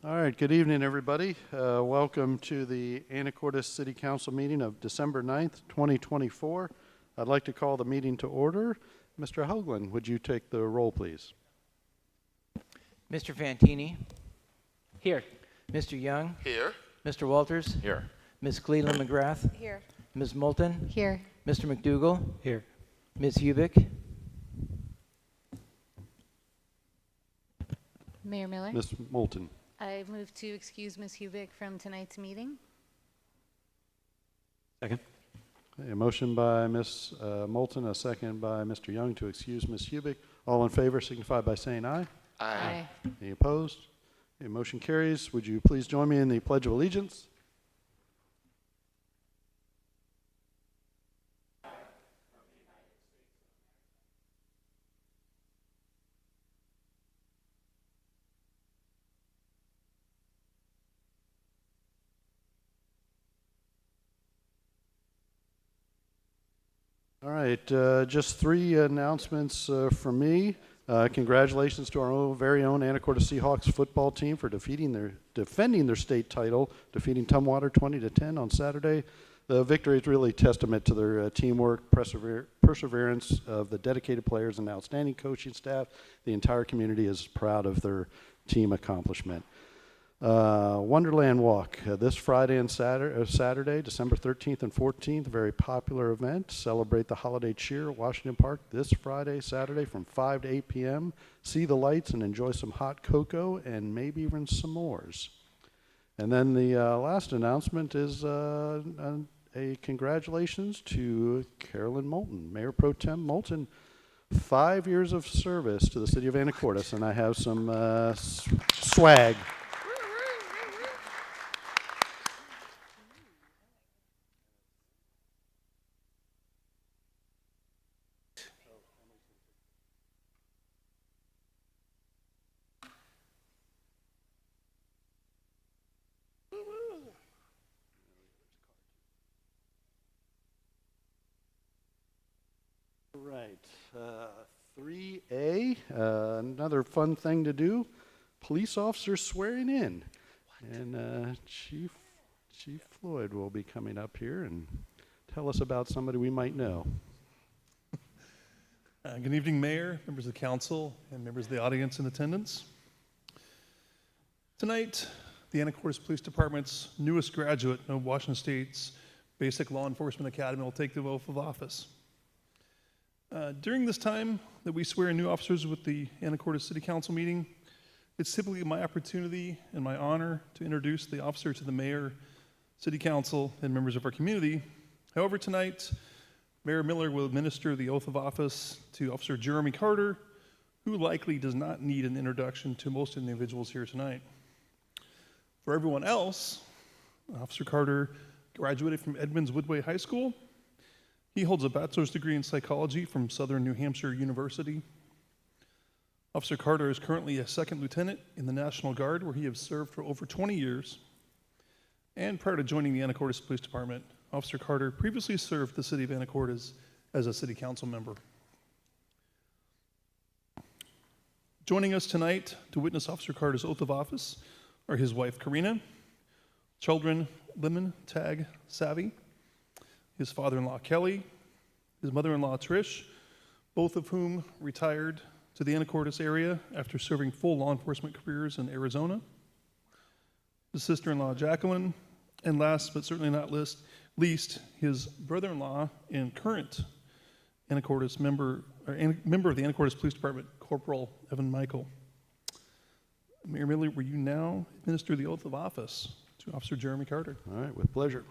All right, good evening, everybody. Welcome to the Anacortes City Council meeting of December 9th, 2024. I'd like to call the meeting to order. Mr. Hoagland, would you take the roll, please? Mr. Fantini? Here. Mr. Young? Here. Mr. Walters? Here. Ms. Cleland McGrath? Here. Ms. Moulton? Here. Mr. McDougall? Here. Ms. Hubick? Mayor Miller? Ms. Moulton. I move to excuse Ms. Hubick from tonight's meeting. Second. A motion by Ms. Moulton, a second by Mr. Young to excuse Ms. Hubick. All in favor signify by saying aye. Aye. Any opposed? Okay, motion carries. Would you please join me in the Pledge of Allegiance? All right, just three announcements from me. Congratulations to our very own Anacortes Seahawks football team for defending their state title, defeating Tumwater 20-10 on Saturday. The victory is really a testament to their teamwork, perseverance of the dedicated players and outstanding coaching staff. The entire community is proud of their team accomplishment. Wonderland Walk this Friday and Saturday, December 13th and 14th, a very popular event. Celebrate the holiday cheer at Washington Park this Friday, Saturday from 5 to 8 p.m. See the lights and enjoy some hot cocoa and maybe even s'mores. And then the last announcement is a congratulations to Carolyn Moulton, Mayor Pro Tem Moulton. 5 years of service to the city of Anacortes, and I have some swag. Right, 3A, another fun thing to do, police officers swearing in. And Chief Floyd will be coming up here and tell us about somebody we might know. Good evening, Mayor, members of the council, and members of the audience in attendance. Tonight, the Anacortes Police Department's newest graduate of Washington State's Basic Law Enforcement Academy will take the oath of office. During this time that we swear in new officers with the Anacortes City Council meeting, it's typically my opportunity and my honor to introduce the officer to the mayor, city council, and members of our community. However, tonight, Mayor Miller will administer the oath of office to Officer Jeremy Carter, who likely does not need an introduction to most of the individuals here tonight. For everyone else, Officer Carter graduated from Edmonds Woodway High School. He holds a bachelor's degree in psychology from Southern New Hampshire University. Officer Carter is currently a second lieutenant in the National Guard, where he has served for over 20 years. And prior to joining the Anacortes Police Department, Officer Carter previously served the city of Anacortes as a city council member. Joining us tonight to witness Officer Carter's oath of office are his wife, Karina, children, Lemon, Tag, Savvy, his father-in-law, Kelly, his mother-in-law, Trish, both of whom retired to the Anacortes area after serving full law enforcement careers in Arizona, his sister-in-law, Jacqueline, and last but certainly not least, his brother-in-law and current Anacortes member of the Anacortes Police Department, Corporal Evan Michael. Mayor Miller, will you now administer the oath of office to Officer Jeremy Carter? All right, with pleasure.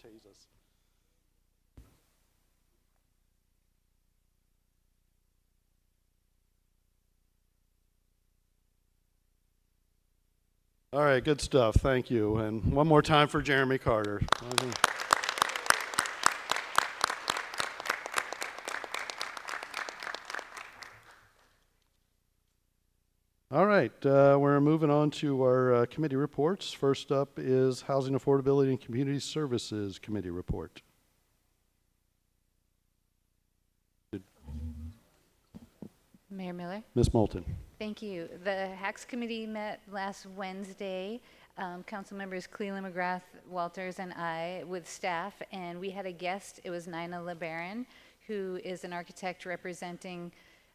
Tase us. All right, good stuff. Thank you. And one more time for Jeremy Carter. All right, we're moving on to our committee reports. First up is Housing Affordability and Community Services Committee report. Mayor Miller? Ms. Moulton. Thank you. The HACS committee met last Wednesday, council members Cleland, McGrath, Walters, and I with staff, and we had a guest. It was Nina LeBaron, who is an architect representing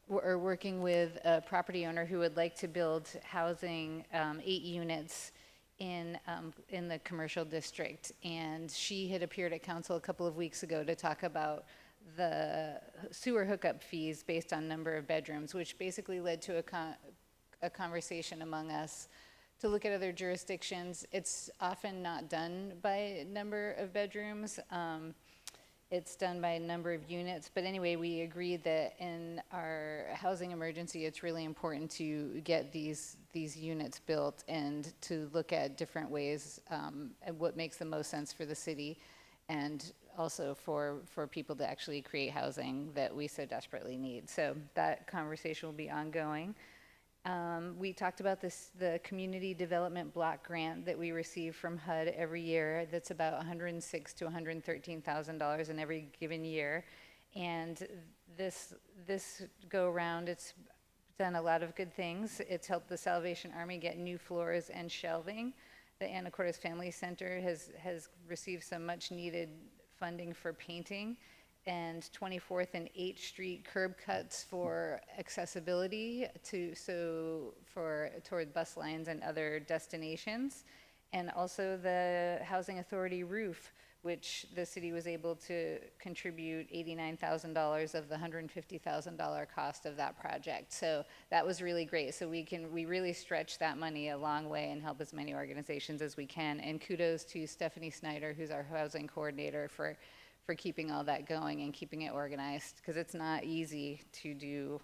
or working with a property owner who would like to build housing, 8 units in the commercial district. And she had appeared at council a couple of weeks ago to talk about the sewer hookup fees based on number of bedrooms, which basically led to a conversation among us to look at other jurisdictions. It's often not done by number of bedrooms. It's done by number of units. But anyway, we agreed that in our housing emergency, it's really important to get these units built and to look at different ways and what makes the most sense for the city, and also for people to actually create housing that we so desperately need. So that conversation will be ongoing. We talked about the community development block grant that we receive from HUD every year. That's about $106,000 to $113,000 in every given year. And this go around, it's done a lot of good things. It's helped the Salvation Army get new floors and shelving. The Anacortes Family Center has received some much needed funding for painting, and 24th and 8th Street curb cuts for accessibility toward bus lines and other destinations, and also the Housing Authority roof, which the city was able to contribute $89,000 of the $150,000 cost of that project. So that was really great. So we really stretch that money a long way and help as many organizations as we can. And kudos to Stephanie Snyder, who's our housing coordinator, for keeping all that going and keeping it organized, because it's not easy to do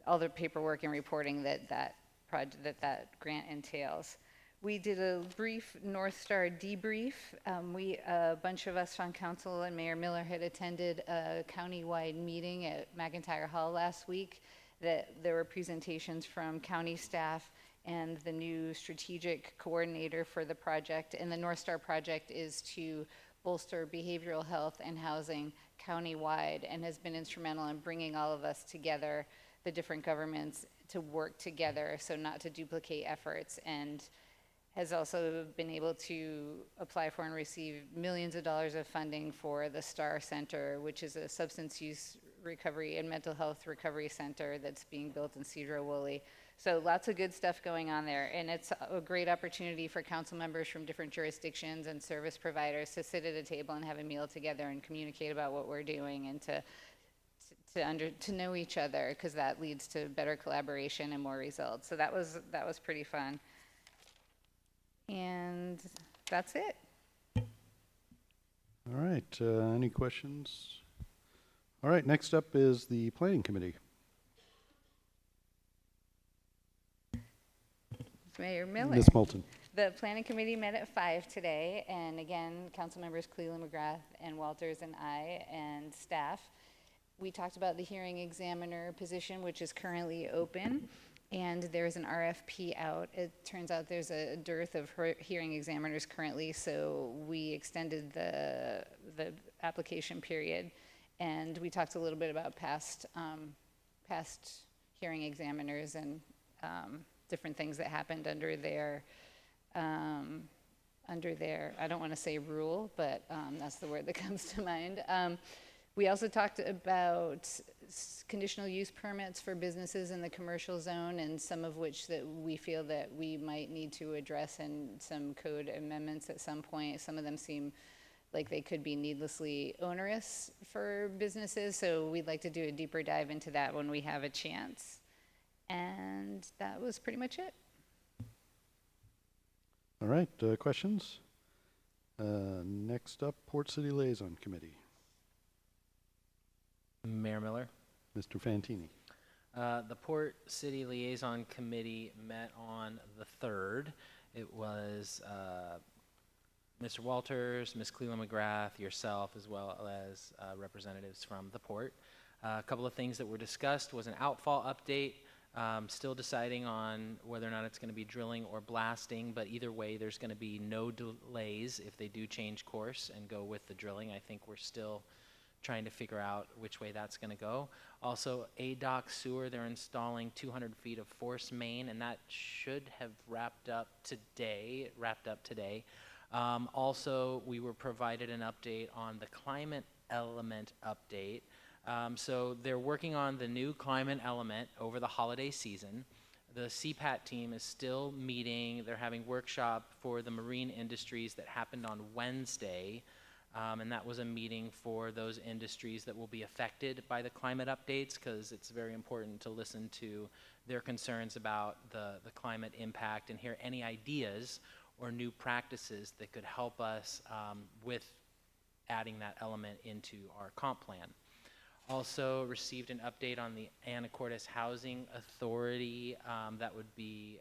all the paperwork and reporting that grant entails. We did a brief North Star debrief. A bunch of us on council and Mayor Miller had attended a county-wide meeting at McIntyre Hall last week. That there were presentations from county staff and the new strategic coordinator for the project. And the North Star project is to bolster behavioral health and housing countywide, and has been instrumental in bringing all of us together, the different governments, to work together so not to duplicate efforts, and has also been able to apply for and receive millions of dollars of funding for the STAR Center, which is a substance use recovery and mental health recovery center that's being built in Cedro-Woolley. So lots of good stuff going on there, and it's a great opportunity for council members from different jurisdictions and service providers to sit at a table and have a meal together and communicate about what we're doing, and to know each other, because that leads to better collaboration and more results. So that was pretty fun. And that's it. All right, any questions? All right, next up is the Planning Committee. Mayor Miller. Ms. Moulton. The planning committee met at 5 today, and again, council members Cleland, McGrath, and Walters, and I, and staff. We talked about the hearing examiner position, which is currently open, and there's an RFP out. It turns out there's a dearth of hearing examiners currently, so we extended the application period, And we talked a little bit about past hearing examiners and different things that happened under their, I don't want to say rule, but that's the word that comes to mind. We also talked about conditional use permits for businesses in the commercial zone, and some of which that we feel that we might need to address in some code amendments at some point. Some of them seem like they could be needlessly onerous for businesses, so we'd like to do a deeper dive into that when we have a chance. And that was pretty much it. All right, questions? Next up, Port City Liaison Committee. Mayor Miller. Mr. Fantini. The Port City Liaison Committee met on the 3rd. It was Mr. Walters, Ms. Cleland McGrath, yourself, as well as representatives from the port. A couple of things that were discussed was an outfall update. Still deciding on whether or not it's going to be drilling or blasting, but either way, there's going to be no delays if they do change course and go with the drilling. I think we're still trying to figure out which way that's going to go. Also, ADOC sewer, they're installing 200 feet of force main, and that should have wrapped up today. Also, we were provided an update on the climate element update. So they're working on the new climate element over the holiday season. The CPAT team is still meeting. They're having workshop for the marine industries that happened on Wednesday. And that was a meeting for those industries that will be affected by the climate updates, because it's very important to listen to their concerns about the climate impact and hear any ideas or new practices that could help us with adding that element into our comp plan. Also received an update on the Anacortes Housing Authority. That would be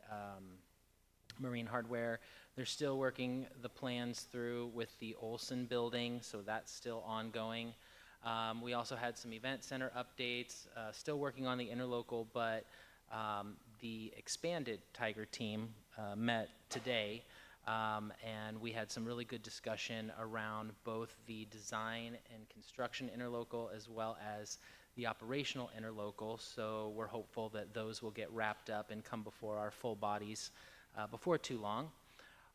Marine Hardware. They're still working the plans through with the Olson building, so that's still ongoing. We also had some event center updates, still working on the interlocal, but the expanded Tiger team met today, and we had some really good discussion around both the design and construction interlocal as well as the operational interlocal, so we're hopeful that those will get wrapped up and come before our full bodies before too long.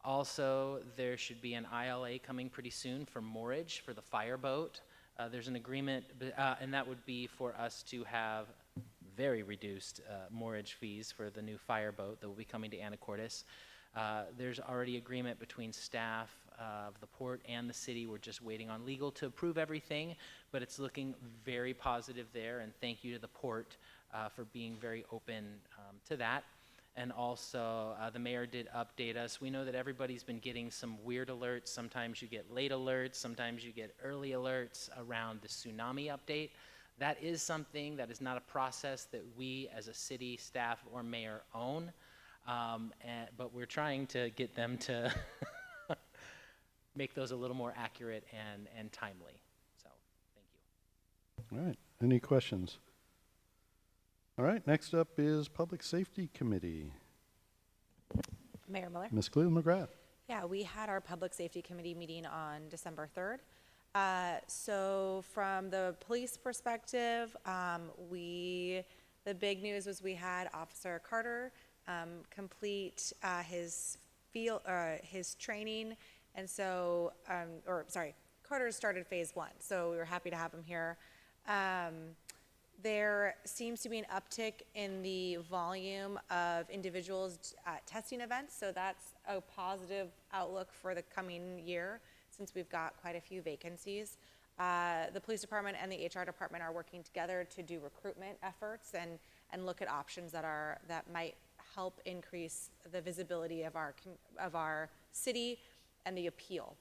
Also, there should be an ILA coming pretty soon for moorage for the fireboat. There's an agreement, and that would be for us to have very reduced moorage fees for the new fireboat that will be coming to Anacortes. There's already agreement between staff of the port and the city. We're just waiting on legal to approve everything, but it's looking very positive there, and thank you to the port for being very open to that. And also, the mayor did update us. We know that everybody's been getting some weird alerts. Sometimes you get late alerts, sometimes you get early alerts around the tsunami update. That is something that is not a process that we as a city, staff, or mayor own, but we're trying to get them to make those a little more accurate and timely. So, thank you. All right, any questions? All right, next up is Public Safety Committee. Mayor Miller? Ms. Cleland McGrath. Yeah, we had our Public Safety Committee meeting on December 3rd. So from the police perspective, the big news was we had Officer Carter complete his training, and so, Carter started phase 1, so we were happy to have him here. There seems to be an uptick in the volume of individuals at testing events, so that's a positive outlook for the coming year since we've got quite a few vacancies. The police department and the HR department are working together to do recruitment efforts and look at options that might help increase the visibility of our city and the appeal.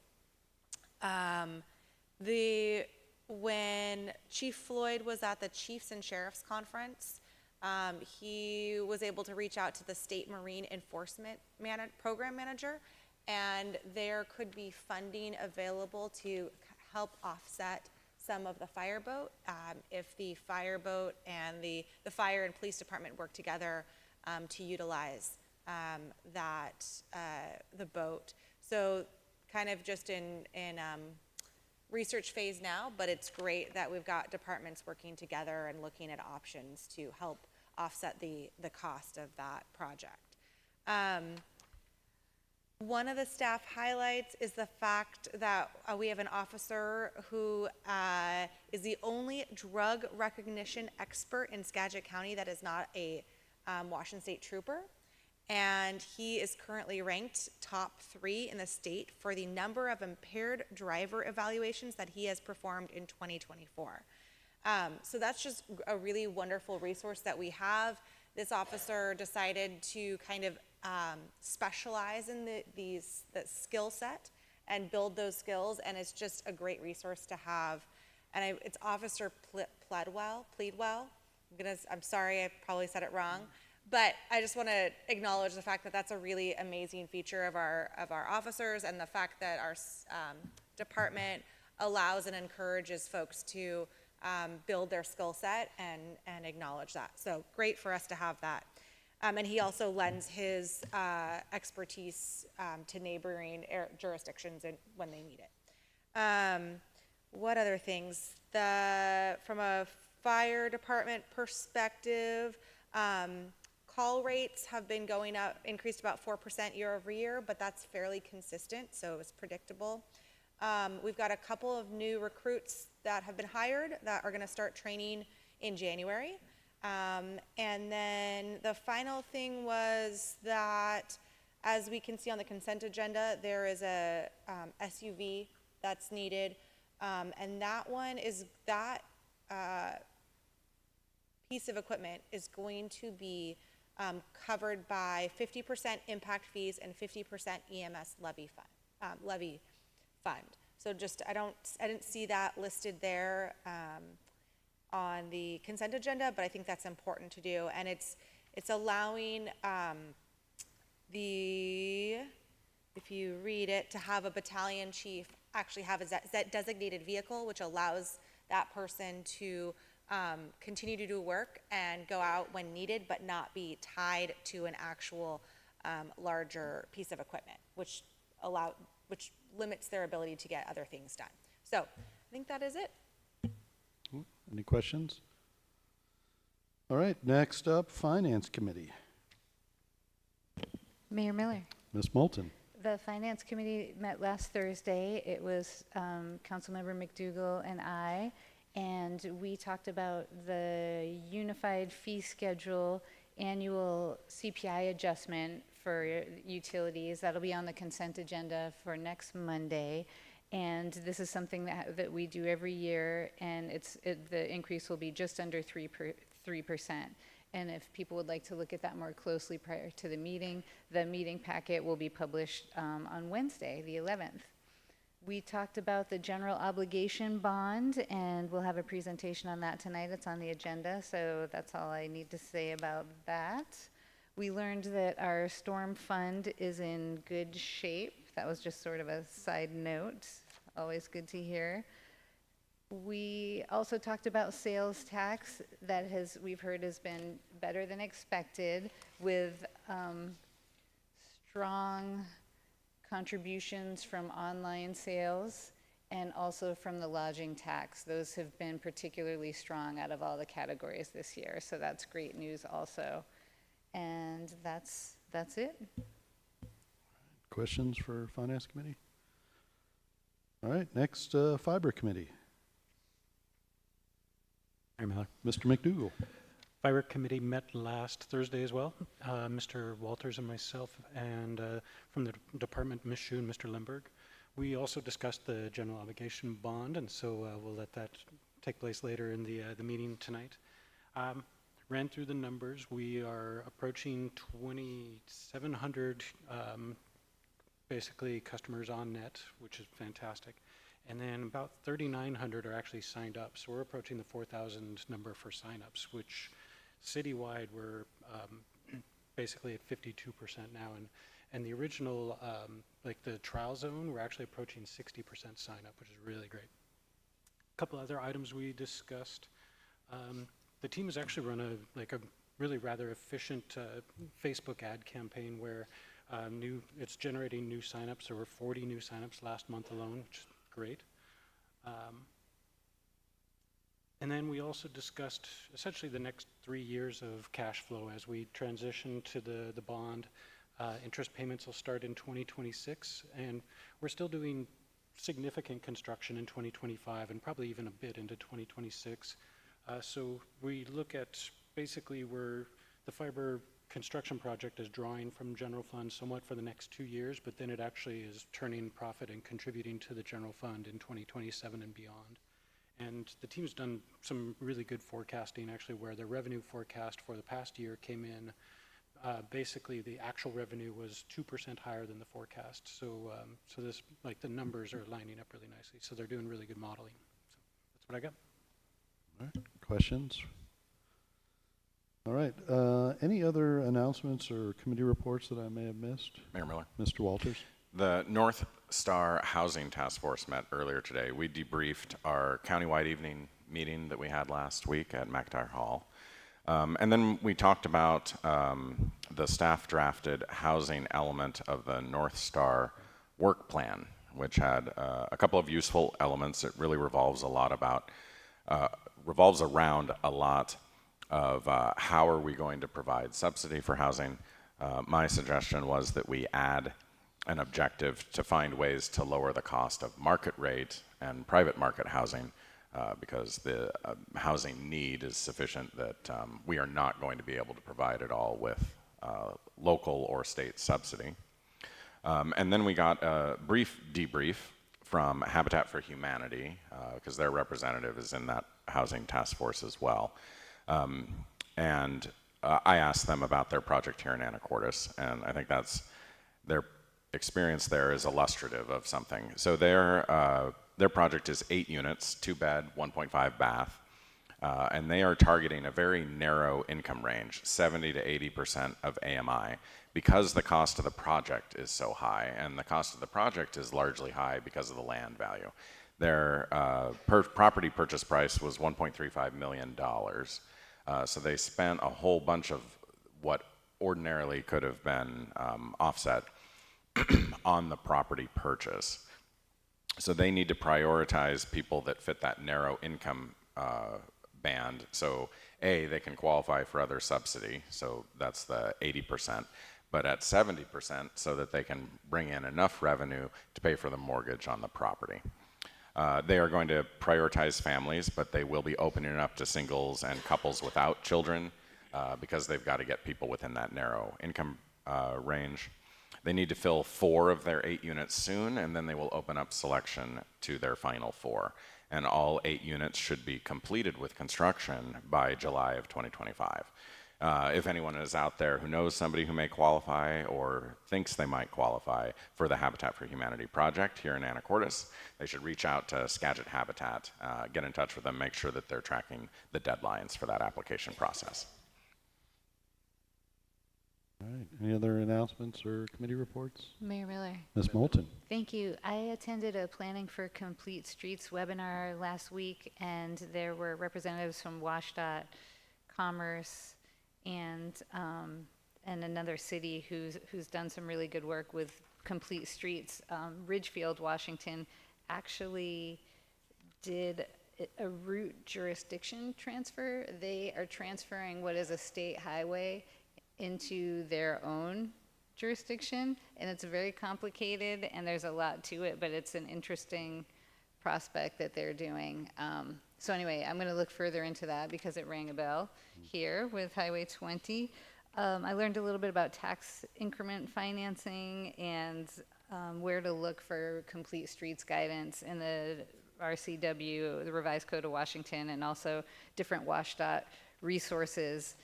When Chief Floyd was at the Chiefs and Sheriffs Conference, he was able to reach out to the State Marine Enforcement Program Manager, and there could be funding available to help offset some of the fireboat if the fireboat and the fire and police department work together to utilize the boat. So kind of just in research phase now, but it's great that we've got departments working together and looking at options to help offset the cost of that project. One of the staff highlights is the fact that we have an officer who is the only drug recognition expert in Skagit County that is not a Washington State trooper. And he is currently ranked top 3 in the state for the number of impaired driver evaluations that he has performed in 2024. So that's just a really wonderful resource that we have. This officer decided to kind of specialize in the skill set and build those skills, and it's just a great resource to have. And it's Officer Pleadwell. I'm sorry, I probably said it wrong, but I just want to acknowledge the fact that that's a really amazing feature of our officers, and the fact that our department allows and encourages folks to build their skill set and acknowledge that. So great for us to have that. And he also lends his expertise to neighboring jurisdictions when they need it. What other things? From a fire department perspective, call rates have been going up, increased about 4% year over year, but that's fairly consistent, so it's predictable. We've got a couple of new recruits that have been hired that are going to start training in January. And then the final thing was that, as we can see on the consent agenda, there is a SUV that's needed, and that piece of equipment is going to be covered by 50% impact fees and 50% EMS levy fund. So just I didn't see that listed there on the consent agenda, but I think that's important to do, and it's allowing if you read it, to have a battalion chief actually have a designated vehicle, which allows that person to continue to do work and go out when needed, but not be tied to an actual larger piece of equipment, which limits their ability to get other things done. So I think that is it. Any questions? All right, next up, Finance Committee. Mayor Miller. Ms. Moulton. The Finance Committee met last Thursday. It was Councilmember McDougall and I, and we talked about the unified fee schedule annual CPI adjustment for utilities. That'll be on the consent agenda for next Monday. And this is something that we do every year, and the increase will be just under 3%. And if people would like to look at that more closely prior to the meeting packet will be published on Wednesday, the 11th. We talked about the general obligation bond, and we'll have a presentation on that tonight. It's on the agenda, so that's all I need to say about that. We learned that our storm fund is in good shape. That was just sort of a side note. Always good to hear. We also talked about sales tax that we've heard has been better than expected, with strong contributions from online sales and also from the lodging tax. Those have been particularly strong out of all the categories this year, so that's great news also. And that's it. Questions for Finance Committee? All right, next, Fiber Committee. Mayor Miller. Mr. McDougall. Fiber Committee met last Thursday as well. Mr. Walters and myself, and from the department, Ms. Shu and Mr. Limburg. We also discussed the general obligation bond, and so we'll let that take place later in the meeting tonight. Ran through the numbers. We are approaching 2,700 basically customers on net, which is fantastic. And then about 3,900 are actually signed up. So we're approaching the 4,000 number for signups, which citywide we're basically at 52% now. And the original, like the trial zone, we're actually approaching 60% sign up, which is really great. A couple other items we discussed. The team has actually run a really rather efficient Facebook ad campaign where it's generating new signups. There were 40 new signups last month alone, which is great. And then we also discussed essentially the next 3 years of cash flow as we transition to the bond. Interest payments will start in 2026, and we're still doing significant construction in 2025 and probably even a bit into 2026. So we look at basically where the fiber construction project is drawing from general fund somewhat for the next 2 years, but then it actually is turning profit and contributing to the general fund in 2027 and beyond. And the team's done some really good forecasting, actually, where the revenue forecast for the past year came in. Basically, the actual revenue was 2% higher than the forecast. So, so this, like, the numbers are lining up really nicely. So they're doing really good modeling. So that's what I got. All right. Questions? All right. Any other announcements or committee reports that I may have missed? Mayor Miller. Mr. Walters? The North Star Housing Task Force met earlier today. We debriefed our countywide evening meeting that we had last week at McIntyre Hall. And then we talked about the staff drafted housing element of the North Star work plan, which had a couple of useful elements. It really revolves around a lot of how are we going to provide subsidy for housing. My suggestion was that we add an objective to find ways to lower the cost of market rate and private market housing because the housing need is sufficient that we are not going to be able to provide it all with local or state subsidy. And then we got a brief debrief from Habitat for Humanity because their representative is in that housing task force as well. And I asked them about their project here in Anacortes, and I think that's their experience there is illustrative of something. So their project is 8 units, 2 bed, 1.5 bath, and they are targeting a very narrow income range, 70 to 80% of AMI, because the cost of the project is so high, and the cost of the project is largely high because of the land value. Their property purchase price was $1.35 million. So they spent a whole bunch of what ordinarily could have been offset on the property purchase. So they need to prioritize people that fit that narrow income band. So A, they can qualify for other subsidy, so that's the 80%, but at 70% so that they can bring in enough revenue to pay for the mortgage on the property. They are going to prioritize families, but they will be opening it up to singles and couples without children because they've got to get people within that narrow income range. They need to fill 4 of their 8 units soon, and then they will open up selection to their final 4. And all 8 units should be completed with construction by July of 2025. If anyone is out there who knows somebody who may qualify or thinks they might qualify for the Habitat for Humanity project here in Anacortes, they should reach out to Skagit Habitat, get in touch with them, make sure that they're tracking the deadlines for that application process. All right. Any other announcements or committee reports? Mayor Miller. Ms. Moulton? Thank you. I attended a Planning for Complete Streets webinar last week, and there were representatives from WashDOT, Commerce, and another city who's done some really good work with complete streets. Ridgefield, Washington, actually did a route jurisdiction transfer. They are transferring what is a state highway into their own jurisdiction, and it's very complicated and there's a lot to it, but it's an interesting prospect that they're doing. So anyway, I'm going to look further into that because it rang a bell here with Highway 20. I learned a little bit about tax increment financing and where to look for complete streets guidance in the RCW, the Revised Code of Washington, and also different WashDOT resources,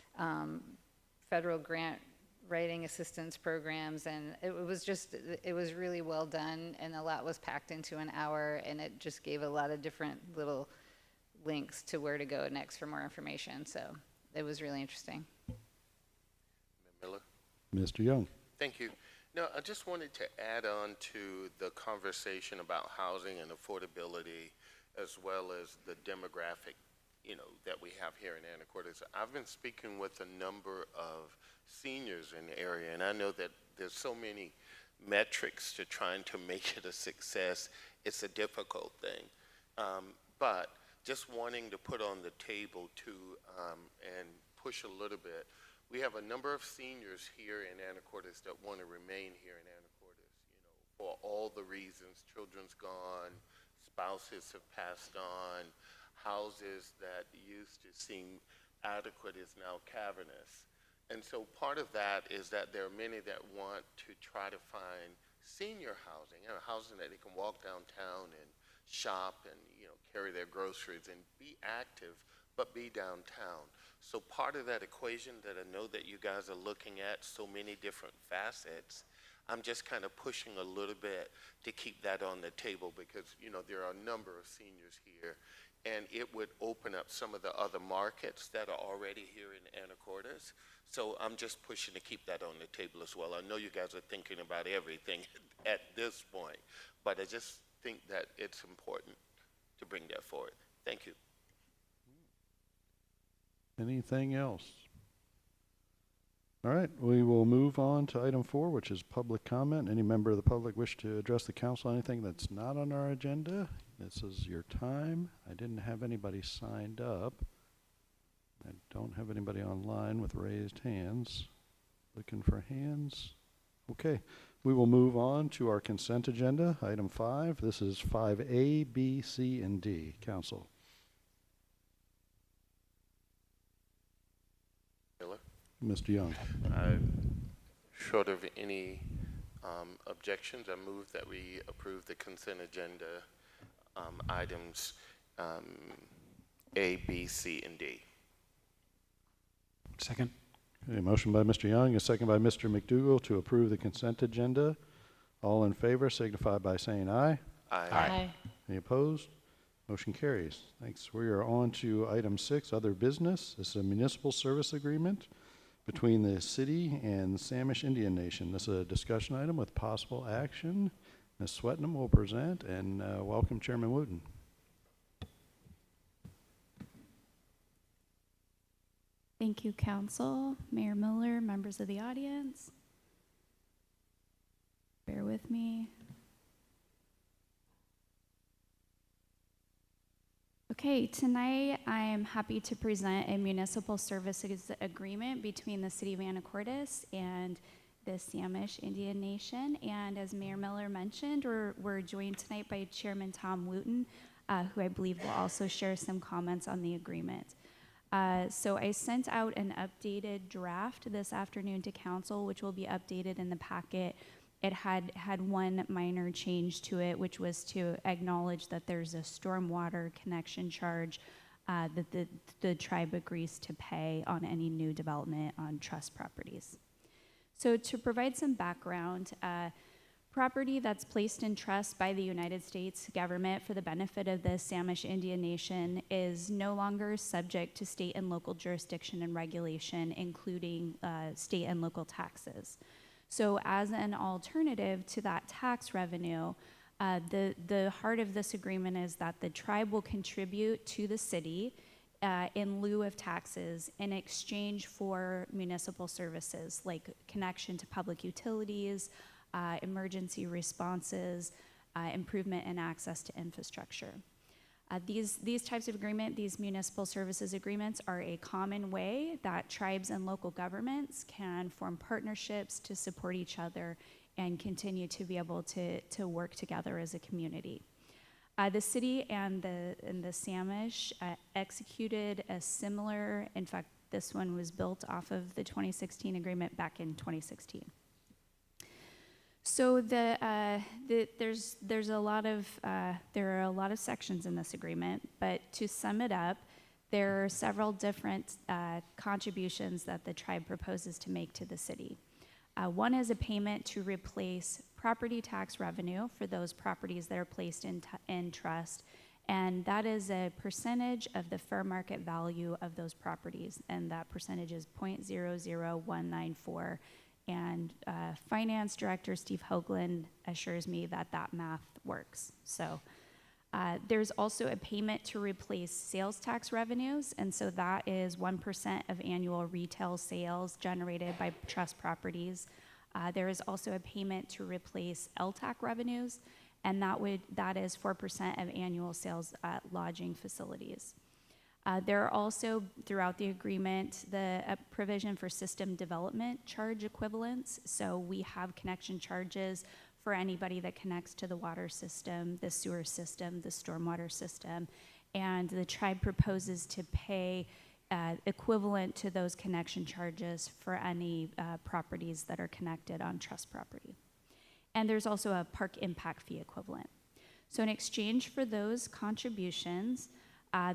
federal grant writing assistance programs, and it was really well done, and a lot was packed into an hour, and it just gave a lot of different little links to where to go next for more information. So it was really interesting. Miller. Mr. Young? Thank you. No, I just wanted to add on to the conversation about housing and affordability, as well as the demographic, that we have here in Anacortes. I've been speaking with a number of seniors in the area, and I know that there's so many metrics to trying to make it a success. It's a difficult thing. But just wanting to put on the table too, and push a little bit. We have a number of seniors here in Anacortes that want to remain here in Anacortes, for all the reasons. Children's gone, spouses have passed on, houses that used to seem adequate is now cavernous. And so part of that is that there are many that want to try to find senior housing, housing that they can walk downtown and shop and, carry their groceries and be active, but be downtown. So part of that equation that I know that you guys are looking at, so many different facets, I'm just kind of pushing a little bit to keep that on the table because, there are a number of seniors here, and it would open up some of the other markets that are already here in Anacortes. So I'm just pushing to keep that on the table as well. I know you guys are thinking about everything at this point, but I just think that it's important to bring that forward. Thank you. Anything else? All right, we will move on to item 4, which is public comment. Any member of the public wish to address the council on anything that's not on our agenda? This is your time. I didn't have anybody signed up. I don't have anybody online with raised hands. Looking for hands. Okay, we will move on to our consent agenda, item 5. This is 5A, B, C, and D. Council. Miller? Mr. Young. Short of any objections, I move that we approve the consent agenda items A, B, C, and D. Second. Okay, motion by Mr. Young, a second by Mr. McDougall to approve the consent agenda. All in favor signify by saying aye. Aye. Any opposed? Motion carries. Thanks. We are on to item 6, other business. This is a municipal service agreement between the city and the Samish Indian Nation. This is a discussion item with possible action. Ms. Swetnam will present, and welcome Chairman Wooten. Thank you, Council, Mayor Miller, members of the audience. Bear with me. Okay, tonight I am happy to present a municipal services agreement between the City of Anacortes and the Samish Indian Nation. And as Mayor Miller mentioned, we're joined tonight by Chairman Tom Wooten, who I believe will also share some comments on the agreement. So I sent out an updated draft this afternoon to council, which will be updated in the packet. It had one minor change to it, which was to acknowledge that there's a stormwater connection charge that the tribe agrees to pay on any new development on trust properties. So to provide some background, property that's placed in trust by the United States government for the benefit of the Samish Indian Nation is no longer subject to state and local jurisdiction and regulation, including state and local taxes. So as an alternative to that tax revenue, the heart of this agreement is that the tribe will contribute to the city in lieu of taxes in exchange for municipal services like connection to public utilities, emergency responses, improvement in access to infrastructure. These types of agreement, these municipal services agreements, are a common way that tribes and local governments can form partnerships to support each other and continue to be able to work together as a community. The city and the Samish executed a similar, in fact, this one was built off of the 2016 agreement back in 2016. So there are a lot of sections in this agreement, but to sum it up, there are several different contributions that the tribe proposes to make to the city. One is a payment to replace property tax revenue for those properties that are placed in trust, and that is a percentage of the fair market value of those properties, and that percentage is 0.00194. And Finance Director Steve Hoagland assures me that that math works. So there's also a payment to replace sales tax revenues, and so that is 1% of annual retail sales generated by trust properties. There is also a payment to replace LTAC revenues, and that is 4% of annual sales at lodging facilities. There are also, throughout the agreement, the provision for system development charge equivalents. So we have connection charges for anybody that connects to the water system, the sewer system, the stormwater system, and the tribe proposes to pay equivalent to those connection charges for any properties that are connected on trust property. And there's also a park impact fee equivalent. So in exchange for those contributions,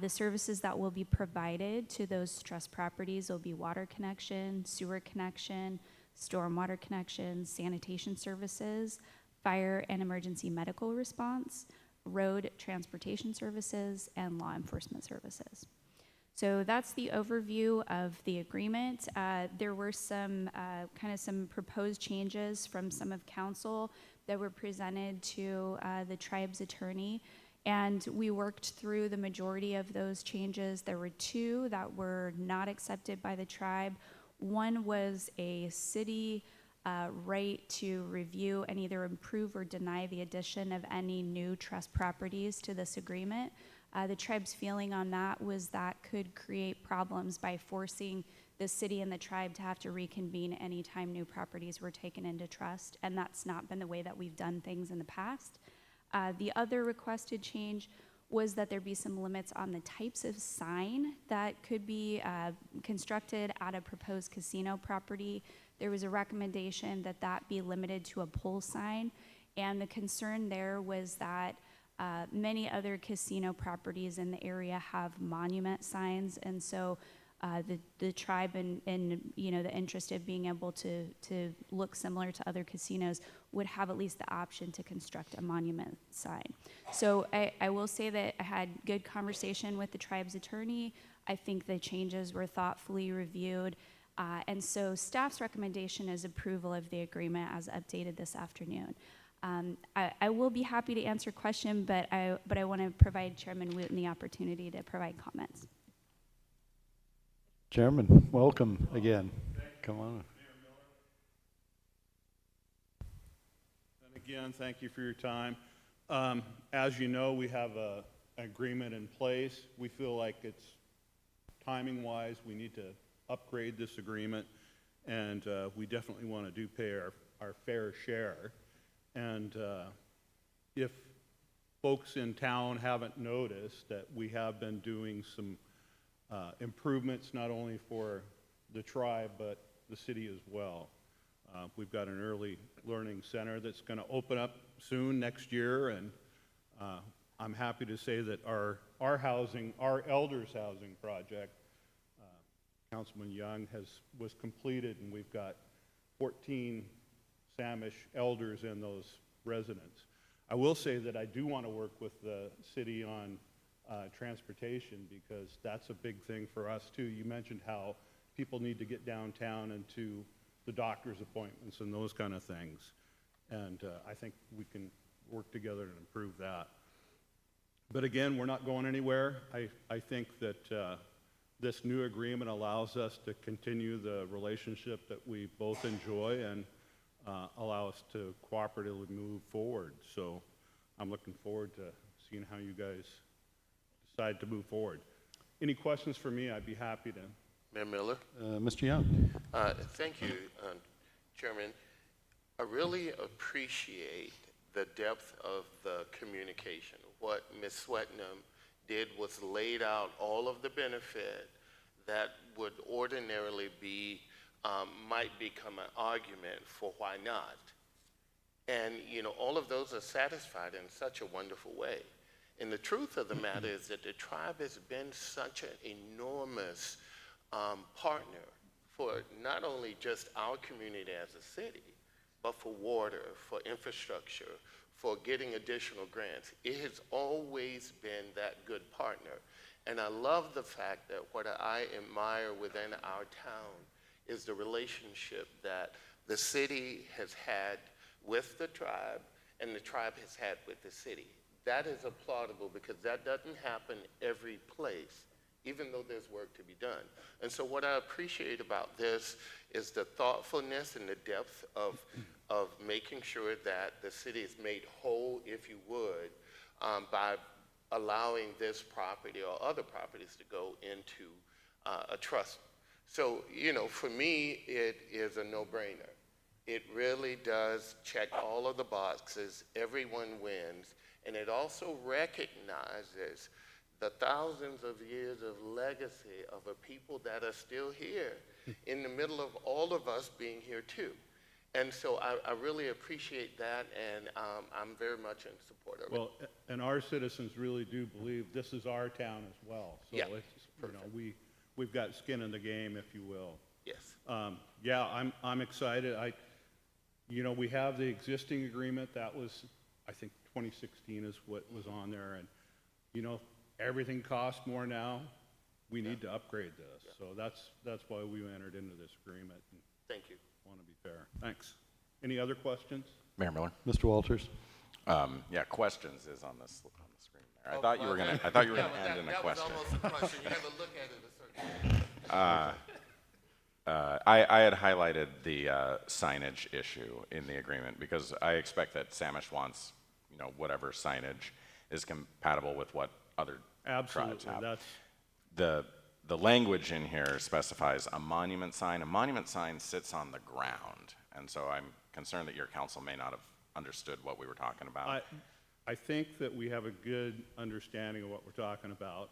the services that will be provided to those trust properties will be water connection, sewer connection, stormwater connection, sanitation services, fire and emergency medical response, road transportation services, and law enforcement services. So that's the overview of the agreement. There were some proposed changes from some of council that were presented to the tribe's attorney, and we worked through the majority of those changes. There were two that were not accepted by the tribe. One was a city right to review and either approve or deny the addition of any new trust properties to this agreement. The tribe's feeling on that was that could create problems by forcing the city and the tribe to have to reconvene anytime new properties were taken into trust, and that's not been the way that we've done things in the past. The other requested change was that there be some limits on the types of sign that could be constructed at a proposed casino property. There was a recommendation that that be limited to a pole sign, and the concern there was that many other casino properties in the area have monument signs, and so the tribe and the interest of being able to look similar to other casinos would have at least the option to construct a monument sign. So I will say that I had good conversation with the tribe's attorney. I think the changes were thoughtfully reviewed, and so staff's recommendation is approval of the agreement as updated this afternoon. I will be happy to answer questions, but I want to provide Chairman Wooten the opportunity to provide comments. Chairman, welcome again. Come on. And again, thank you for your time. As you know, we have an agreement in place. We feel like it's timing-wise, we need to upgrade this agreement, and we definitely want to pay our fair share. And if folks in town haven't noticed that we have been doing some improvements not only for the tribe but the city as well. We've got an early learning center that's going to open up soon next year, and I'm happy to say that our elders housing project, Councilman Young, was completed, and we've got 14 Samish elders in those residents. I will say that I do want to work with the city on transportation, because that's a big thing for us too. You mentioned how people need to get downtown and to the doctor's appointments and those kind of things, and I think we can work together to improve that. But again, we're not going anywhere. I think that this new agreement allows us to continue the relationship that we both enjoy and allow us to cooperatively move forward. So I'm looking forward to seeing how you guys decide to move forward. Any questions for me? I'd be happy to. Mayor Miller? Mr. Young. Thank you, Chairman. I really appreciate the depth of the communication. What Ms. Swetnam did was laid out all of the benefit that would ordinarily be, might become an argument for why not. And, all of those are satisfied in such a wonderful way. And the truth of the matter is that the tribe has been such an enormous partner for not only just our community as a city, but for water, for infrastructure, for getting additional grants. It has always been that good partner. And I love the fact that what I admire within our town is the relationship that the city has had with the tribe and the tribe has had with the city. That is applaudable, because that doesn't happen every place even though there's work to be done. And so what I appreciate about this is the thoughtfulness and the depth of making sure that the city is made whole, if you would, by allowing this property or other properties to go into a trust. So, you know, for me, it is a no-brainer. It really does check all of the boxes. Everyone wins. And it also recognizes the thousands of years of legacy of a people that are still here in the middle of all of us being here too. And so I really appreciate that, and I'm very much in support of it. Well, and our citizens really do believe this is our town as well. So Yeah, it's, you know, we've got skin in the game, if you will. Yes. Yeah, I'm excited. You know, we have the existing agreement. That was, I think, 2016 is what was on there. And, you know, everything costs more now. We need to upgrade this. So that's why we entered into this agreement. And Thank you. want to be fair. Thanks. Any other questions? Mayor Miller? Mr. Walters? Yeah, questions is on the screen there. I thought you were gonna end in a question. That was almost a question. You have to look at it a certain way. I had highlighted the signage issue in the agreement because I expect that Samish wants, you know, whatever signage is compatible with what other tribes Absolutely. have. That's The language in here specifies a monument sign. A monument sign sits on the ground, and so I'm concerned that your council may not have understood what we were talking about. I think that we have a good understanding of what we're talking about.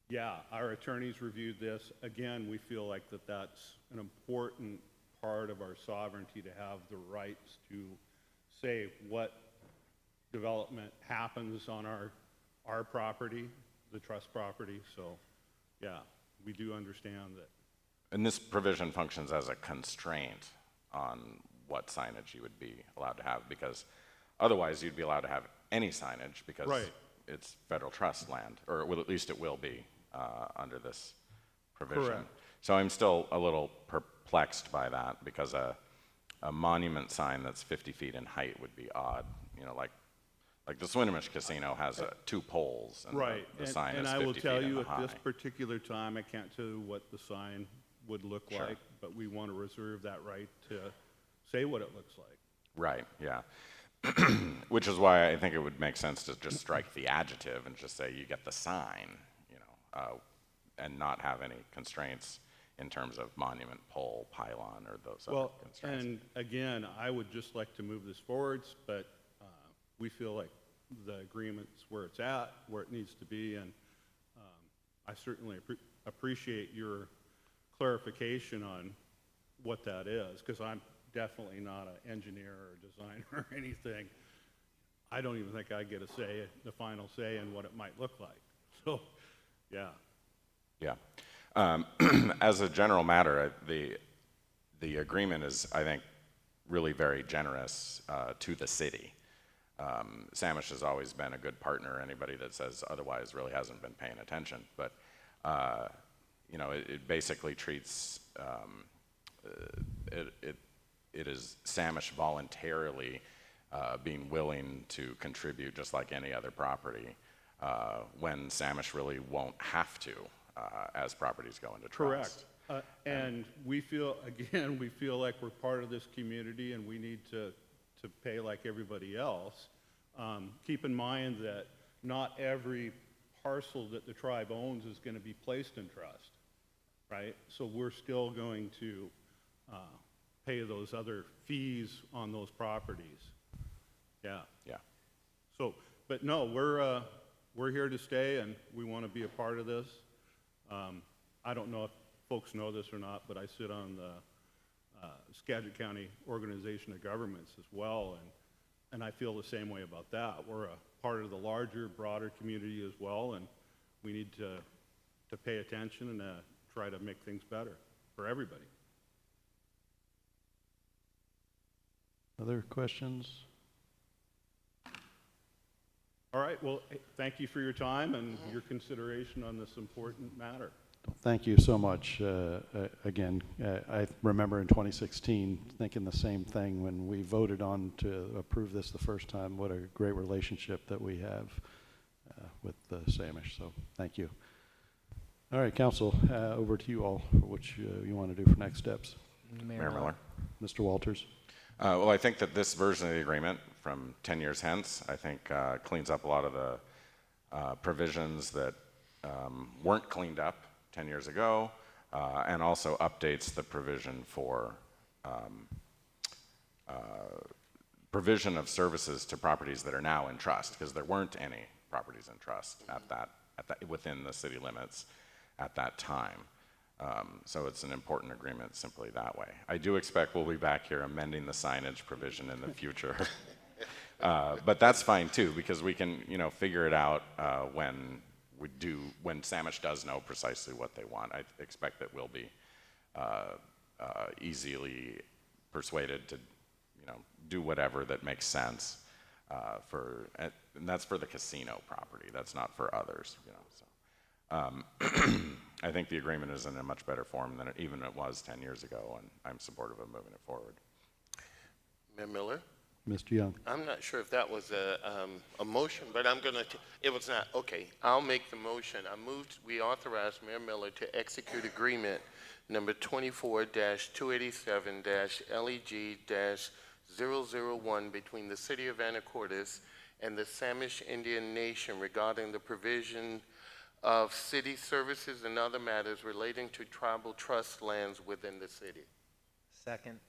Yeah, our attorneys reviewed this. Again, we feel like that's an important part of our sovereignty to have the rights to say what development happens on our property, the trust property. So, yeah, we do understand that. And this provision functions as a constraint on what signage you would be allowed to have, because otherwise you'd be allowed to have any signage because Right. it's federal trust land, or at least it will be under this provision. Correct. So I'm still a little perplexed by that, because a monument sign that's 50 feet in height would be odd. You know, like the Swinomish Casino has 2 poles, and Right. the sign and is I 50 will feet tell in you the at high. this particular time, I can't tell you what the sign would look Sure. like, but we want to reserve that right to say what it looks like. Right, yeah. Which is why I think it would make sense to just strike the adjective and just say you get the sign, you know, and not have any constraints in terms of monument, pole, pylon, or those other Well, constraints. and again, I would just like to move this forwards, but we feel like the agreement's where it's at, where it needs to be, and I certainly appreciate your clarification on what that is, because I'm definitely not an engineer or designer or anything. I don't even think I get a say, the final say in what it might look like. So, yeah. Yeah. As a general matter, the agreement is, I think, really very generous to the city. Samish has always been a good partner. Anybody that says otherwise really hasn't been paying attention. But, you know, it basically treats, it is Samish voluntarily being willing to contribute just like any other property when Samish really won't have to as properties go into trust. Correct. And we feel, again, we feel like we're part of this community and we need to pay like everybody else. Keep in mind that not every parcel that the tribe owns is going to be placed in trust, right? So we're still going to pay those other fees on those properties. Yeah. Yeah. So, but no, we're here to stay and we want to be a part of this. I don't know if folks know this or not, but I sit on the Skagit County Organization of Governments as well, and I feel the same way about that. We're a part of the larger, broader community as well, and we need to pay attention and try to make things better for everybody. Other questions? All right, well, thank you for your time and your consideration on this important matter. Thank you so much. Again, I remember in 2016 thinking the same thing when we voted on to approve this the first time. What a great relationship that we have. with Samish. So thank you. All right, Council, over to you all for what you want to do for next steps. Mayor Miller. Mr. Walters. Well, I think that this version of the agreement from 10 years hence, I think cleans up a lot of the provisions that weren't cleaned up 10 years ago, and also updates the provision for provision of services to properties that are now in trust, because there weren't any properties in trust within the city limits at that time. So it's an important agreement simply that way. I do expect we'll be back here amending the signage provision in the future. But that's fine too, because we can, figure it out when Samish does know precisely what they want. I expect that we'll be easily persuaded to, do whatever that makes sense and that's for the casino property. That's not for others, So I think the agreement is in a much better form than it was 10 years ago, and I'm supportive of moving it forward. Mayor Miller? Mr. Young. I'm not sure if that was a motion, but it was not. Okay, I'll make the motion. I moved, we authorize Mayor Miller to execute agreement number 24-287-LEG-001 between the City of Anacortes and the Samish Indian Nation regarding the provision of city services and other matters relating to tribal trust lands within the city. Second.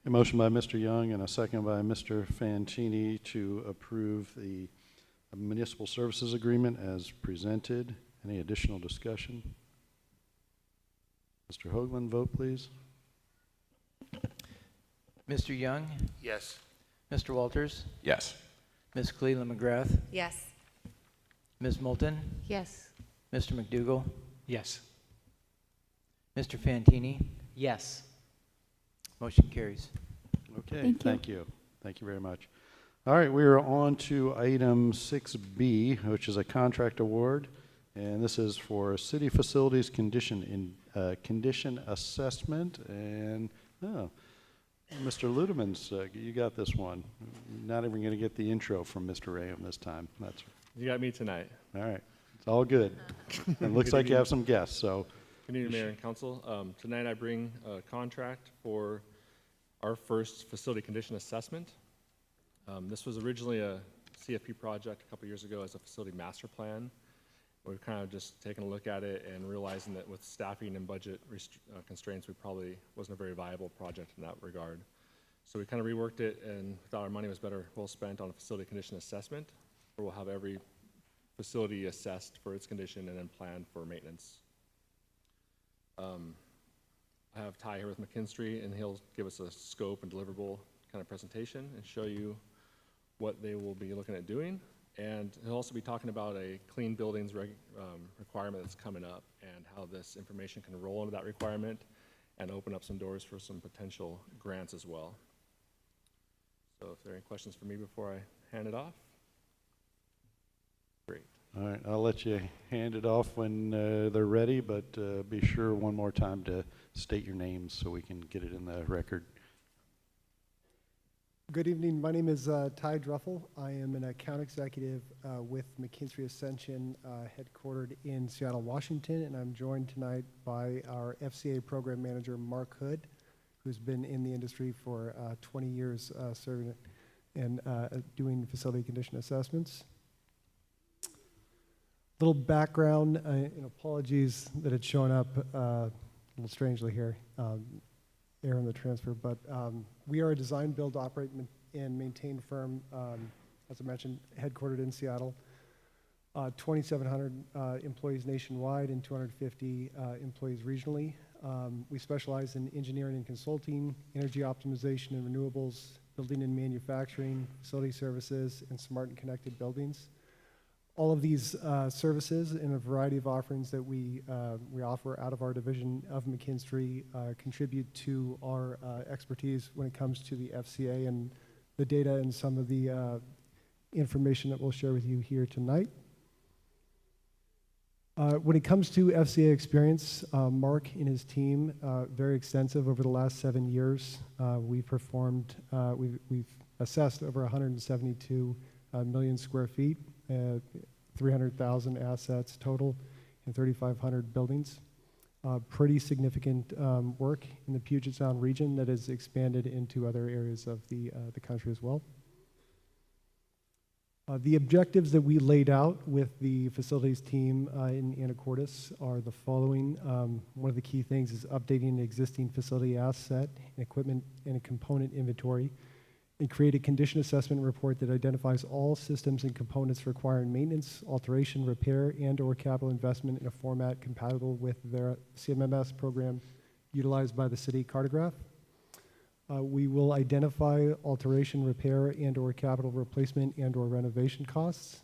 A motion by Mr. Young and a second by Mr. Fantini to approve the municipal services agreement as presented. Any additional discussion? Mr. Hoagland, vote please. Mr. Young, Yes. Mr. Walters, Yes. Ms. Cleland McGrath, Yes. Ms. Moulton, Yes. Mr. McDougall, Yes. Mr. Fantini. Yes. Motion carries. Okay, thank you. Thank you very much. All right, we are on to item 6B, which is a contract award, and this is for city facilities condition assessment. And Mr. Ludemans, you got this one. Not even going to get the intro from Mr. Rayam this time. You got me tonight. All right. It's all good. It looks like you have some guests, so. Good evening, Mayor and Council. Tonight I bring a contract for our first facility condition assessment. This was originally a CFP project a couple years ago as a facility master plan. We've kind of just taken a look at it and realizing that with staffing and budget constraints, we probably wasn't a very viable project in that regard. So we kind of reworked it and thought our money was better well spent on a facility condition assessment, where we'll have every facility assessed for its condition and then planned for maintenance. I have Ty here with McKinstry, and he'll give us a scope and deliverable kind of presentation and show you what they will be looking at doing. And he'll also be talking about a clean buildings requirement that's coming up and how this information can roll into that requirement and open up some doors for some potential grants as well. So if there are any questions for me before I hand it off. Great. All right, I'll let you hand it off when they're ready, but be sure one more time to state your names so we can get it in the record. Good evening. My name is Ty Druffel. I am an account executive with McKinstry Ascension, headquartered in Seattle, Washington, and I'm joined tonight by our FCA program manager, Mark Hood, who's been in the industry for 20 years serving and doing facility condition assessments. Little background, and apologies that it's showing up a little strangely here. Error in the transfer, but we are a design, build, operate, and maintain firm, as I mentioned, headquartered in Seattle. 2,700 employees nationwide and 250 employees regionally. We specialize in engineering and consulting, energy optimization and renewables, building and manufacturing, facility services, and smart and connected buildings. All of these services and a variety of offerings that we offer out of our division of McKinstry contribute to our expertise when it comes to the FCA and the data and some of the information that we'll share with you here tonight. When it comes to FCA experience, Mark and his team, very extensive over the last 7 years. We've assessed over 172 million square feet 300,000 assets total and 3,500 buildings. Pretty significant work in the Puget Sound region that has expanded into other areas of the country as well. The objectives that we laid out with the facilities team in Anacortes are the following. One of the key things is updating an existing facility asset and equipment and a component inventory, and create a condition assessment report that identifies all systems and components requiring maintenance, alteration, repair, and/or capital investment in a format compatible with their CMMS program utilized by the city cartograph. We will identify alteration, repair, and/or capital replacement and/or renovation costs,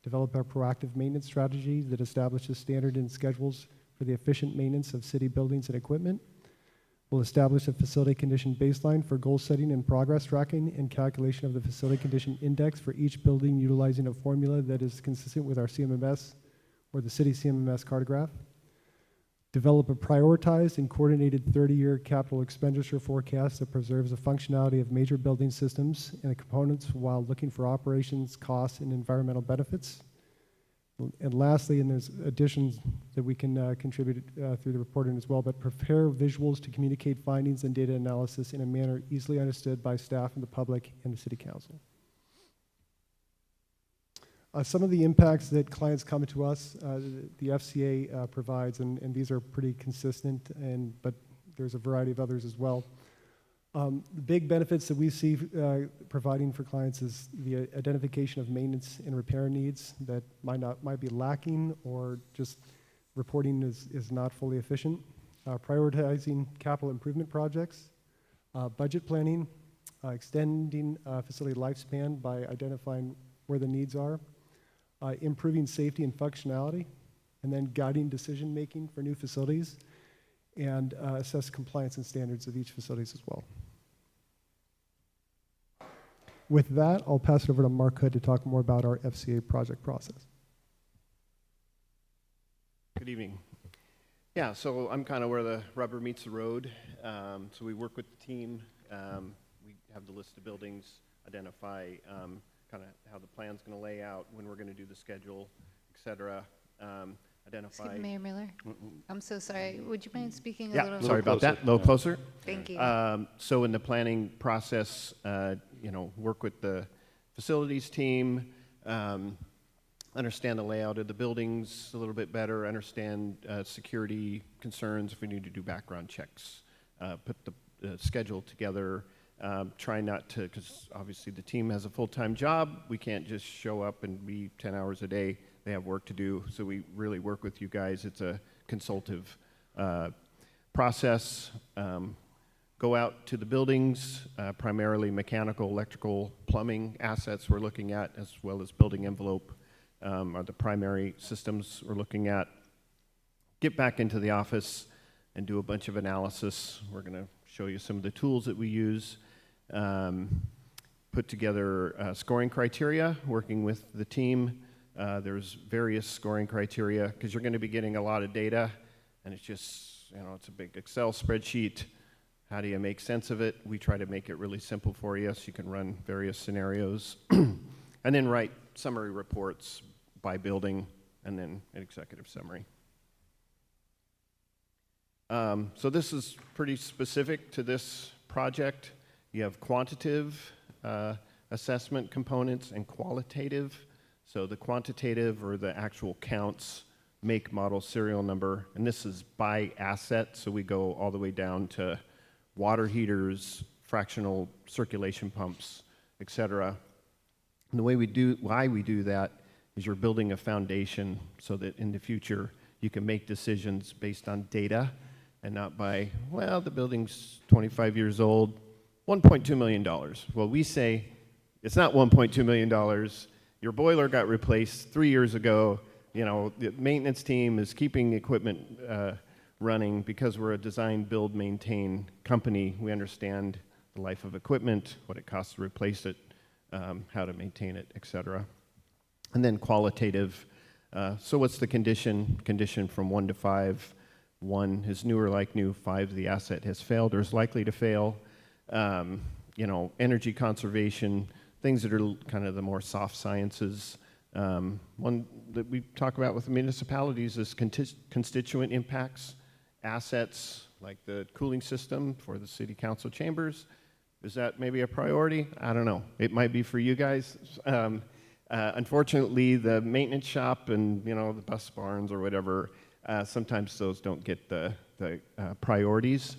develop a proactive maintenance strategy that establishes standard and schedules for the efficient maintenance of city buildings and equipment. We'll establish a facility condition baseline for goal setting and progress tracking and calculation of the facility condition index for each building utilizing a formula that is consistent with our CMMS or the city CMMS cartograph. Develop a prioritized and coordinated 30-year capital expenditure forecast that preserves the functionality of major building systems and the components while looking for operations, costs, and environmental benefits. And lastly, and there's additions that we can contribute through the reporting as well, but prepare visuals to communicate findings and data analysis in a manner easily understood by staff and the public and the City Council. Some of the impacts that clients come to us, the FCA provides, and these are pretty consistent, but there's a variety of others as well. The big benefits that we see providing for clients is the identification of maintenance and repair needs that might be lacking, or just reporting is not fully efficient. Prioritizing capital improvement projects, budget planning, extending facility lifespan by identifying where the needs are, improving safety and functionality, and then guiding decision making for new facilities, and assess compliance and standards of each facilities as well. With that, I'll pass it over to Mark Hood to talk more about our FCA project process. Good evening. Yeah, so I'm kind of where the rubber meets the road. So we work with the team. We have the list of buildings, identify kind of how the plan's going to lay out, when we're going to do the schedule, et cetera. Identify. Excuse me, Mayor Miller. I'm so sorry. Would you mind speaking a Yeah, little? sorry about that. A little closer. Thank you. So in the planning process, work with the facilities team, understand the layout of the buildings a little bit better, understand security concerns if we need to do background checks, put the schedule together, try not to, because obviously the team has a full-time job. We can't just show up and be 10 hours a day. They have work to do, so we really work with you guys. It's a consultative process. Go out to the buildings, primarily mechanical, electrical, plumbing assets we're looking at, as well as building envelope are the primary systems we're looking at. Get back into the office and do a bunch of analysis. We're going to show you some of the tools that we use. Put together scoring criteria, working with the team. There's various scoring criteria because you're going to be getting a lot of data, and it's just, it's a big Excel spreadsheet. How do you make sense of it? We try to make it really simple for you so you can run various scenarios. And then write summary reports by building, and then an executive summary. So this is pretty specific to this project. You have quantitative assessment components and qualitative. So the quantitative are the actual counts, make, model, serial number, and this is by asset, so we go all the way down to water heaters, fractional circulation pumps, etc. And the way why we do that is you're building a foundation so that in the future you can make decisions based on data and not by, well, the building's 25 years old, $1.2 million. Well, we say it's not $1.2 million. Your boiler got replaced 3 years ago. The maintenance team is keeping equipment running because we're a design, build, maintain company. We understand the life of equipment, what it costs to replace it, how to maintain it, etc. And then qualitative. So what's the condition? Condition from 1 to 5. 1 is new or like new. 5, the asset has failed or is likely to fail. Energy conservation, things that are kind of the more soft sciences. One that we talk about with the municipalities is constituent impacts, assets like the cooling system for the city council chambers. Is that maybe a priority? I don't know. It might be for you guys. Unfortunately, the maintenance shop and the bus barns or whatever, sometimes those don't get the priorities.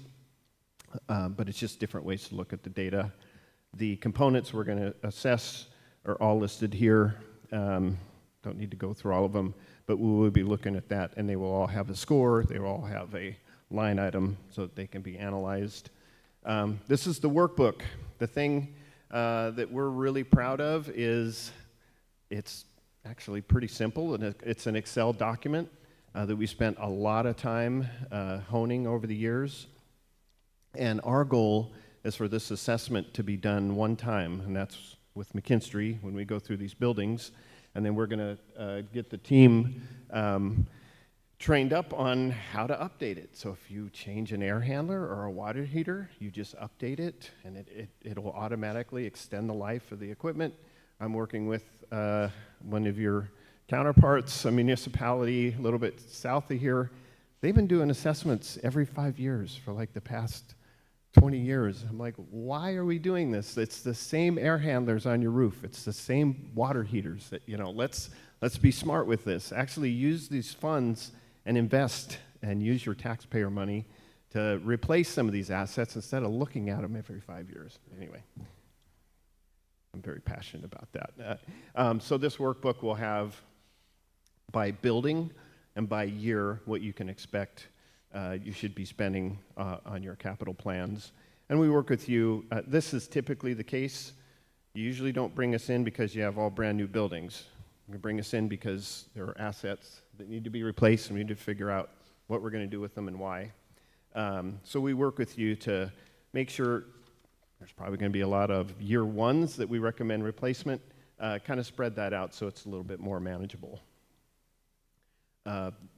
But it's just different ways to look at the data. The components we're going to assess are all listed here. Don't need to go through all of them, but we will be looking at that, and they will all have a score. They will all have a line item so that they can be analyzed. This is the workbook. The thing that we're really proud of is it's actually pretty simple, and it's an Excel document that we spent a lot of time honing over the years. And our goal is for this assessment to be done one time, and that's with McKinstry when we go through these buildings. And then we're going to get the team trained up on how to update it. So if you change an air handler or a water heater, you just update it, and it'll automatically extend the life of the equipment. I'm working with one of your counterparts, a municipality a little bit south of here. They've been doing assessments every 5 years for like the past 20 years. I'm like, why are we doing this? It's the same air handlers on your roof. It's the same water heaters. That let's be smart with this. Actually use these funds and invest and use your taxpayer money to replace some of these assets instead of looking at them every 5 years. Anyway, I'm very passionate about that. So this workbook will have by building and by year what you can expect you should be spending on your capital plans. And we work with you. This is typically the case. You usually don't bring us in because you have all brand new buildings. You bring us in because there are assets that need to be replaced, and we need to figure out what we're going to do with them and why. So we work with you to make sure there's probably going to be a lot of year ones that we recommend replacement. Kind of spread that out so it's a little bit more manageable.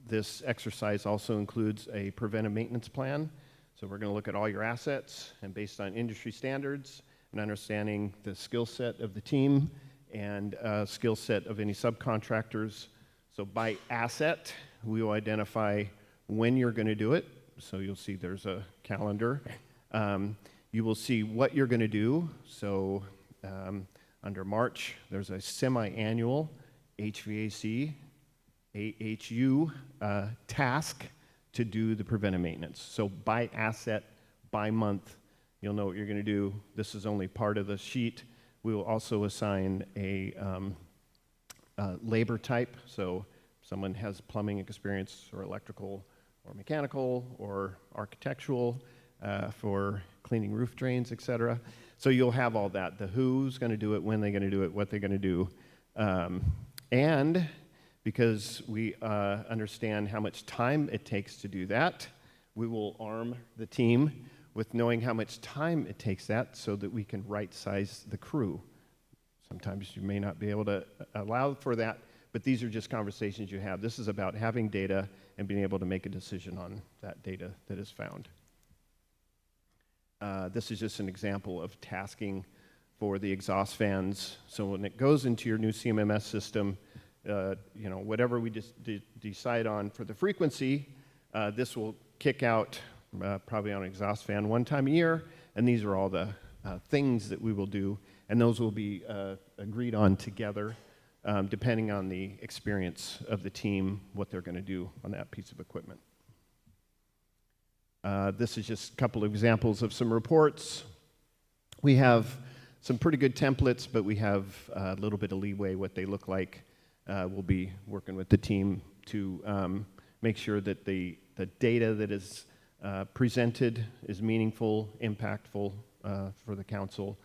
This exercise also includes a preventive maintenance plan. So we're going to look at all your assets, and based on industry standards and understanding the skill set of the team and skill set of any subcontractors. So by asset, we will identify when you're going to do it. So you'll see there's a calendar. You will see what you're going to do. So under March, there's a semi-annual HVAC AHU task to do the preventive maintenance. So by asset, by month, you'll know what you're going to do. This is only part of the sheet. We will also assign a labor type. So if someone has plumbing experience or electrical or mechanical or architectural for cleaning roof drains, etc. So you'll have all that. The who's going to do it, when they're going to do it, what they're going to do. And because we understand how much time it takes to do that, we will arm the team with knowing how much time it takes that so that we can right-size the crew. Sometimes you may not be able to allow for that, but these are just conversations you have. This is about having data and being able to make a decision on that data that is found. This is just an example of tasking for the exhaust fans. So when it goes into your new CMMS system, whatever we decide on for the frequency, this will kick out probably on an exhaust fan one time a year, and these are all the things that we will do, and those will be agreed on together depending on the experience of the team, what they're going to do on that piece of equipment. This is just a couple of examples of some reports. We have some pretty good templates, but we have a little bit of leeway what they look like. We'll be working with the team to make sure that the data that is presented is meaningful, impactful for the council,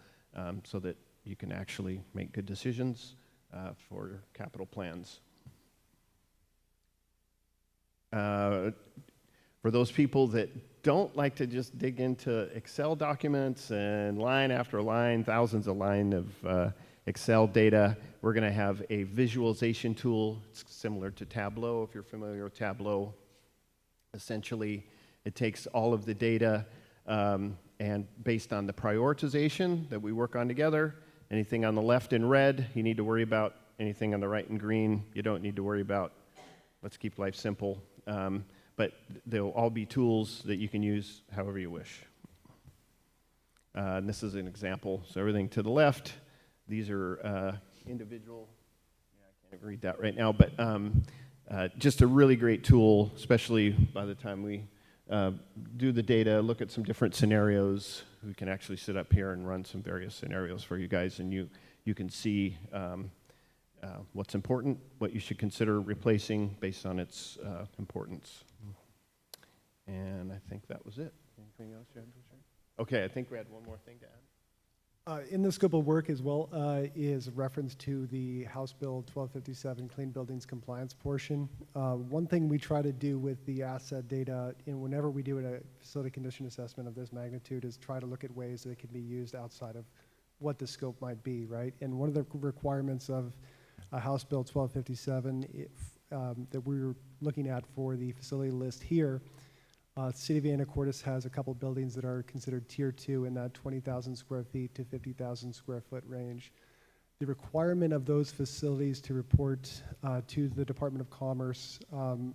so that you can actually make good decisions for your capital plans. For those people that don't like to just dig into Excel documents and line after line, thousands of lines of Excel data, we're going to have a visualization tool. It's similar to Tableau, if you're familiar with Tableau. Essentially, it takes all of the data and based on the prioritization that we work on together, anything on the left in red, you need to worry about anything on the right and green, you don't need to worry about. Let's keep life simple. But they'll all be tools that you can use however you wish. And this is an example. So everything to the left, these are individual. Yeah, I can't even read that right now, but just a really great tool, especially by the time we do the data, look at some different scenarios. We can actually sit up here and run some various scenarios for you guys, and you can see what's important, what you should consider replacing based on its importance. And I think that was it. Anything else you had to share? Okay, I think we had one more thing to add. In the scope of work as well is reference to the House Bill 1257 Clean Buildings Compliance portion. One thing we try to do with the asset data, and whenever we do a facility condition assessment of this magnitude, is try to look at ways that it can be used outside of what the scope might be, right? And one of the requirements of House Bill 1257 that we're looking at for the facility list here, City of Anacortes has a couple buildings that are considered Tier 2 in that 20,000 square feet to 50,000 square foot range. The requirement of those facilities to report to the Department of Commerce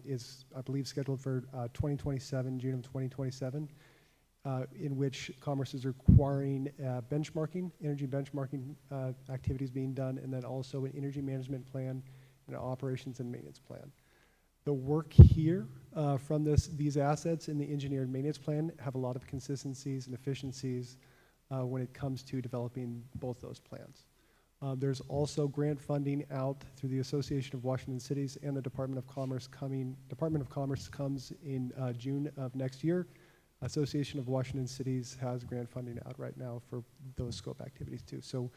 is, I believe, scheduled for 2027, June of 2027, in which Commerce is requiring benchmarking, energy benchmarking activities being done, and then also an energy management plan and an operations and maintenance plan. The work here from these assets in the engineered maintenance plan have a lot of consistencies and efficiencies when it comes to developing both those plans. There's also grant funding out through the Association of Washington Cities and the Department of Commerce coming. Department of Commerce comes in June of next year. Association of Washington Cities has grant funding out right now for those scope activities too. So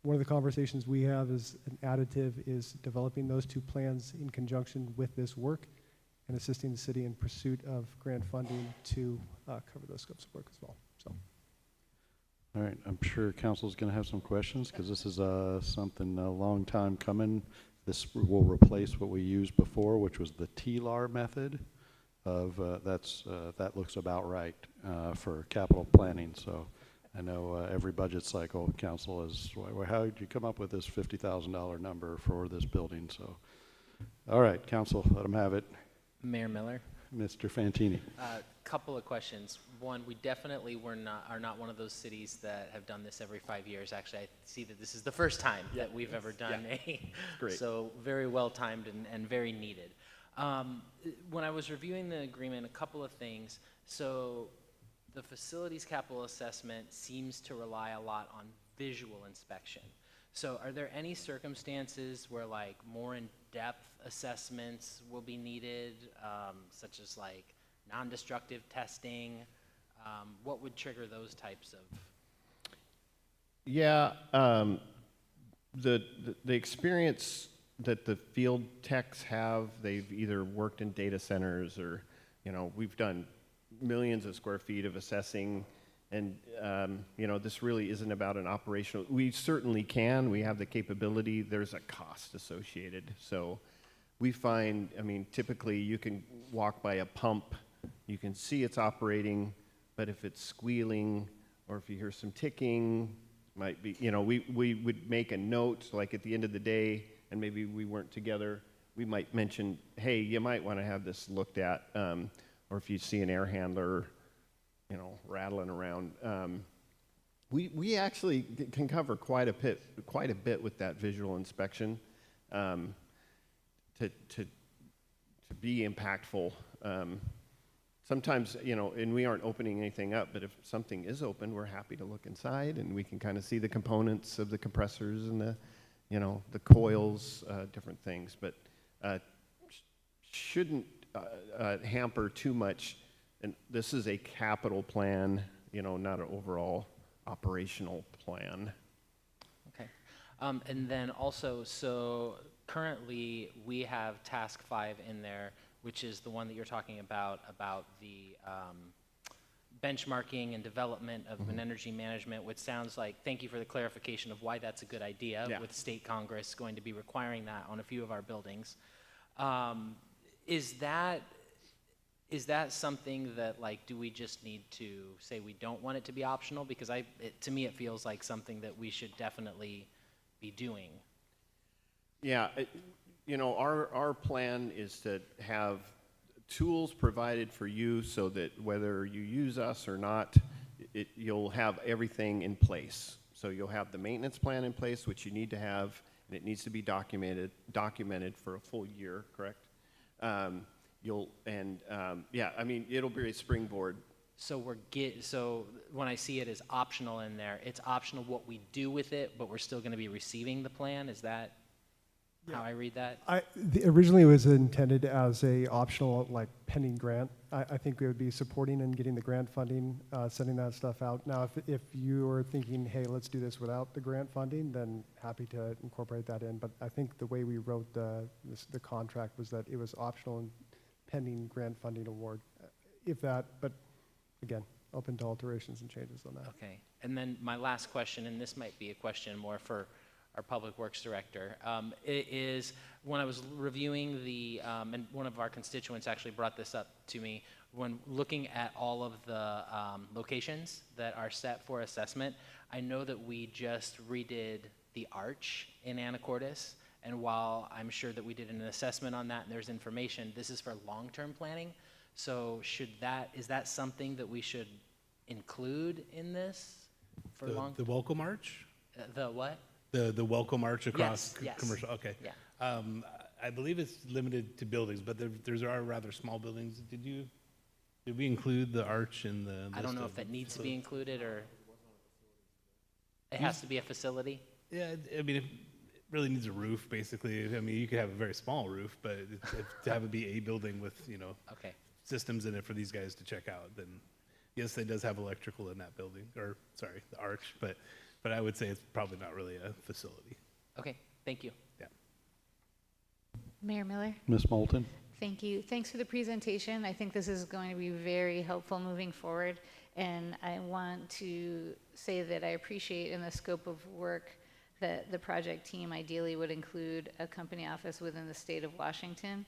one of the conversations we have is an additive is developing those two plans in conjunction with this work and assisting the city in pursuit of grant funding to cover those scopes of work as well. So. All right, I'm sure council's going to have some questions because this is something a long time coming. This will replace what we used before, which was the TLAR method of that looks about right for capital planning. So I know every budget cycle council is, how did you come up with this $50,000 number for this building? So, all right, council, let them have it. Mayor Miller. Mr. Fantini. Couple of questions. One, we definitely are not one of those cities that have done this every 5 years. Actually, I see that this is the first time that we've ever done Great. So very well timed and very needed. When I was reviewing the agreement, a couple of things. So the facilities capital assessment seems to rely a lot on visual inspection. So are there any circumstances where like more in-depth assessments will be needed, such as like non-destructive testing? What would trigger those types of? Yeah, the experience that the field techs have, they've either worked in data centers or, we've done millions of square feet of assessing, and this really isn't about an operational. We certainly can. We have the capability. There's a cost associated. So we find, typically you can walk by a pump, you can see it's operating, but if it's squealing or if you hear some ticking, might be, we would make a note, like at the end of the day, and maybe we weren't together, we might mention, hey, you might want to have this looked at, or if you see an air handler, rattling around. We actually can cover quite a bit with that visual inspection to be impactful. Sometimes, and we aren't opening anything up, but if something is open, we're happy to look inside, and we can kind of see the components of the compressors and the coils, different things, but shouldn't hamper too much. And this is a capital plan, not an overall operational plan. Okay. And then also, so currently we have task 5 in there, which is the one that you're talking about the benchmarking and development of an energy management, which sounds like, thank you for the clarification of why that's a good idea, with state Congress going to be requiring that on a few of our buildings. Is that something that, like, do we just need to say we don't want it to be optional? Because to me it feels like something that we should definitely be doing. Yeah, our plan is to have tools provided for you so that whether you use us or not, you'll have everything in place. So you'll have the maintenance plan in place, which you need to have, and it needs to be documented for a full year, correct? It'll be a springboard. So so when I see it as optional in there, it's optional what we do with it, but we're still going to be receiving the plan. Is that how I read that? Originally, it was intended as a optional, like, pending grant. I think we would be supporting and getting the grant funding, sending that stuff out. Now, if you are thinking, hey, let's do this without the grant funding, then happy to incorporate that in. But I think the way we wrote the contract was that it was optional and pending grant funding award. But again, open to alterations and changes on that. Okay. And then my last question, and this might be a question more for our Public Works Director, it is when I was reviewing and one of our constituents actually brought this up to me, when looking at all of the locations that are set for assessment, I know that we just redid the arch in Anacortes, and while I'm sure that we did an assessment on that and there's information, this is for long-term planning. So is that something that we should include in this for the welcome arch? The what? The welcome arch across Yes. commercial. Okay. Yeah. I believe it's limited to buildings, but there are rather small buildings. Did we include the arch in the? I don't know if that needs to be included or it has to be a facility. Yeah, I mean, it really needs a roof, basically. I mean, you could have a very small roof, but to have it be a building with Okay. systems in it for these guys to check out, then yes, it does have electrical in that building, or sorry, the arch, but I would say it's probably not really a facility. Okay. Thank you. Yeah. Mayor Miller? Ms. Moulton? Thank you. Thanks for the presentation. I think this is going to be very helpful moving forward. And I want to say that I appreciate in the scope of work that the project team ideally would include a company office within the state of Washington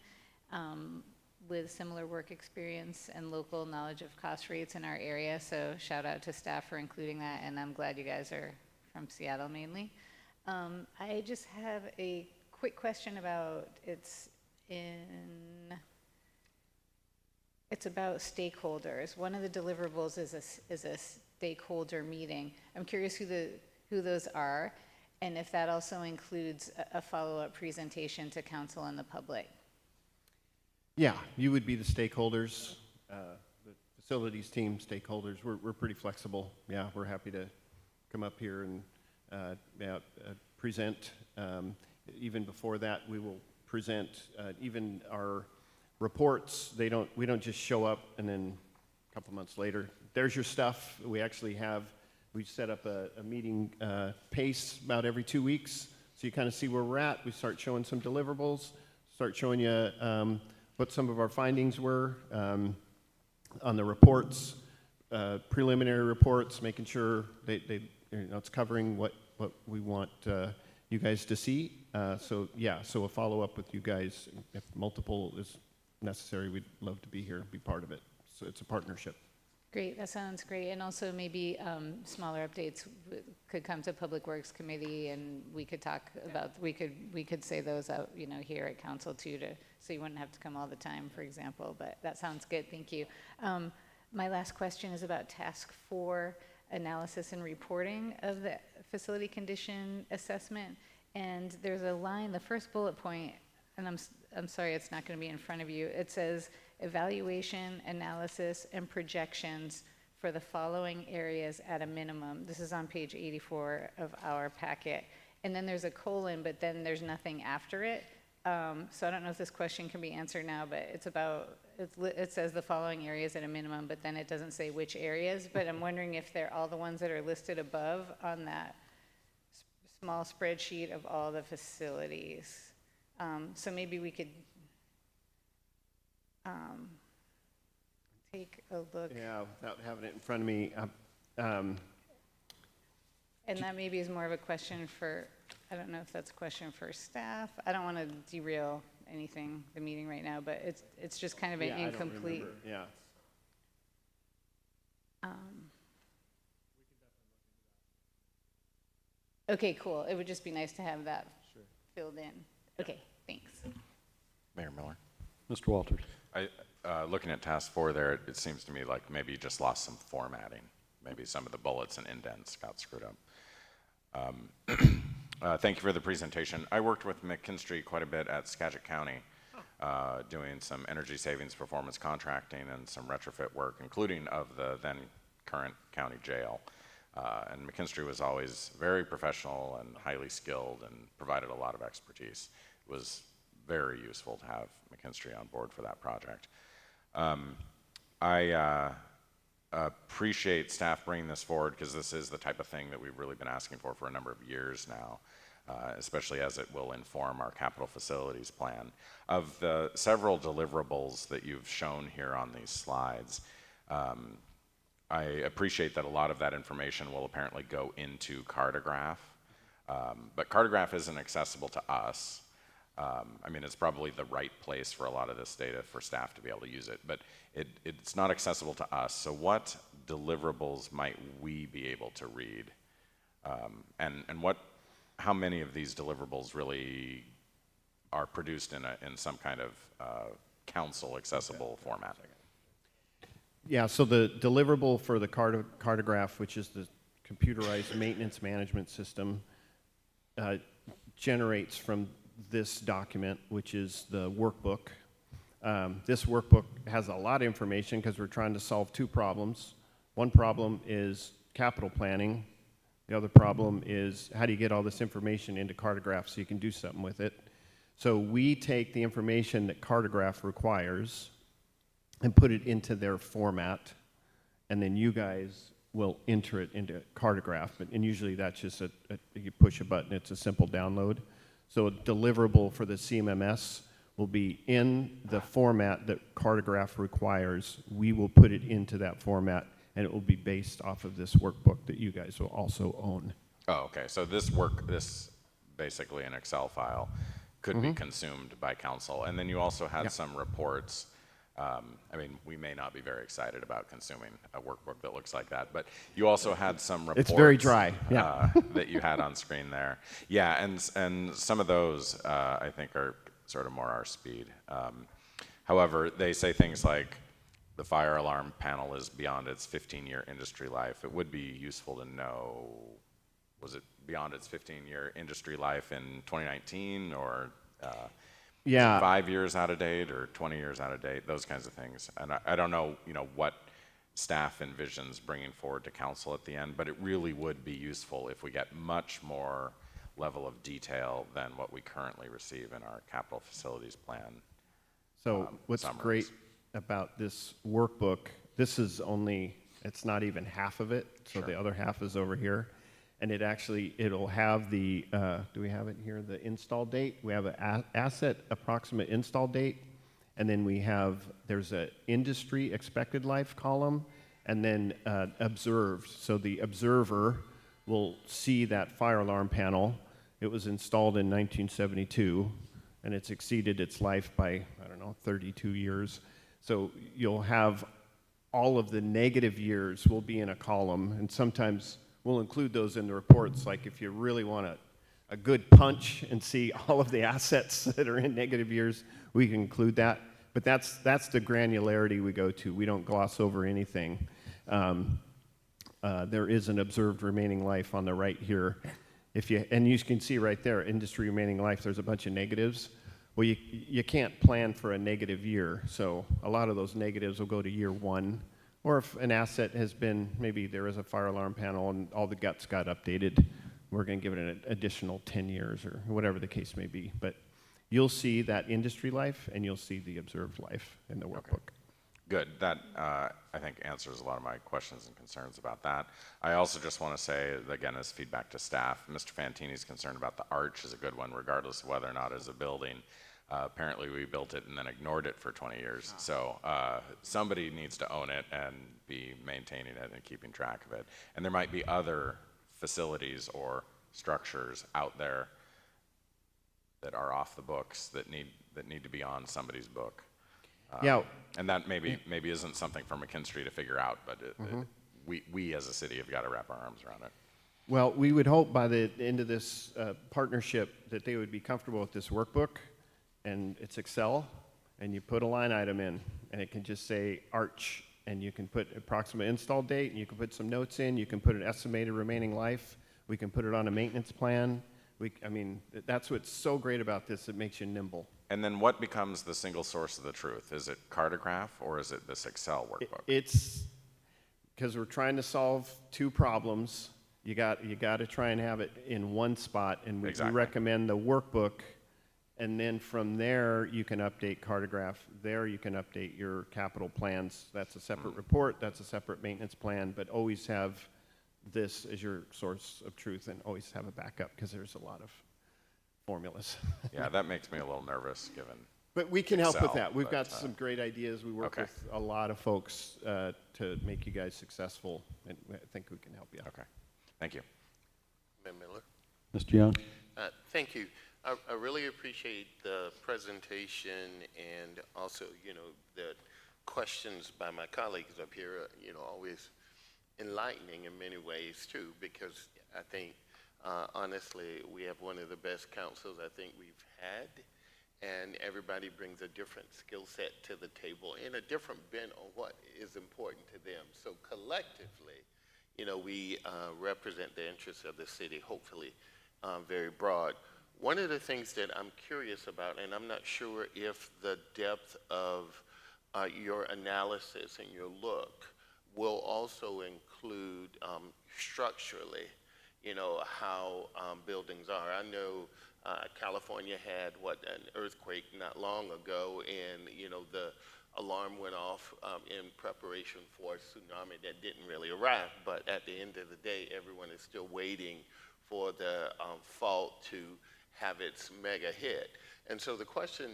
with similar work experience and local knowledge of cost rates in our area. So shout out to staff for including that. And I'm glad you guys are from Seattle mainly. I just have a quick question about it's about stakeholders. One of the deliverables is a stakeholder meeting. I'm curious who those are, and if that also includes a follow-up presentation to council and the public. Yeah, you would be the stakeholders, the facilities team stakeholders. We're pretty flexible. Yeah, we're happy to come up here and present. Even before that, we will present even our reports. We don't just show up and then a couple months later, there's your stuff. We set up a meeting pace about every 2 weeks, so you kind of see where we're at. We start showing some deliverables, start showing you what some of our findings were on the reports, preliminary reports, making sure it's covering what we want you guys to see. So a follow-up with you guys, if multiple is necessary, we'd love to be here and be part of it. So it's a partnership. Great, that sounds great. And also maybe smaller updates could come to Public Works Committee, and we could talk about, we could say those out, here at council too, so you wouldn't have to come all the time, for example. But that sounds good, thank you. My last question is about Task 4, analysis and reporting of the facility condition assessment. And there's a line, the first bullet point, and I'm sorry it's not going to be in front of you. It says evaluation, analysis, and projections for the following areas at a minimum. This is on page 84 of our packet. And then there's a colon, but then there's nothing after it. So I don't know if this question can be answered now, but it says the following areas at a minimum, but then it doesn't say which areas. But I'm wondering if they're all the ones that are listed above on that small spreadsheet of all the facilities. So maybe we could take a look. Yeah, without having it in front of me. And that maybe is more of a question for, I don't know if that's a question for staff. I don't want to derail anything, the meeting right now, but it's just kind of an incomplete. I don't remember. Yeah. Okay, cool. It would just be nice to have that filled in. Okay, thanks. Mayor Miller. Mr. Walters. Looking at task 4 there, it seems to me like maybe you just lost some formatting. Maybe some of the bullets and indents got screwed up. Thank you for the presentation. I worked with McKinstry quite a bit at Skagit County, doing some energy savings performance contracting and some retrofit work, including of the then current county jail. And McKinstry was always very professional and highly skilled and provided a lot of expertise. It was very useful to have McKinstry on board for that project. I appreciate staff bringing this forward because this is the type of thing that we've really been asking for a number of years now, especially as it will inform our capital facilities plan. Of the several deliverables that you've shown here on these slides, I appreciate that a lot of that information will apparently go into Cartograph, but Cartograph isn't accessible to us. I mean, it's probably the right place for a lot of this data for staff to be able to use it, but it's not accessible to us. So what deliverables might we be able to read? And how many of these deliverables really are produced in some kind of council accessible format? Yeah, so the deliverable for the Cartograph, which is the computerized maintenance management system, generates from this document, which is the workbook. This workbook has a lot of information because we're trying to solve two problems. One problem is capital planning. The other problem is how do you get all this information into Cartograph so you can do something with it. So we take the information that Cartograph requires and put it into their format, and then you guys will enter it into Cartograph. And usually that's just you push a button, it's a simple download. So a deliverable for the CMMS will be in the format that Cartograph requires. We will put it into that format, and it will be based off of this workbook that you guys will also own. Oh, okay. So this basically an Excel file could be consumed by council. And then you also had some reports. I mean, we may not be very excited about consuming a workbook that looks like that, but you also had some reports. It's very dry, yeah. That you had on screen there. Yeah, and some of those I think are sort of more our speed. However, they say things like the fire alarm panel is beyond its 15-year industry life. It would be useful to know, was it beyond its 15-year industry life in 2019 or yeah, 5 years out of date or 20 years out of date, those kinds of things. And I don't know, what staff envisions bringing forward to council at the end, but it really would be useful if we get much more level of detail than what we currently receive in our capital facilities plan. So what's summaries. great about this workbook, it's not even half of it, so the other half is over here. And it'll have the, do we have it here, the install date? We have an asset approximate install date, and then there's an industry expected life column, and then observed. So the observer will see that fire alarm panel. It was installed in 1972, and it's exceeded its life by, 32 years. So you'll have all of the negative years will be in a column, and sometimes we'll include those in the reports, like if you really want a good punch and see all of the assets that are in negative years, we can include that. But that's the granularity we go to. We don't gloss over anything. There is an observed remaining life on the right here. And you can see right there, industry remaining life, there's a bunch of negatives. Well, you can't plan for a negative year, so a lot of those negatives will go to year one. Or if an asset has been, maybe there is a fire alarm panel and all the guts got updated, we're going to give it an additional 10 years or whatever the case may be. But you'll see that industry life and you'll see the observed life in the workbook. Okay. Good. That, I think, answers a lot of my questions and concerns about that. I also just want to say, again, as feedback to staff, Mr. Fantini's concern about the arch is a good one, regardless of whether or not it's a building. Apparently we built it and then ignored it for 20 years. So somebody needs to own it and be maintaining it and keeping track of it. And there might be other facilities or structures out there that are off the books that need to be on somebody's book. Yeah. And that maybe isn't something for McKinstry to figure out, but we as a city have got to wrap our arms around it. Well, we would hope by the end of this partnership that they would be comfortable with this workbook, and it's Excel, and you put a line item in, and it can just say Arch, and you can put approximate install date, and you can put some notes in, you can put an estimated remaining life, we can put it on a maintenance plan. I mean, that's what's so great about this, it makes you nimble. And then what becomes the single source of the truth? Is it Cartograph or is it this Excel workbook? It's because we're trying to solve two problems. You got to try and have it in one spot, and we recommend the workbook, and then from there you can update Cartograph. There you can update your capital plans. That's a separate report. That's a separate maintenance plan. But always have this as your source of truth, and always have a backup because there's a lot of formulas. Yeah, that makes me a little nervous, given. But we can help Excel, with that. We've but, got some great ideas. We work with a lot of folks to make you guys successful, and I think we can help you. Okay, thank you. Mayor Miller. Mr. Young? Thank you. I really appreciate the presentation and also, the questions by my colleagues up here, always enlightening in many ways too, because I think, honestly, we have one of the best councils I think we've had, and everybody brings a different skill set to the table and a different bent on what is important to them. So collectively, we represent the interests of the city, hopefully very broad. One of the things that I'm curious about, and I'm not sure if the depth of your analysis and your look will also include structurally, how buildings are. I know California had an earthquake not long ago, and the alarm went off in preparation for a tsunami that didn't really arrive. But at the end of the day, everyone is still waiting for the fault to have its mega hit. And so the question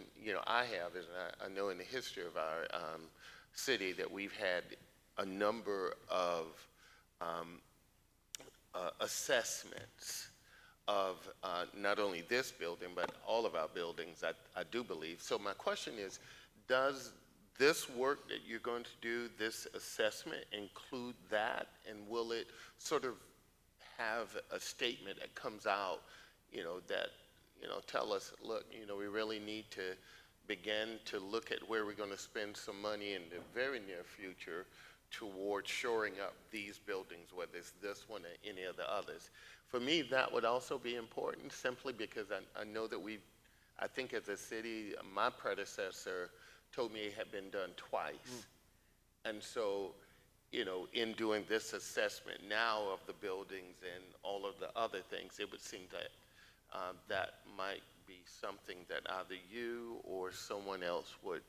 I have is, I know in the history of our city that we've had a number of assessments of not only this building, but all of our buildings, I do believe. So my question is, does this work that you're going to do, this assessment, include that? And will it sort of have a statement that comes out, that, tell us, look, we really need to begin to look at where we're going to spend some money in the very near future towards shoring up these buildings, whether it's this one or any of the others. For me, that would also be important, simply because I know that I think as a city, my predecessor told me it had been done twice. And so, in doing this assessment now of the buildings and all of the other things, it would seem that that might be something that either you or someone else would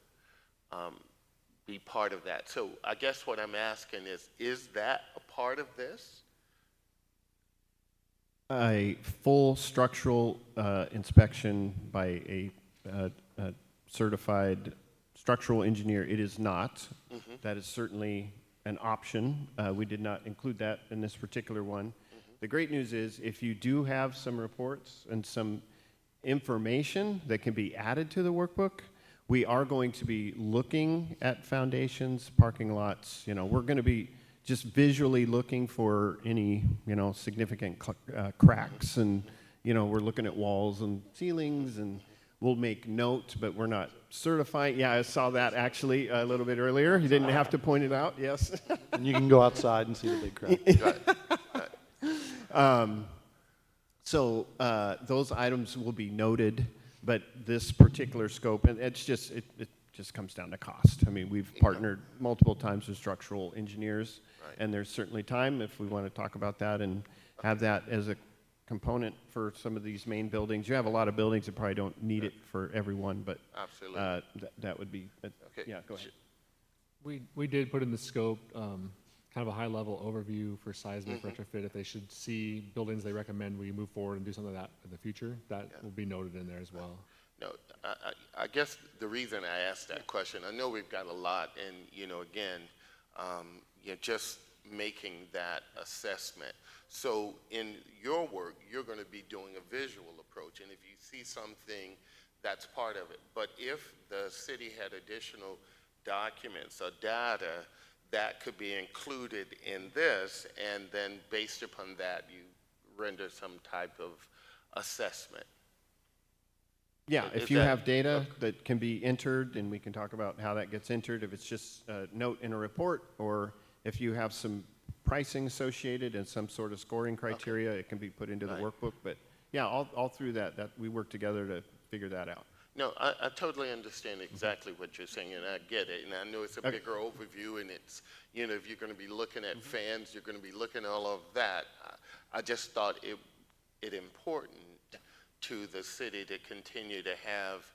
be part of that. So I guess what I'm asking is that a part of this? A full structural inspection by a certified structural engineer, it is not. That is certainly an option. We did not include that in this particular one. The great news is, if you do have some reports and some information that can be added to the workbook, we are going to be looking at foundations, parking lots. We're going to be just visually looking for any, significant cracks, and, we're looking at walls and ceilings, and we'll make note, but we're not certifying. Yeah, I saw that actually a little bit earlier. You didn't have to point it out, yes. And you can go outside and see the big crack. So those items will be noted, but this particular scope, and it just comes down to cost. I mean, we've partnered multiple times with structural engineers, and there's certainly time if we want to talk about that and have that as a component for some of these main buildings. You have a lot of buildings that probably don't need it for everyone, but absolutely, that would be, okay. Yeah, go ahead. We did put in the scope kind of a high-level overview for seismic retrofit. If they should see buildings they recommend we move forward and do something like that in the future, that will be noted in there as well. No, I guess the reason I asked that question, I know we've got a lot, and again, just making that assessment. So in your work, you're going to be doing a visual approach, and if you see something, that's part of it. But if the city had additional documents or data that could be included in this, and then based upon that, you render some type of assessment. Yeah, Is if you that- have data that can be entered, and we can talk about how that gets entered, if it's just a note in a report, or if you have some pricing associated and some sort of scoring criteria, it can be put into the Right. workbook. But yeah, all through that we work together to figure that out. No, I totally understand exactly what you're saying, and I get it. And I know it's a Okay. bigger overview, and it's, you know, if you're going to be looking at fans, you're going to be looking at all of that. I just thought it important to the city to continue to have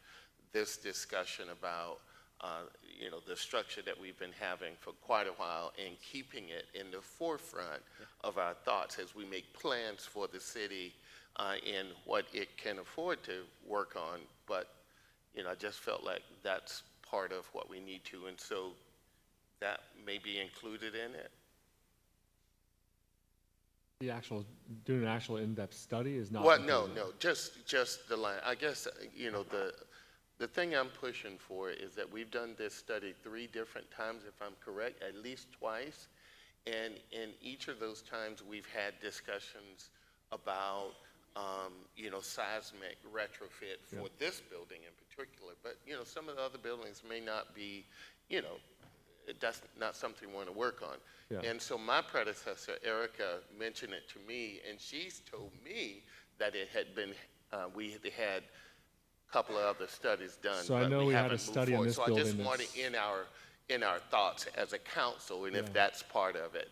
this discussion about, you know, the structure that we've been having for quite a while and keeping it in the forefront of our thoughts as we make plans for the city and what it can afford to work on. But you know, I just felt like that's part of what we need to, and so that may be included in it. Doing an actual in-depth study is not. Well, no, just the line. I guess, you know, the thing I'm pushing for is that we've done this study 3 different times, if I'm correct, at least twice, and in each of those times we've had discussions about you know, seismic retrofit for this building in particular. But, you know, some of the other buildings may not be, you know, that's not something we want to work on. Yeah. And so my predecessor, Erica, mentioned it to me, and she's told me that it had been, we had had a couple of other studies done, So I but know we we had haven't a moved study on forward. this So I building just want that's- it in our thoughts as a council, and if that's part of it,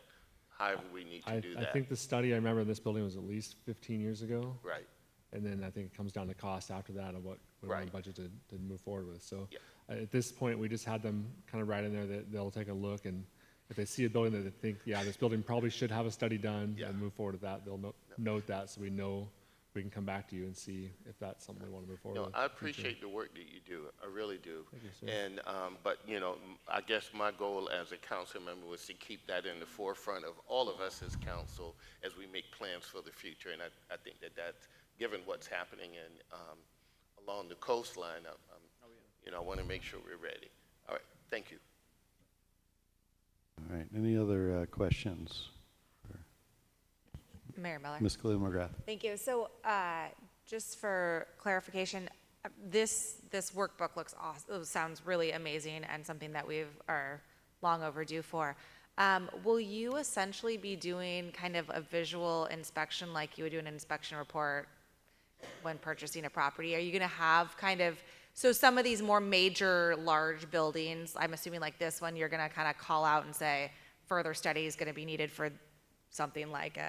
however we need to do I that. think the study I remember in this building was at least 15 years ago. Right. And then I think it comes down to cost after that of what we want Right. to budget to move forward with. So Yeah. at this point, we just had them kind of write in there that they'll take a look, and if they see a building that they think, yeah, this building probably should have a study done Yeah. and move forward with that, they'll note that so we know we can come back to you and see if that's something we want to move forward No, with. I in the future. appreciate the work that you do. I really do. Thank you, sir. And, but, you know, I guess my goal as a council member was to keep that in the forefront of all of us as council as we make plans for the future. And I think that given what's happening along the coastline, you know, I want to make sure we're ready. All right, thank you. All right, any other questions? Mayor Miller. Ms. Khalil McGrath. Thank you. So just for clarification, this workbook looks awesome. Sounds really amazing and something that are long overdue for. Will you essentially be doing kind of a visual inspection like you would do an inspection report when purchasing a property? Are you going to have kind of, so some of these more major large buildings, I'm assuming like this one, you're going to kind of call out and say further study is going to be needed for something like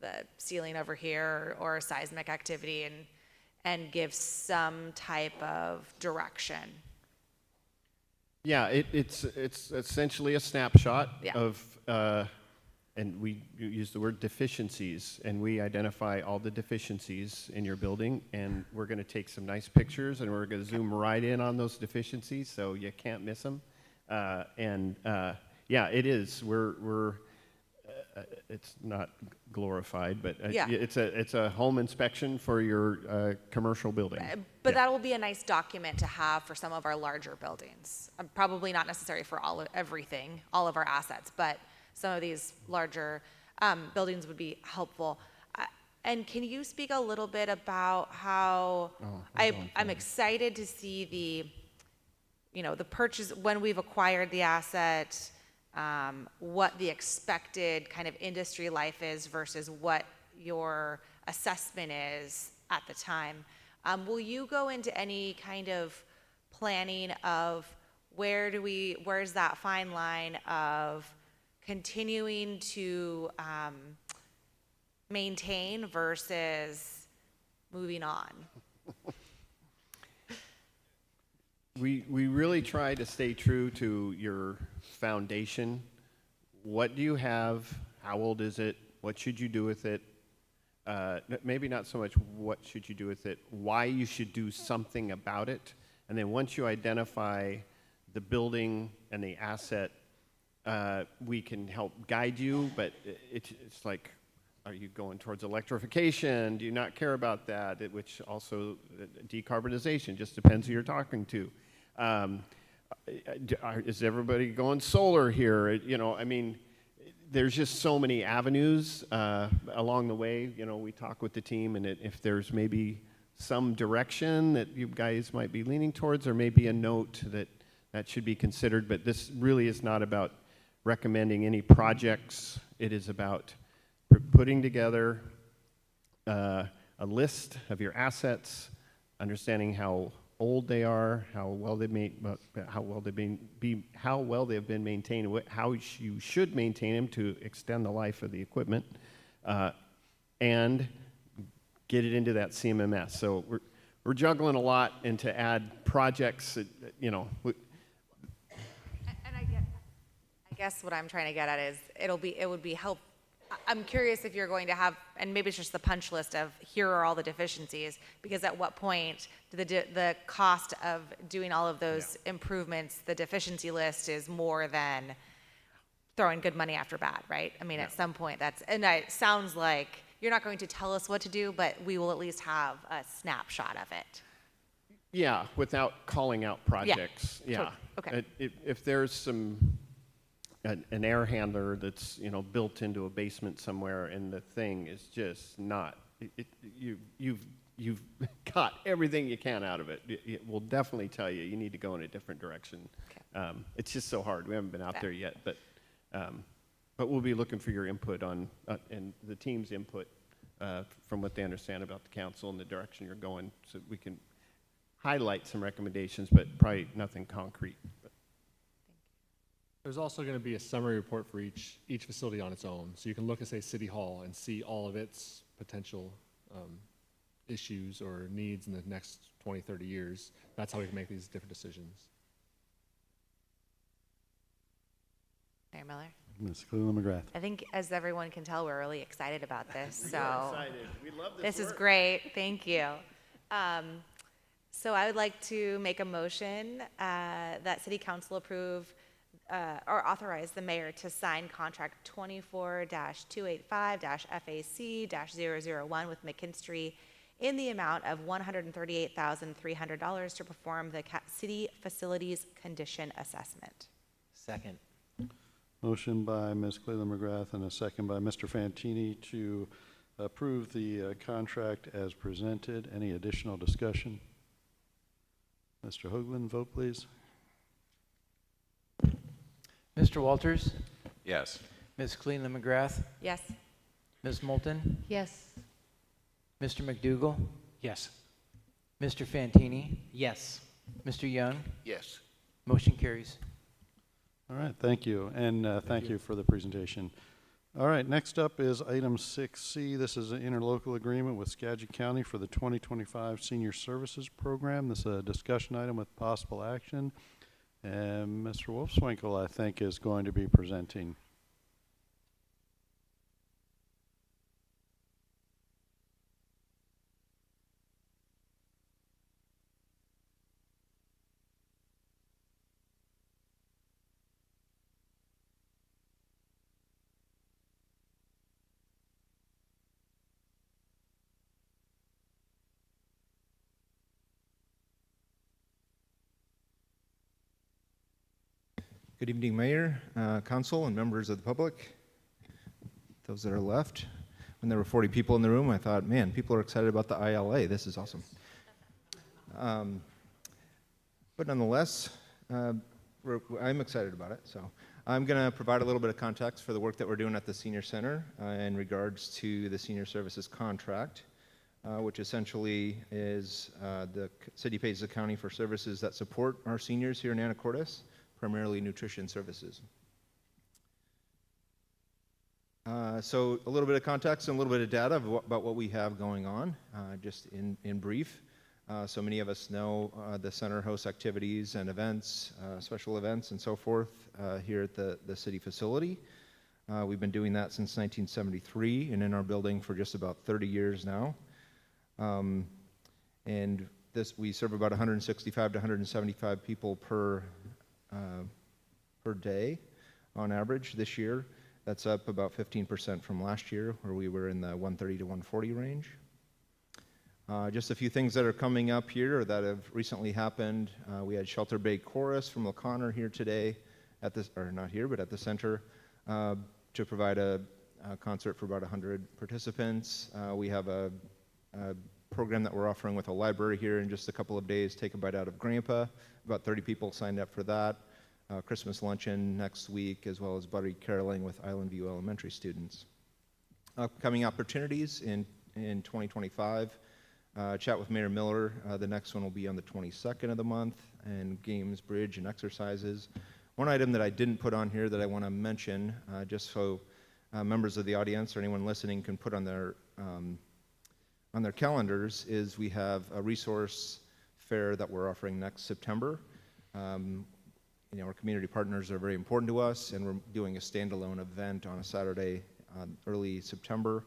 the ceiling over here or seismic activity, and give some type of direction? Yeah, it's essentially a snapshot Yeah. of, and we use the word deficiencies, and we identify all the deficiencies in your building, and we're going to take some nice pictures, and we're going to zoom right in on those deficiencies, so you can't miss them. Yeah, it is. It's not glorified, but Yeah. it's a home inspection for your commercial building. But that will be a nice document to have for some of our larger buildings. Probably not necessary for everything, all of our assets, but some of these larger buildings would be helpful. And can you speak a little bit about how I'm excited to see the purchase when we've acquired the asset, what the expected kind of industry life is versus what your assessment is at the time. Will you go into any kind of planning of where's that fine line of continuing to maintain versus moving on? We really try to stay true to your foundation. What do you have? How old is it? What should you do with it? Maybe not so much what should you do with it, why you should do something about it. And then once you identify the building and the asset, we can help guide you, but it's like, are you going towards electrification? Do you not care about that? Which also, decarbonization, just depends who you're talking to. Is everybody going solar here? You know, I mean, there's just so many avenues along the way. You know, we talk with the team, and if there's maybe some direction that you guys might be leaning towards, or maybe a note that should be considered. But this really is not about recommending any projects. It is about putting together a list of your assets, understanding how old they are, how well they've been maintained, how you should maintain them to extend the life of the equipment, and get it into that CMMS. So we're juggling a lot, and to add projects, you know. And I guess what I'm trying to get at is it would be helpful. I'm curious if you're going to have, and maybe it's just the punch list of here are all the deficiencies, because at what point do the cost of doing all of those improvements, the deficiency list is more than throwing good money after bad, right? I mean, at some point and it sounds like you're not going to tell us what to do, but we will at least have a snapshot of it. Yeah, without calling out projects. Yeah. Okay. If there's an air handler that's, you know, built into a basement somewhere, and the thing is just not, you've got everything you can out of it. It will definitely tell you need to go in a different direction. Okay. It's just so hard. We haven't been out there yet, but we'll be looking for your input on and the team's input from what they understand about the council and the direction you're going, so we can highlight some recommendations, but probably nothing concrete. There's also going to be a summary report for each facility on its own. So you can look at, say, City Hall and see all of its potential issues or needs in the next 20, 30 years. That's how we can make these different decisions. Mayor Miller? Ms. Cleveland McGrath. I think, as everyone can tell, we're really excited about this. We are excited. We love this This is work. great. Thank you. So I would like to make a motion that City Council approve or authorize the mayor to sign contract 24-285-FAC-001 with McKinstry in the amount of $138,300 to perform the city facilities condition assessment. Second. Motion by Ms. Cleveland McGrath and a second by Mr. Fantini to approve the contract as presented. Any additional discussion? Mr. Hoagland, vote please. Mr. Walters? Yes. Ms. Cleveland McGrath? Yes. Ms. Moulton? Yes. Mr. McDougall? Yes. Mr. Fantini? Yes. Mr. Young? Yes. Motion carries. All right, thank you, and thank you for the presentation. All right, next up is item 6C. This is an interlocal agreement with Skagit County for the 2025 Senior Services Program. This is a discussion item with possible action. And Mr. Wolfswinkel, I think, is going to be presenting. Good evening, Mayor, Council, and members of the public. Those that are left. When there were 40 people in the room, I thought, man, people are excited about the ILA. This is awesome. But nonetheless, I'm excited about it. So I'm going to provide a little bit of context for the work that we're doing at the Senior Center in regards to the Senior Services contract, which essentially is the city pays the county for services that support our seniors here in Anacortes, primarily nutrition services. So a little bit of context and a little bit of data about what we have going on, just in brief. So many of us know the center hosts activities and events, special events and so forth here at the city facility. We've been doing that since 1973 and in our building for just about 30 years now. And we serve about 165 to 175 people per day on average this year. That's up about 15% from last year, where we were in the 130 to 140 range. Just a few things that are coming up here or that have recently happened. We had Shelter Bay Chorus from O'Connor here today at this, or not here, but at the center. to provide a concert for about 100 participants. We have a program that we're offering with a library here in just a couple of days, Take a Bite Out of Grandpa. About 30 people signed up for that. Christmas luncheon next week, as well as buddy caroling with Island View Elementary students. Upcoming opportunities in 2025, chat with Mayor Miller. The next one will be on the 22nd of the month, and games, bridge, and exercises. One item that I didn't put on here that I want to mention, just so members of the audience or anyone listening can put on their calendars, is we have a resource fair that we're offering next September. Our community partners are very important to us, and we're doing a standalone event on a Saturday, early September.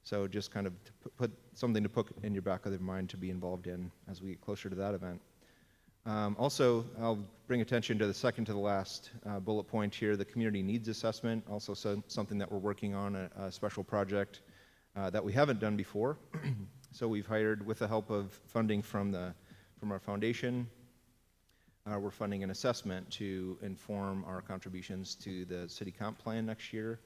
So just kind of to put something to put in your back of the mind to be involved in as we get closer to that event. Also, I'll bring attention to the second to the last bullet point here, the community needs assessment, also something that we're working on, a special project that we haven't done before. So we've hired, with the help of funding from our foundation, we're funding an assessment to inform our contributions to the city comp plan next year.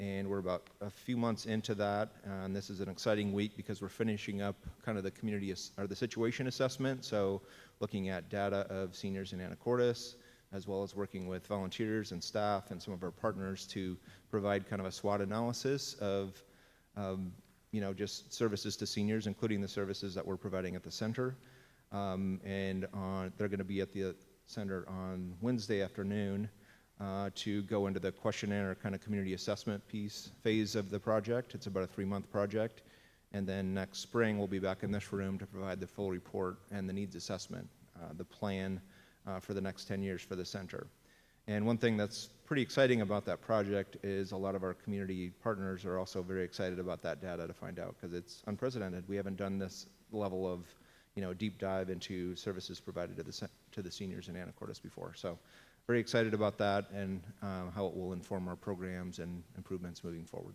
And we're about a few months into that, and this is an exciting week because we're finishing up kind of the community or the situation assessment. So looking at data of seniors in Anacortes, as well as working with volunteers and staff and some of our partners to provide kind of a SWOT analysis of just services to seniors, including the services that we're providing at the center. They're going to be at the center on Wednesday afternoon to go into the questionnaire kind of community assessment phase of the project. It's about a 3-month project. And then next spring, we'll be back in this room to provide the full report and the needs assessment, the plan for the next 10 years for the center. And one thing that's pretty exciting about that project is a lot of our community partners are also very excited about that data to find out, because it's unprecedented. We haven't done this level of deep dive into services provided to the seniors in Anacortes before. So very excited about that and how it will inform our programs and improvements moving forward.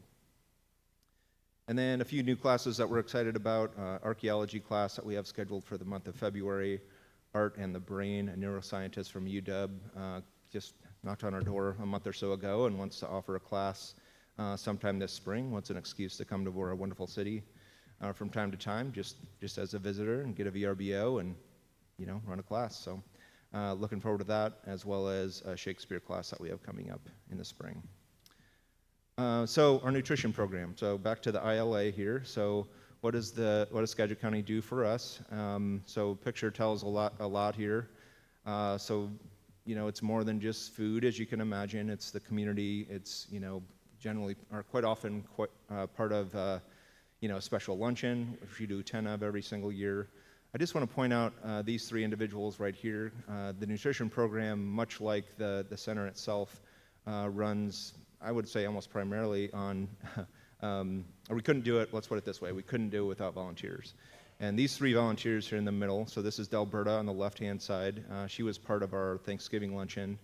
And then a few new classes that we're excited about, archaeology class that we have scheduled for the month of February, Art and the Brain, a neuroscientist from UW, just knocked on our door a month or so ago and wants to offer a class sometime this spring, wants an excuse to come to our wonderful city from time to time, just as a visitor and get a VRBO and, run a class. So looking forward to that, as well as a Shakespeare class that we have coming up in the spring. So our nutrition program. So back to the ILA here. So what does Skagit County do for us? So picture tells a lot here. It's more than just food, as you can imagine. It's the community. It's generally or quite often part of a special luncheon, which we do 10 of every single year. I just want to point out these 3 individuals right here. The nutrition program, much like the center itself, runs, I would say, almost primarily on, or we couldn't do it, let's put it this way, we couldn't do it without volunteers. And these 3 volunteers here in the middle, so this is Delberta on the left-hand side. She was part of our Thanksgiving luncheon,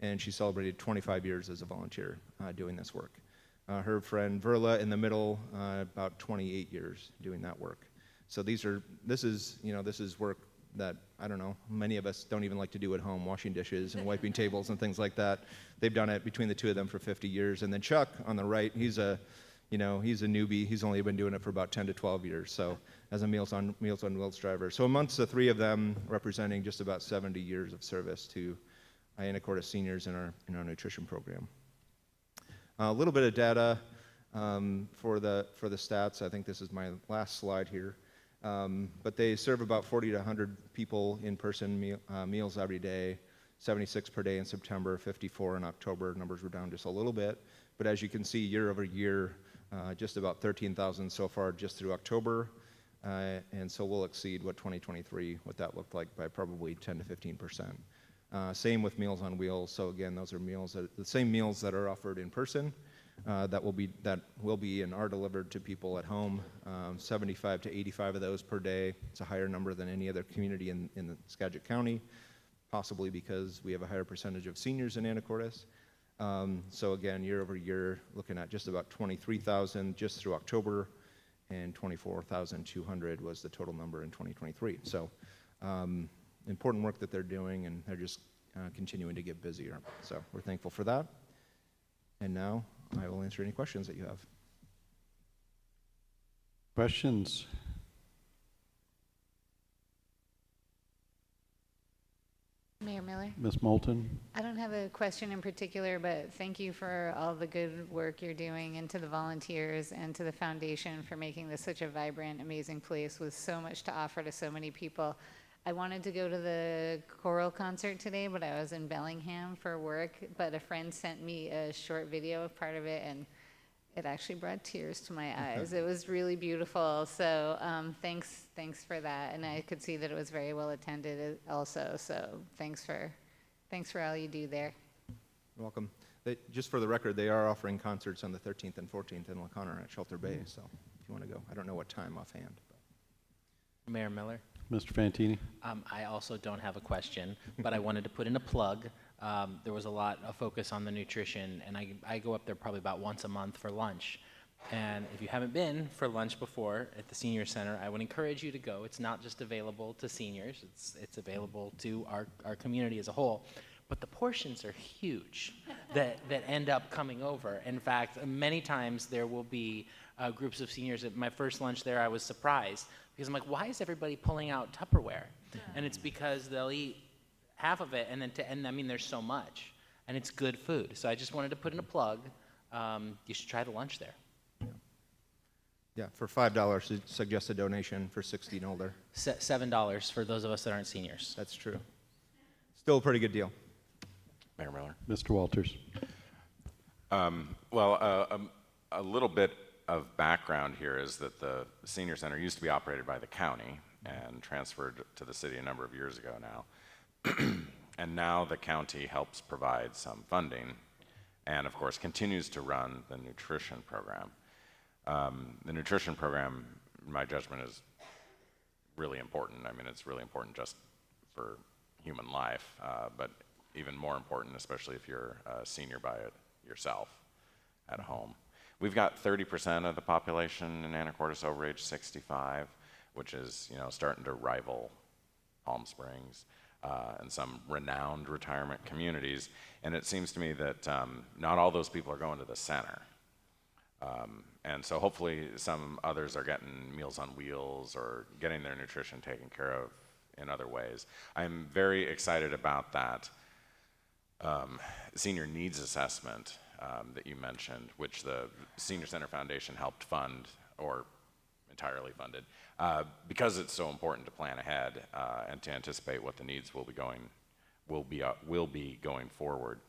and she celebrated 25 years as a volunteer doing this work. Her friend Verla in the middle, about 28 years doing that work. So this is work that, I don't know, many of us don't even like to do at home, washing dishes and wiping tables and things like that. They've done it between the 2 of them for 50 years. And then Chuck on the right, he's a newbie. He's only been doing it for about 10 to 12 years, so as a Meals on Wheels driver. So amongst the 3 of them, representing just about 70 years of service to Anacortes seniors in our nutrition program. A little bit of data for the stats. I think this is my last slide here. But they serve about 40 to 100 people in person meals every day, 76 per day in September, 54 in October. Numbers were down just a little bit. But as you can see, year over year, just about 13,000 so far just through October. And so we'll exceed what 2023, what that looked like, by probably 10 to 15%. Same with Meals on Wheels. So again, those are the same meals that are offered in person that will be and are delivered to people at home. 75 to 85 of those per day. It's a higher number than any other community in the Skagit County, possibly because we have a higher percentage of seniors in Anacortes. So again, year over year, looking at just about 23,000 just through October, and 24,200 was the total number in 2023. So important work that they're doing, and they're just continuing to get busier. So we're thankful for that. And now I will answer any questions that you have. Questions? Mayor Miller? Ms. Moulton? I don't have a question in particular, but thank you for all the good work you're doing, and to the volunteers and to the foundation for making this such a vibrant, amazing place with so much to offer to so many people. I wanted to go to the choral concert today, but I was in Bellingham for work, but a friend sent me a short video of part of it, and it actually brought tears to my eyes. It was really beautiful. So thanks for that. And I could see that it was very well attended also. So thanks for all you do there. You're welcome. Just for the record, they are offering concerts on the 13th and 14th in LaConner at Shelter Bay. So if you want to go, I don't know what time offhand. But. Mayor Miller? Mr. Fantini? I also don't have a question, but I wanted to put in a plug. There was a lot of focus on the nutrition, and I go up there probably about once a month for lunch. And if you haven't been for lunch before at the Senior Center, I would encourage you to go. It's not just available to seniors, it's available to our community as a whole. But the portions are huge that end up coming over. In fact, many times there will be groups of seniors. At my first lunch there, I was surprised because I'm like, why is everybody pulling out Tupperware? And it's because they'll eat half of it, and I mean, there's so much, and it's good food. So I just wanted to put in a plug. You should try the lunch there. Yeah, for $5, suggest a donation for 60 and older. $7 for those of us that aren't seniors. That's true. Still a pretty good deal. Mayor Miller. Mr. Walters? A little bit of background here is that the Senior Center used to be operated by the county and transferred to the city a number of years ago now. And now the county helps provide some funding and, of course, continues to run the nutrition program. The nutrition program, in my judgment, is really important. I mean, it's really important just for human life, but even more important, especially if you're a senior by it yourself at home. We've got 30% of the population in Anacortes over age 65, which is, starting to rival Palm Springs and some renowned retirement communities. And it seems to me that not all those people are going to the center. And so hopefully some others are getting Meals on Wheels or getting their nutrition taken care of in other ways. I'm very excited about that senior needs assessment that you mentioned, which the Senior Center Foundation helped fund, or entirely funded, because it's so important to plan ahead and to anticipate what the needs will be going forward.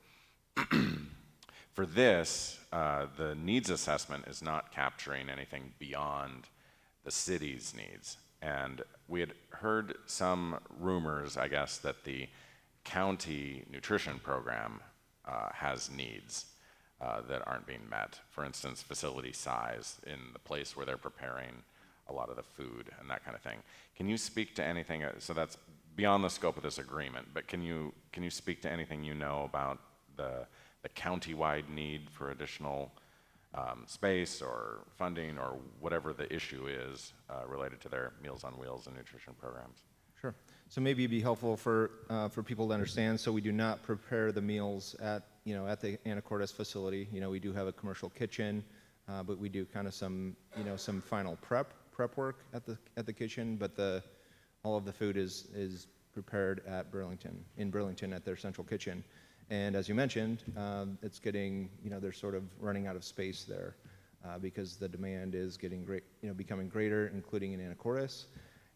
For this, the needs assessment is not capturing anything beyond the city's needs. And we had heard some rumors, I guess, that the county nutrition program has needs that aren't being met. For instance, facility size in the place where they're preparing a lot of the food and that kind of thing. Can you speak to anything, so that's beyond the scope of this agreement, but can you speak to anything you know about the county-wide need for additional space or funding or whatever the issue is related to their Meals on Wheels and nutrition programs? Sure. So maybe it'd be helpful for people to understand. So we do not prepare the meals at the Anacortes facility. We do have a commercial kitchen, but we do kind of some final prep work at the kitchen. But all of the food is prepared in Burlington at their central kitchen. And as you mentioned, it's getting they're sort of running out of space there because the demand is becoming greater, including in Anacortes,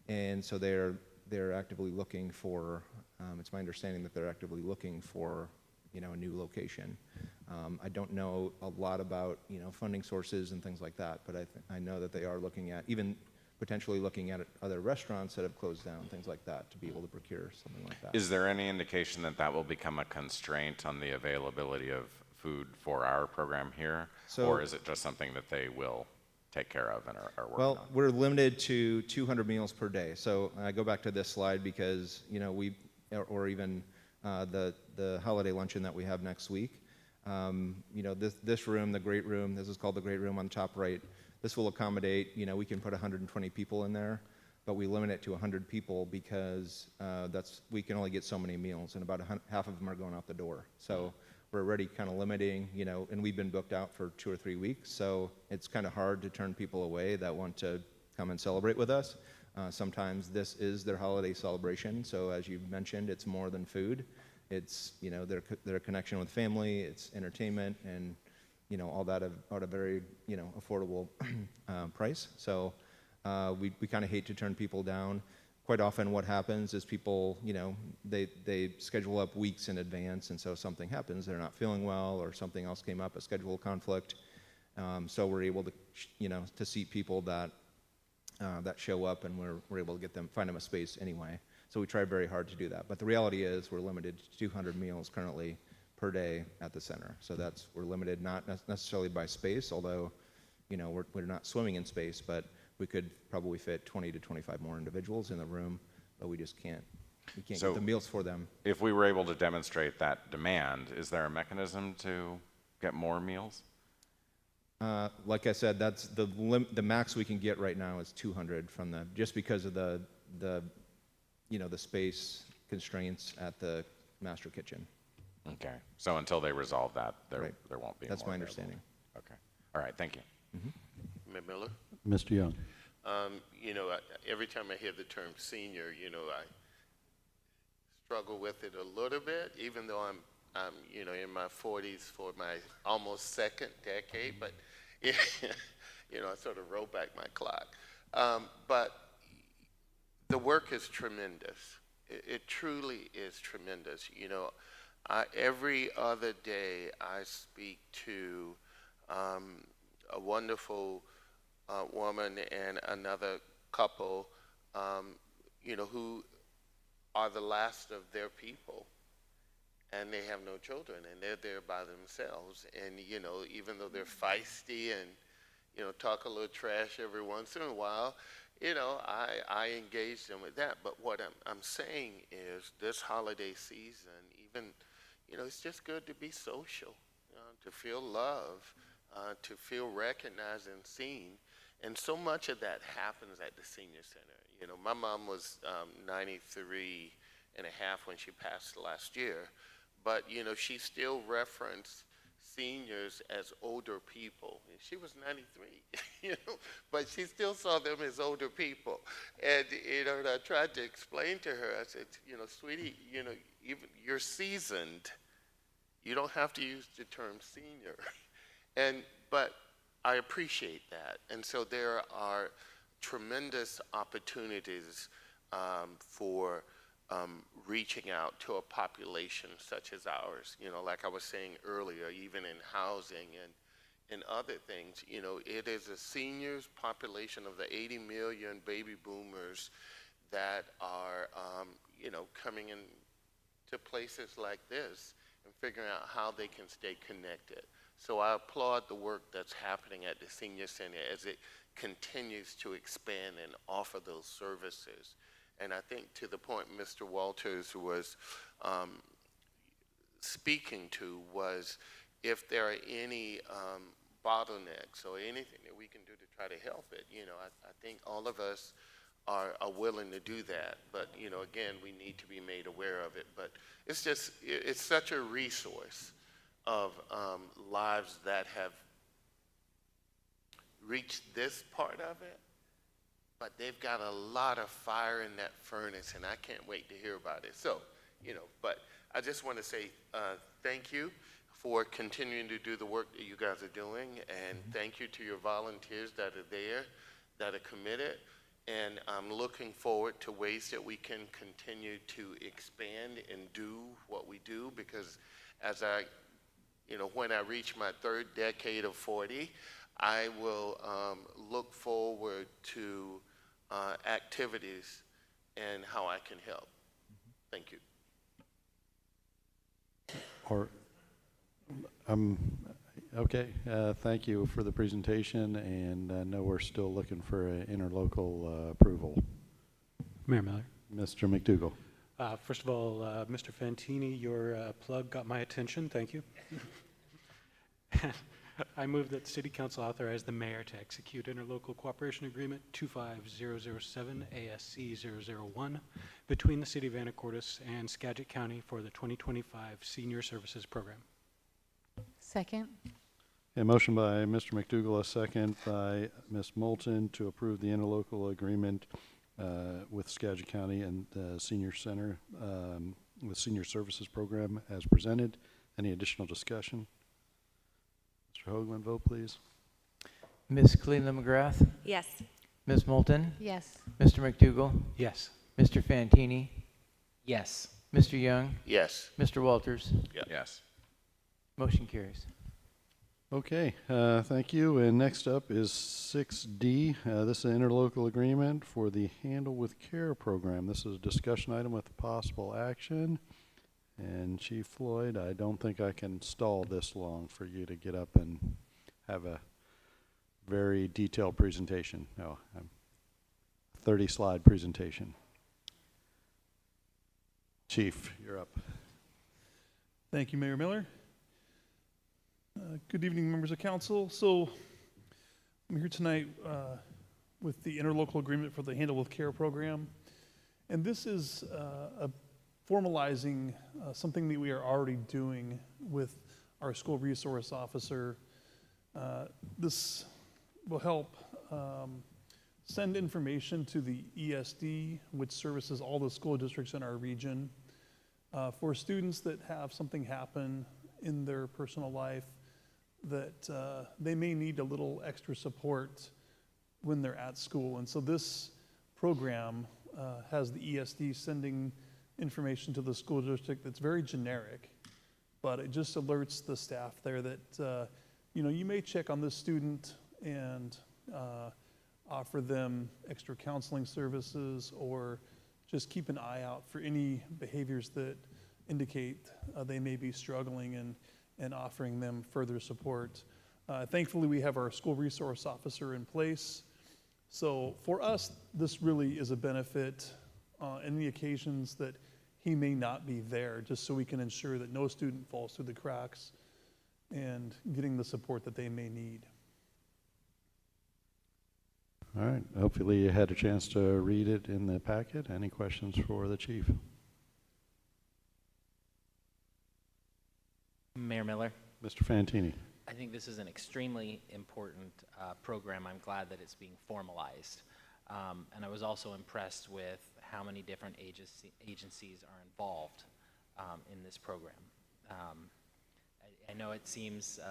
and so they're actively looking for, it's my understanding that they're actively looking for, a new location. I don't know a lot about, funding sources and things like that, but I know that they are looking at, even potentially looking at other restaurants that have closed down, things like that, to be able to procure something like that. Is there any indication that that will become a constraint on the availability of food for our program here? Or is it just something that they will take care of and are working on? We're limited to 200 meals per day. So I go back to this slide because, or even the holiday luncheon that we have next week. This room, the great room, this is called the great room on the top right. This will accommodate, we can put 120 people in there, but we limit it to 100 people because we can only get so many meals, and about half of them are going out the door. So we're already kind of limiting, you know, and we've been booked out for 2 or 3 weeks, so it's kind of hard to turn people away that want to come and celebrate with us. Sometimes this is their holiday celebration, so as you mentioned, it's more than food. It's, you know, their connection with family, it's entertainment, and, you know, all that at a very, you know, affordable price. So we kind of hate to turn people down. Quite often what happens is people, you know, they schedule up weeks in advance, and so something happens, they're not feeling well, or something else came up, a schedule conflict. So we're able to, you know, to seat people that show up, and we're able to find them a space anyway. So we try very hard to do that. But the reality is we're limited to 200 meals currently per day at the center. So we're limited not necessarily by space, although, you know, we're not swimming in space, but we could probably fit 20 to 25 more individuals in the room, but we just can't. We can't get the meals for them. If we were able to demonstrate that demand, is there a mechanism to get more meals? Like I said, that's the max we can get right now is 200 from them, just because of the you know, the space constraints at the master kitchen. Okay. So until they resolve that, there won't be. That's more my available. understanding. Okay. All right. Thank you. Mayor Miller? Mr. Young. You know, every time I hear the term senior, you know, I struggle with it a little bit, even though I'm you know, in my 40s for my almost second decade, but you know, I sort of roll back my clock. But the work is tremendous. It truly is tremendous. You know, every other day I speak to a wonderful woman and another couple, you know, who are the last of their people, and they have no children, and they're there by themselves. And, you know, even though they're feisty and, you know, talk a little trash every once in a while, you know, I engage them with that. But what I'm saying is this holiday season, even, you know, it's just good to be social, to feel love, to feel recognized and seen. And so much of that happens at the senior center. You know, my mom was 93 and a half when she passed last year, but, you know, she still referenced seniors as older people. And she was 93, you know, but she still saw them as older people. And, you know, and I tried to explain to her, I said, you know, sweetie, you know, even you're seasoned. You don't have to use the term senior. But I appreciate that. And so there are tremendous opportunities for reaching out to a population such as ours. You know, like I was saying earlier, even in housing and other things, you know, it is a seniors population of the 80 million baby boomers that are, you know, coming into places like this and figuring out how they can stay connected. So I applaud the work that's happening at the Senior Center as it continues to expand and offer those services. And I think to the point Mr. Walters was speaking to was if there are any bottlenecks or anything that we can do to try to help it, you know, I think all of us are willing to do that. But, you know, again, we need to be made aware of it. But it's just, it's such a resource of lives that have reached this part of it, but they've got a lot of fire in that furnace, and I can't wait to hear about it. So, you know, but I just want to say thank you for continuing to do the work that you guys are doing, and thank you to your volunteers that are there, that are committed, and I'm looking forward to ways that we can continue to expand and do what we do, because as you know, when I reach my third decade of 40, I will look forward to activities and how I can help. Thank you. Okay, thank you for the presentation, and I know we're still looking for interlocal approval. Mayor Miller. Mr. McDougall. First of all, Mr. Fantini, your plug got my attention. Thank you. I move that the City Council authorize the mayor to execute interlocal cooperation agreement 25007 ASC 001 between the City of Anacortes and Skagit County for the 2025 Senior Services Program. Second. A motion by Mr. McDougall, a second by Ms. Moulton to approve the interlocal agreement with Skagit County and the Senior Center with Senior Services Program as presented. Any additional discussion? Mr. Hoagland, vote please. Ms. Cleveland McGrath, Yes. Ms. Moulton, Yes. Mr. McDougall, Yes. Mr. Fantini, Yes. Mr. Young, Yes. Mr. Walters. Yes. Motion carries. Okay, thank you. And next up is 6D. This is an interlocal agreement for the Handle with Care program. This is a discussion item with possible action. And Chief Floyd, I don't think I can stall this long for you to get up and have a very detailed presentation. No, 30-slide presentation. Chief, you're up. Thank you, Mayor Miller. Good evening, members of council. So I'm here tonight with the interlocal agreement for the Handle with Care program. And this is formalizing something that we are already doing with our school resource officer. This will help send information to the ESD, which services all the school districts in our region, for students that have something happen in their personal life that they may need a little extra support when they're at school. And so this program has the ESD sending information to the school district that's very generic, but it just alerts the staff there that you may check on this student and offer them extra counseling services, or just keep an eye out for any behaviors that indicate they may be struggling, and offering them further support. Thankfully, we have our school resource officer in place. So for us, this really is a benefit on the occasions that he may not be there, just so we can ensure that no student falls through the cracks and getting the support that they may need. All right, hopefully you had a chance to read it in the packet. Any questions for the chief? Mayor Miller, Mr. Fantini. I think this is an extremely important program. I'm glad that it's being formalized. And I was also impressed with how many different agencies are involved in this program. I know it seems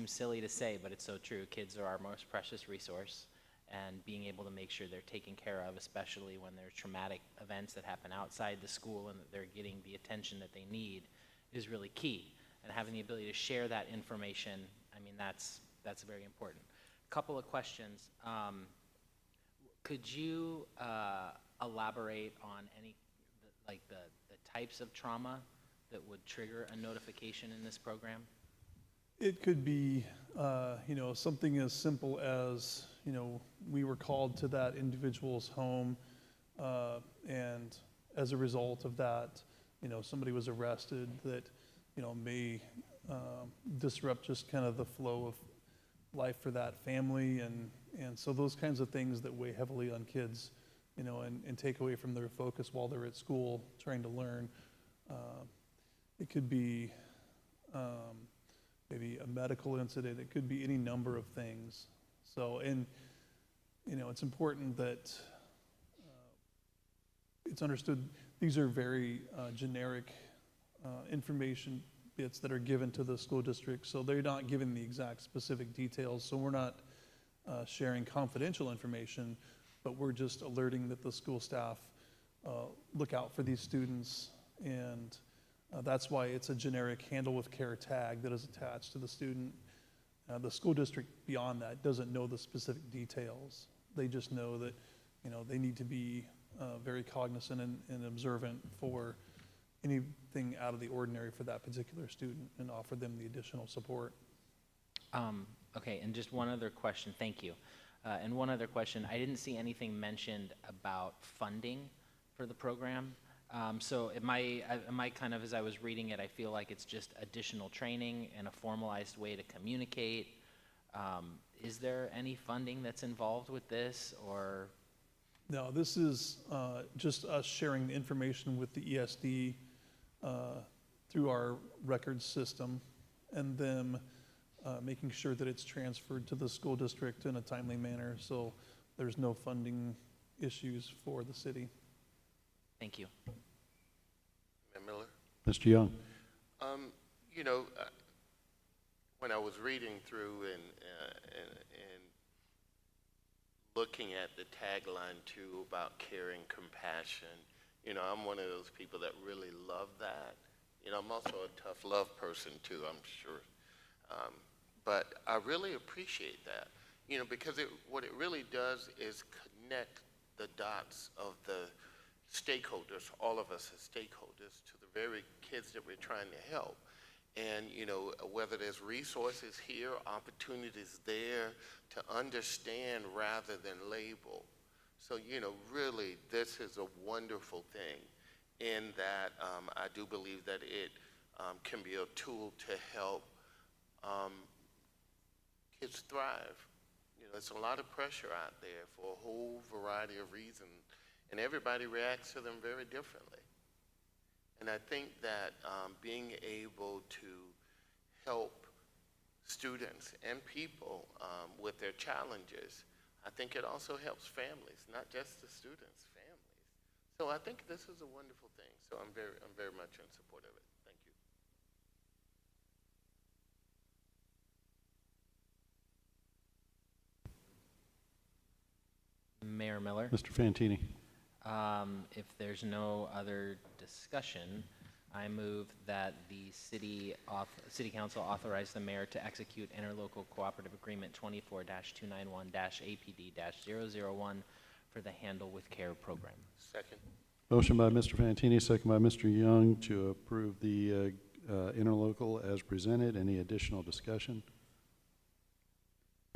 silly to say, but it's so true. Kids are our most precious resource, and being able to make sure they're taken care of, especially when there's traumatic events that happen outside the school and that they're getting the attention that they need, is really key. And having the ability to share that information, I mean, that's very important. A couple of questions. Could you elaborate on any, the types of trauma that would trigger a notification in this program? It could be, something as simple as, we were called to that individual's home, and as a result of that, somebody was arrested that, may disrupt just kind of the flow of life for that family. And so those kinds of things that weigh heavily on kids, and take away from their focus while they're at school trying to learn. It could be maybe a medical incident. It could be any number of things. So, and, it's important that it's understood these are very generic information bits that are given to the school district, so they're not given the exact specific details. So we're not sharing confidential information, but we're just alerting that the school staff look out for these students, and that's why it's a generic Handle with Care tag that is attached to the student. The school district beyond that doesn't know the specific details. They just know that they need to be very cognizant and observant for anything out of the ordinary for that particular student, and offer them the additional support. Okay, and just one other question, thank you. And one other question, I didn't see anything mentioned about funding for the program. So am I kind of, as I was reading it, I feel like it's just additional training and a formalized way to communicate. Is there any funding that's involved with this, or? No, this is just us sharing the information with the ESD through our records system, and them making sure that it's transferred to the school district in a timely manner, so there's no funding issues for the city. Thank you. Mayor Miller? Mr. Young. You know, when I was reading through and looking at the tagline too about caring compassion, you know, I'm one of those people that really love that. You know, I'm also a tough love person too, I'm sure. But I really appreciate that, you know, because what it really does is connect the dots of the stakeholders, all of us as stakeholders, to the very kids that we're trying to help. And, you know, whether there's resources here, opportunities there to understand rather than label. So, you know, really, this is a wonderful thing in that I do believe that it can be a tool to help kids thrive. You know, there's a lot of pressure out there for a whole variety of reasons, and everybody reacts to them very differently. And I think that being able to help students and people with their challenges, I think it also helps families, not just the students, families. So I think this is a wonderful thing. So I'm very much in support of it. Thank you. Mayor Miller? Mr. Fantini. If there's no other discussion, I move that the City Council authorize the mayor to execute interlocal cooperative agreement 24-291-APD-001 for the Handle with Care program. Second. Motion by Mr. Fantini, second by Mr. Young to approve the interlocal as presented. Any additional discussion?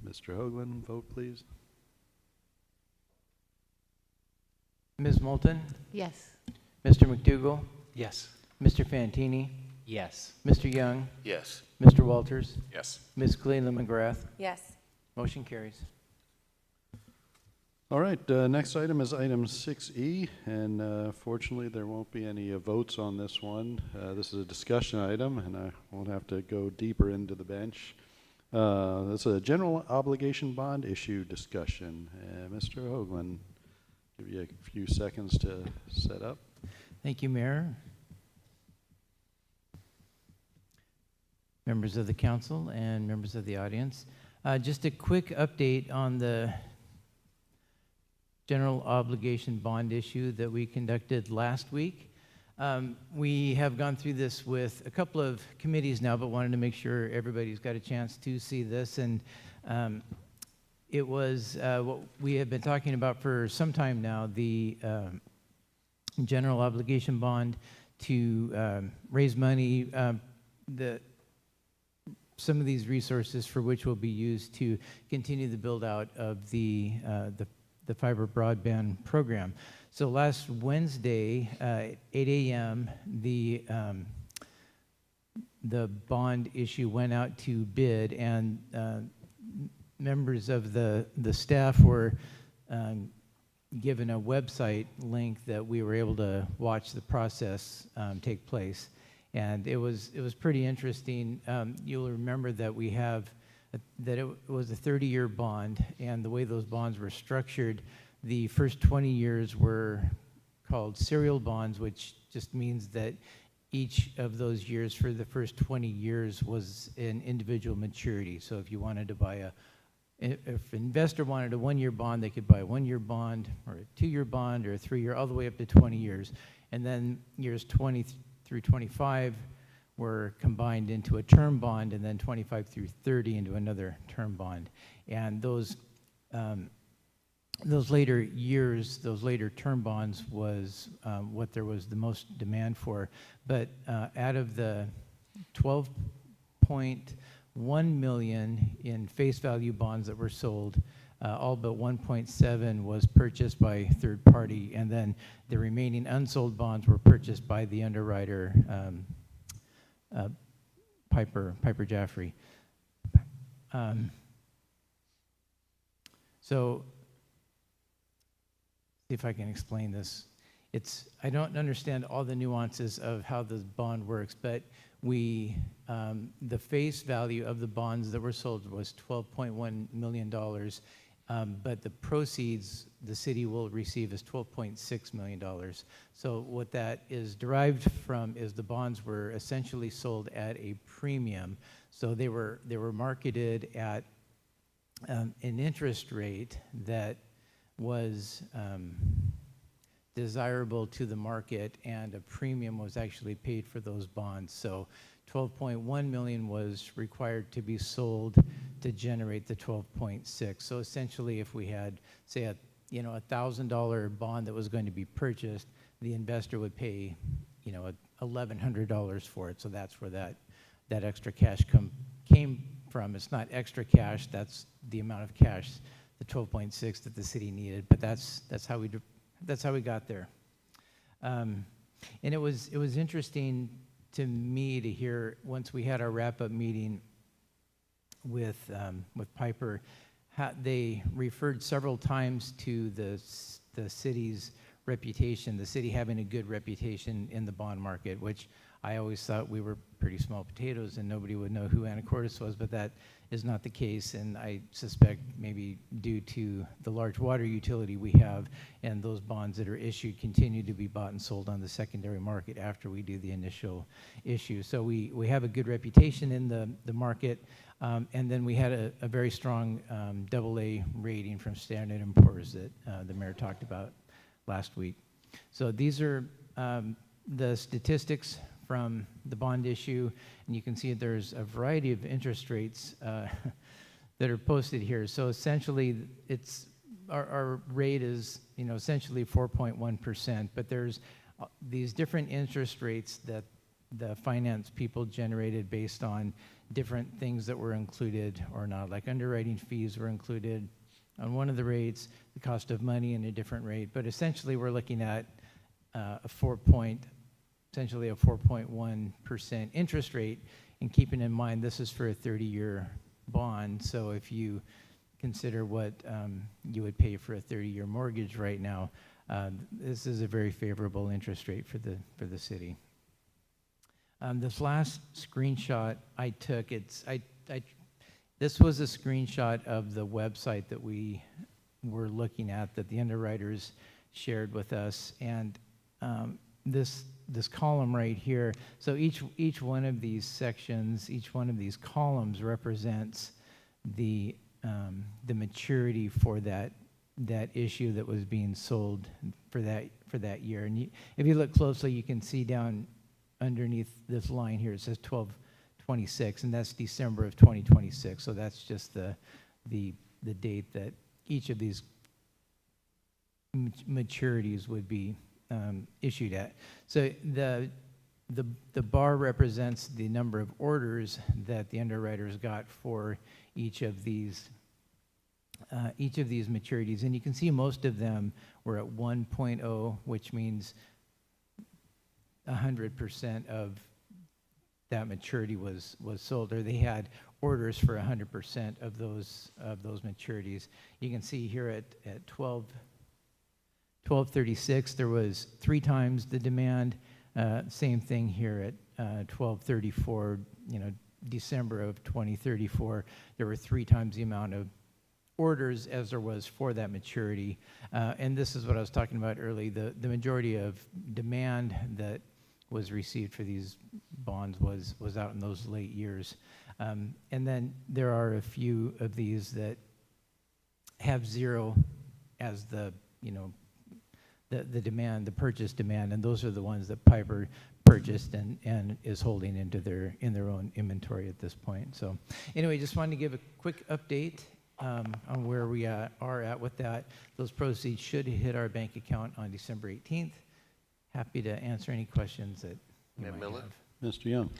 Mr. Hoagland, vote please. Ms. Moulton, Yes. Mr. McDougall, Yes. Mr. Fantini, Yes. Mr. Young, Yes. Mr. Walters, Yes. Ms. Cleland McGrath. Yes. Motion carries. All right, next item is item 6E, and fortunately there won't be any votes on this one. This is a discussion item, and I won't have to go deeper into the bench. This is a general obligation bond issue discussion. Mr. Hoagland, give you a few seconds to set up. Thank you, Mayor. Members of the council and members of the audience. Just a quick update on the general obligation bond issue that we conducted last week. We have gone through this with a couple of committees now, but wanted to make sure everybody's got a chance to see this. And it was what we have been talking about for some time now, the general obligation bond to raise money, some of these resources for which will be used to continue the build out of the fiber broadband program. So last Wednesday, 8 a.m., the bond issue went out to bid, and members of the staff were given a website link that we were able to watch the process take place. And it was pretty interesting. You'll remember that we have that it was a 30-year bond, and the way those bonds were structured, the first 20 years were called serial bonds, which just means that each of those years for the first 20 years was an individual maturity. So if you wanted to buy if an investor wanted a 1-year bond, they could buy a 1-year bond or a 2-year bond or a 3-year, all the way up to 20 years. And then years 20 through 25 were combined into a term bond, and then 25 through 30 into another term bond. And those later years, those later term bonds was what there was the most demand for. But out of the 12.1 million in face value bonds that were sold, all but 1.7 was purchased by third party, and then the remaining unsold bonds were purchased by the underwriter, Piper Jaffray. So, see if I can explain this. I don't understand all the nuances of how this bond works, but the face value of the bonds that were sold was $12.1 million, but the proceeds the city will receive is $12.6 million. So what that is derived from is the bonds were essentially sold at a premium. So they were marketed at an interest rate that was desirable to the market, and a premium was actually paid for those bonds. So 12.1 million was required to be sold to generate the 12.6. So essentially, if we had, say, a $1,000 bond that was going to be purchased, the investor would pay, $1,100 for it. So that's where that extra cash came from. It's not extra cash. That's the amount of cash, the 12.6 that the city needed. But that's how we got there. And it was interesting to me to hear, once we had our wrap-up meeting with Piper, they referred several times to the city's reputation, the city having a good reputation in the bond market, which I always thought we were pretty small potatoes and nobody would know who Anacortes was, but that is not the case, and I suspect maybe due to the large water utility we have and those bonds that are issued continue to be bought and sold on the secondary market after we do the initial issue. So we have a good reputation in the market, and then we had a very strong AA rating from Standard & Poor's that the mayor talked about last week. So these are the statistics from the bond issue, and you can see there's a variety of interest rates that are posted here. So essentially, our rate is essentially 4.1%, but there's these different interest rates that the finance people generated based on different things that were included or not, like underwriting fees were included on one of the rates, the cost of money in a different rate, but essentially we're looking at essentially a 4.1% interest rate, and keeping in mind this is for a 30-year bond. So if you consider what you would pay for a 30-year mortgage right now, this is a very favorable interest rate for the city. This last screenshot I took, this was a screenshot of the website that we were looking at that the underwriters shared with us, and this column right here, so each one of these sections, each one of these columns represents the maturity for that issue that was being sold for that year. And if you look closely, you can see down underneath this line here, it says 12/26, and that's December of 2026. So that's just the date that each of these maturities would be issued at. So the bar represents the number of orders that the underwriters got for each of these maturities, and you can see most of them were at 1.0, which means 100% of that maturity was sold, or they had orders for 100% of those maturities. You can see here at 12/36, there was 3 times the demand. Same thing here at 12/34, December of 2034, there were 3 times the amount of orders as there was for that maturity. And this is what I was talking about earlier. The majority of demand that was received for these bonds was out in those late years. And then there are a few of these that have 0 as the demand, the purchase demand, and those are the ones that Piper purchased and is holding in their own inventory at this point. So anyway, just wanted to give a quick update on where we are at with that. Those proceeds should hit our bank account on December 18th. Happy to answer any questions that you might Miller? have. Mr. Young.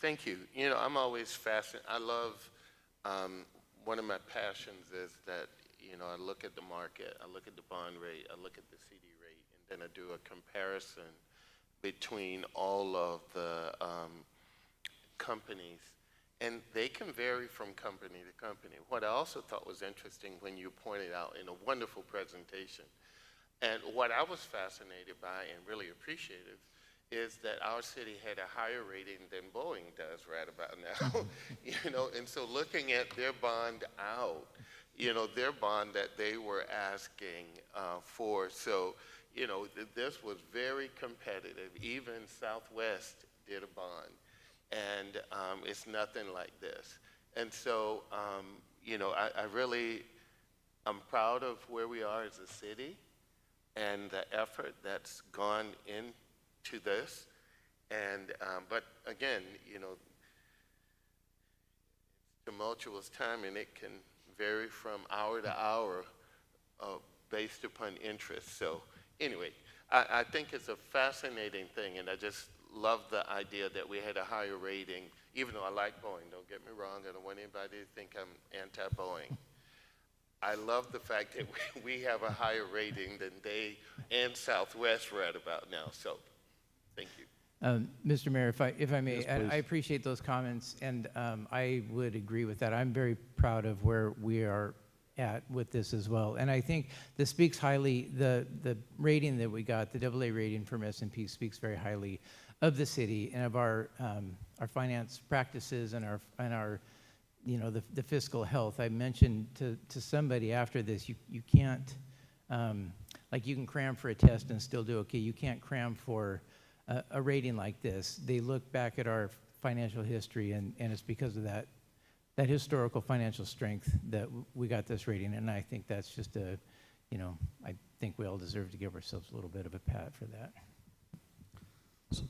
Thank you. I'm always fascinated. I love, one of my passions is that, I look at the market, I look at the bond rate, I look at the CD rate, and then I do a comparison between all of the companies, and they can vary from company to company. What I also thought was interesting when you pointed out in a wonderful presentation, and what I was fascinated by and really appreciative is that our city had a higher rating than Boeing does right about now. You know, and so looking at their bond out, you know, their bond that they were asking for, so, you know, this was very competitive. Even Southwest did a bond, and it's nothing like this. And so, you know, I'm proud of where we are as a city and the effort that's gone into this. And, but again, you know, tumultuous time, and it can vary from hour to hour based upon interest. So anyway, I think it's a fascinating thing, and I just love the idea that we had a higher rating, even though I like Boeing. Don't get me wrong. I don't want anybody to think I'm anti-Boeing. I love the fact that we have a higher rating than they and Southwest right about now. So thank you. Mr. Mayor, if I may, Yes, please. I appreciate those comments, and I would agree with that. I'm very proud of where we are at with this as well. And I think this speaks highly, the rating that we got, the AA rating from S&P speaks very highly of the city and of our finance practices and our you know, the fiscal health. I mentioned to somebody after this, you can't, like you can cram for a test and still do okay. You can't cram for a rating like this. They look back at our financial history, and it's because of that historical financial strength that we got this rating. And I think that's just you know, I think we all deserve to give ourselves a little bit of a pat for that.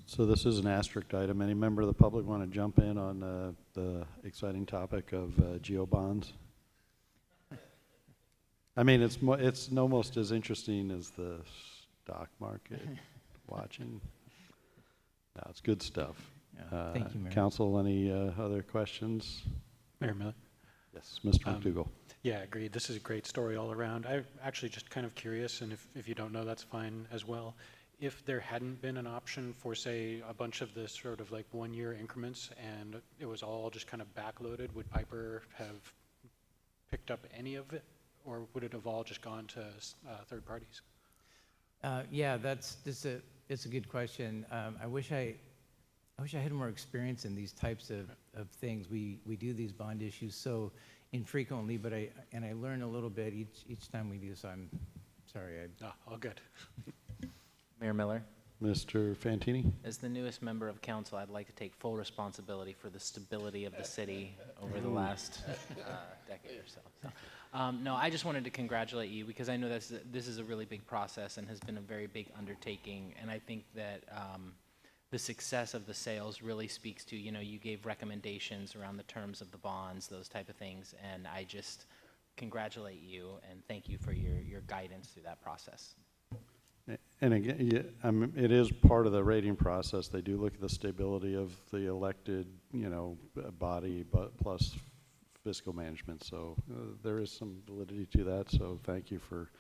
So this is an asterisk item. Any member of the public want to jump in on the exciting topic of geo bonds? I mean, it's almost as interesting as the stock market watching. No, it's good stuff. Yeah, thank you, Mayor. Council, any other questions? Mayor Miller? Yes, Mr. McDougall. Yeah, agreed. This is a great story all around. I'm actually just kind of curious, and if you don't know, that's fine as well. If there hadn't been an option for, say, a bunch of this sort of like 1 year increments and it was all just kind of backloaded, would Piper have picked up any of it, or would it have all just gone to third parties? Yeah, it's a good question. I wish I had more experience in these types of things. We do these bond issues so infrequently, but I learn a little bit each time we do. So I'm sorry. All good. Mayor Miller, Mr. Fantini? as the newest member of council, I'd like to take full responsibility for the stability of the city over the last decade or so. No, I just wanted to congratulate you because I know this is a really big process and has been a very big undertaking, and I think that the success of the sales really speaks to, you know, you gave recommendations around the terms of the bonds, those type of things, and I just congratulate you and thank you for your guidance through that process. And again, it is part of the rating process. They do look at the stability of the elected, you know, body, but plus fiscal management. So there is some validity to that. So thank you for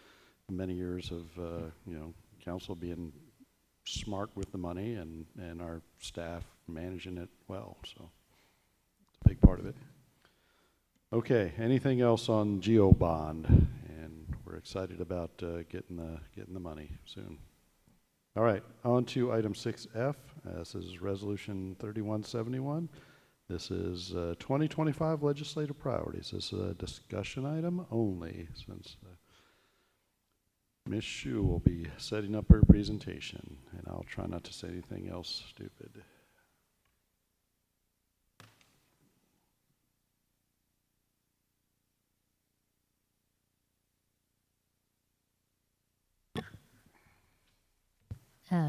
many years of, you know, council being smart with the money and our staff managing it well. So it's a big part of it. Okay, anything else on GeoBond? And we're excited about getting the money soon. All right, on to item 6F. This is Resolution 3171. This is 2025 legislative priorities. This is a discussion item only, since Ms. Shu will be setting up her presentation, and I'll try not to say anything else stupid.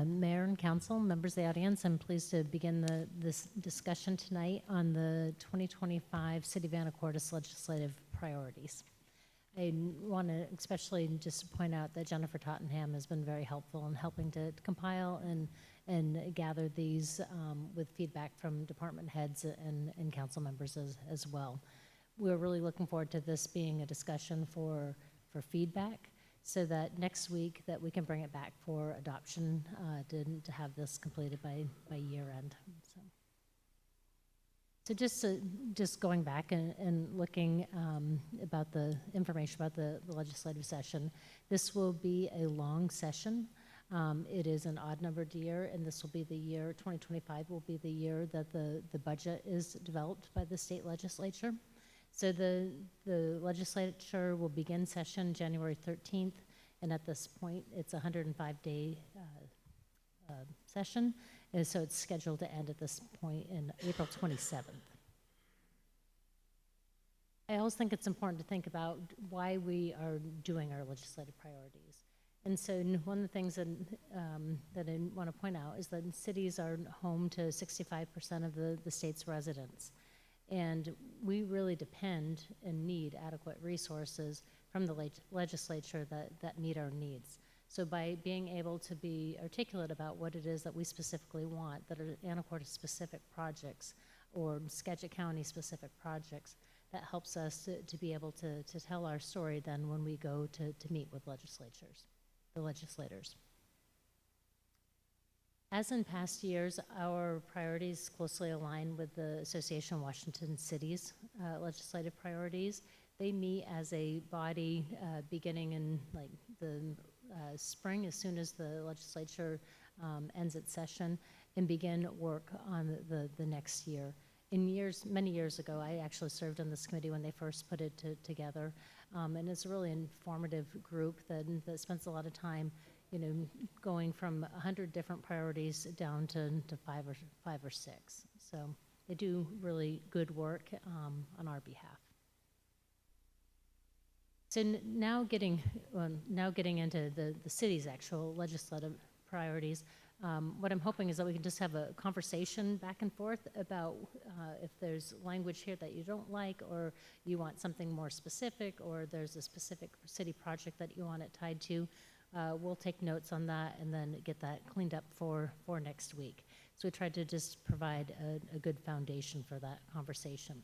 Mayor and council, members of the audience, I'm pleased to begin this discussion tonight on the 2025 City of Anacortes legislative priorities. I want to especially just point out that Jennifer Tottenham has been very helpful in helping to compile and gather these with feedback from department heads and council members as well. We're really looking forward to this being a discussion for feedback, so that next week that we can bring it back for adoption to have this completed by year end. So just going back and looking about the information about the legislative session, this will be a long session. It is an odd-numbered year, and this will be the year, 2025 will be the year that the budget is developed by the state legislature. So the legislature will begin session January 13th, and at this point, it's a 105-day session, and so it's scheduled to end at this point in April 27th. I always think it's important to think about why we are doing our legislative priorities. And so one of the things that I want to point out is that cities are home to 65% of the state's residents. And we really depend and need adequate resources from the legislature that meet our needs. So by being able to be articulate about what it is that we specifically want, that are Anacortes-specific projects or Skagit County-specific projects, that helps us to be able to tell our story then when we go to meet with the legislators. As in past years, our priorities closely align with the Association of Washington Cities legislative priorities. They meet as a body beginning in like the spring, as soon as the legislature ends its session, and begin work on the next year. Many years ago, I actually served on this committee when they first put it together, and it's a really informative group that spends a lot of time, going from 100 different priorities down to five or six. So they do really good work on our behalf. So now getting into the city's actual legislative priorities, what I'm hoping is that we can just have a conversation back and forth about if there's language here that you don't like, or you want something more specific, or there's a specific city project that you want it tied to. We'll take notes on that and then get that cleaned up for next week. So we tried to just provide a good foundation for that conversation.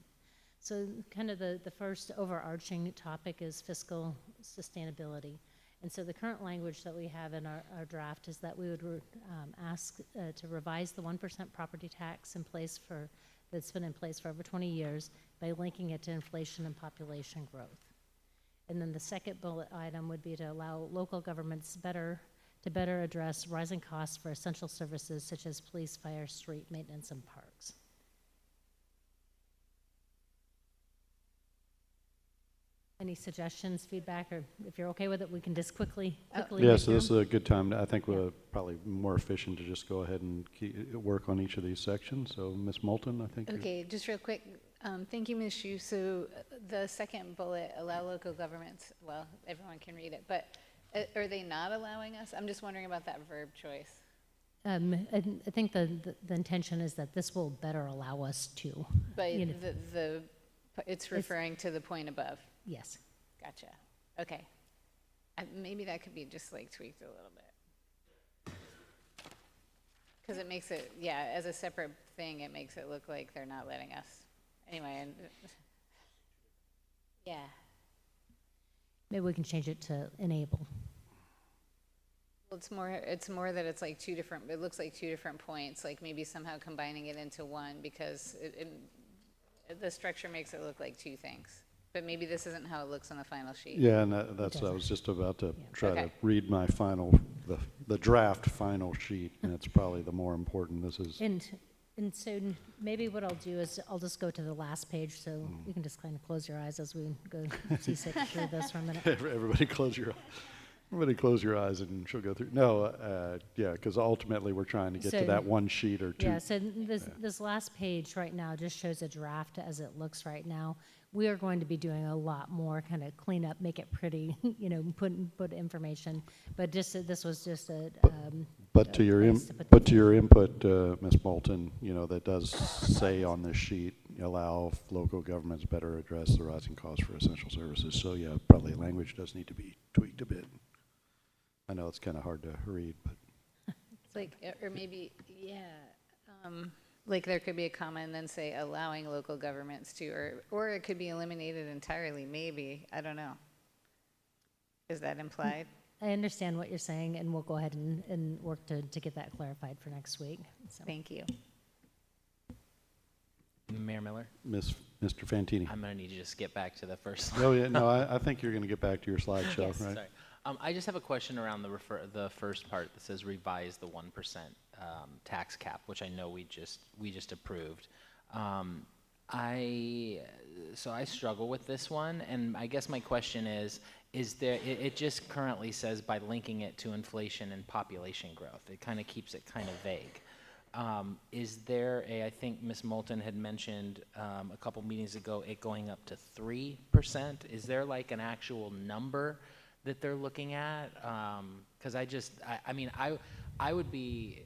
So kind of the first overarching topic is fiscal sustainability. And so the current language that we have in our draft is that we would ask to revise the 1% property tax that's been in place for over 20 years by linking it to inflation and population growth. And then the second bullet item would be to allow local governments to better address rising costs for essential services such as police, fire, street maintenance, and parks. Any suggestions, feedback, or if you're okay with it, we can just quickly Yeah, so this is a good time. I think we're probably more efficient to just go ahead and work on each of these sections. So, Ms. Moulton, I think. Okay, just real quick. Thank you, Ms. Hsu. So the second bullet, allow local governments, well, everyone can read it, but are they not allowing us? I'm just wondering about that verb choice. I think the intention is that this will better allow us to. But it's referring to the point above. Yes. Gotcha. Okay. Maybe that could be just like tweaked a little bit. Because it makes it, yeah, as a separate thing, it makes it look like they're not letting us. Anyway, yeah. Maybe we can change it to enable. Well, it's more that it's like it looks like two different points, like maybe somehow combining it into one, because the structure makes it look like two things. But maybe this isn't how it looks on the final sheet. Yeah, and that's I was just about to try to read my the draft final sheet, and it's probably the more important. This is. And so maybe what I'll do is I'll just go to the last page, so you can just kind of close your eyes as we go seasick through this for a minute. Everybody close your eyes and she'll go through. No, yeah, because ultimately we're trying to get to that one sheet or two. Yeah, so this last page right now just shows a draft as it looks right now. We are going to be doing a lot more kind of clean up, make it pretty, put information. But this was just a. But to your input, Ms. Moulton, that does say on this sheet, allow local governments better address the rising costs for essential services. So yeah, probably language does need to be tweaked a bit. I know it's kind of hard to read, but. It's like, or maybe, yeah. Like there could be a comma and then say allowing local governments to, or it could be eliminated entirely, maybe. I don't know. Is that implied? I understand what you're saying, and we'll go ahead and work to get that clarified for next week. So. Thank you. Mayor Miller? Mr. Fantini. I'm going to need you to skip back to the first slide. Oh, yeah, no, I think you're going to get back to your slideshow, yes, right? Sorry. I just have a question around the first part that says revise the 1% tax cap, which I know we just approved. So I struggle with this one, and I guess my question is there, it just currently says by linking it to inflation and population growth. It kind of keeps it kind of vague. Is there I think Ms. Moulton had mentioned a couple meetings ago it going up to 3%. Is there like an actual number that they're looking at? Because I would be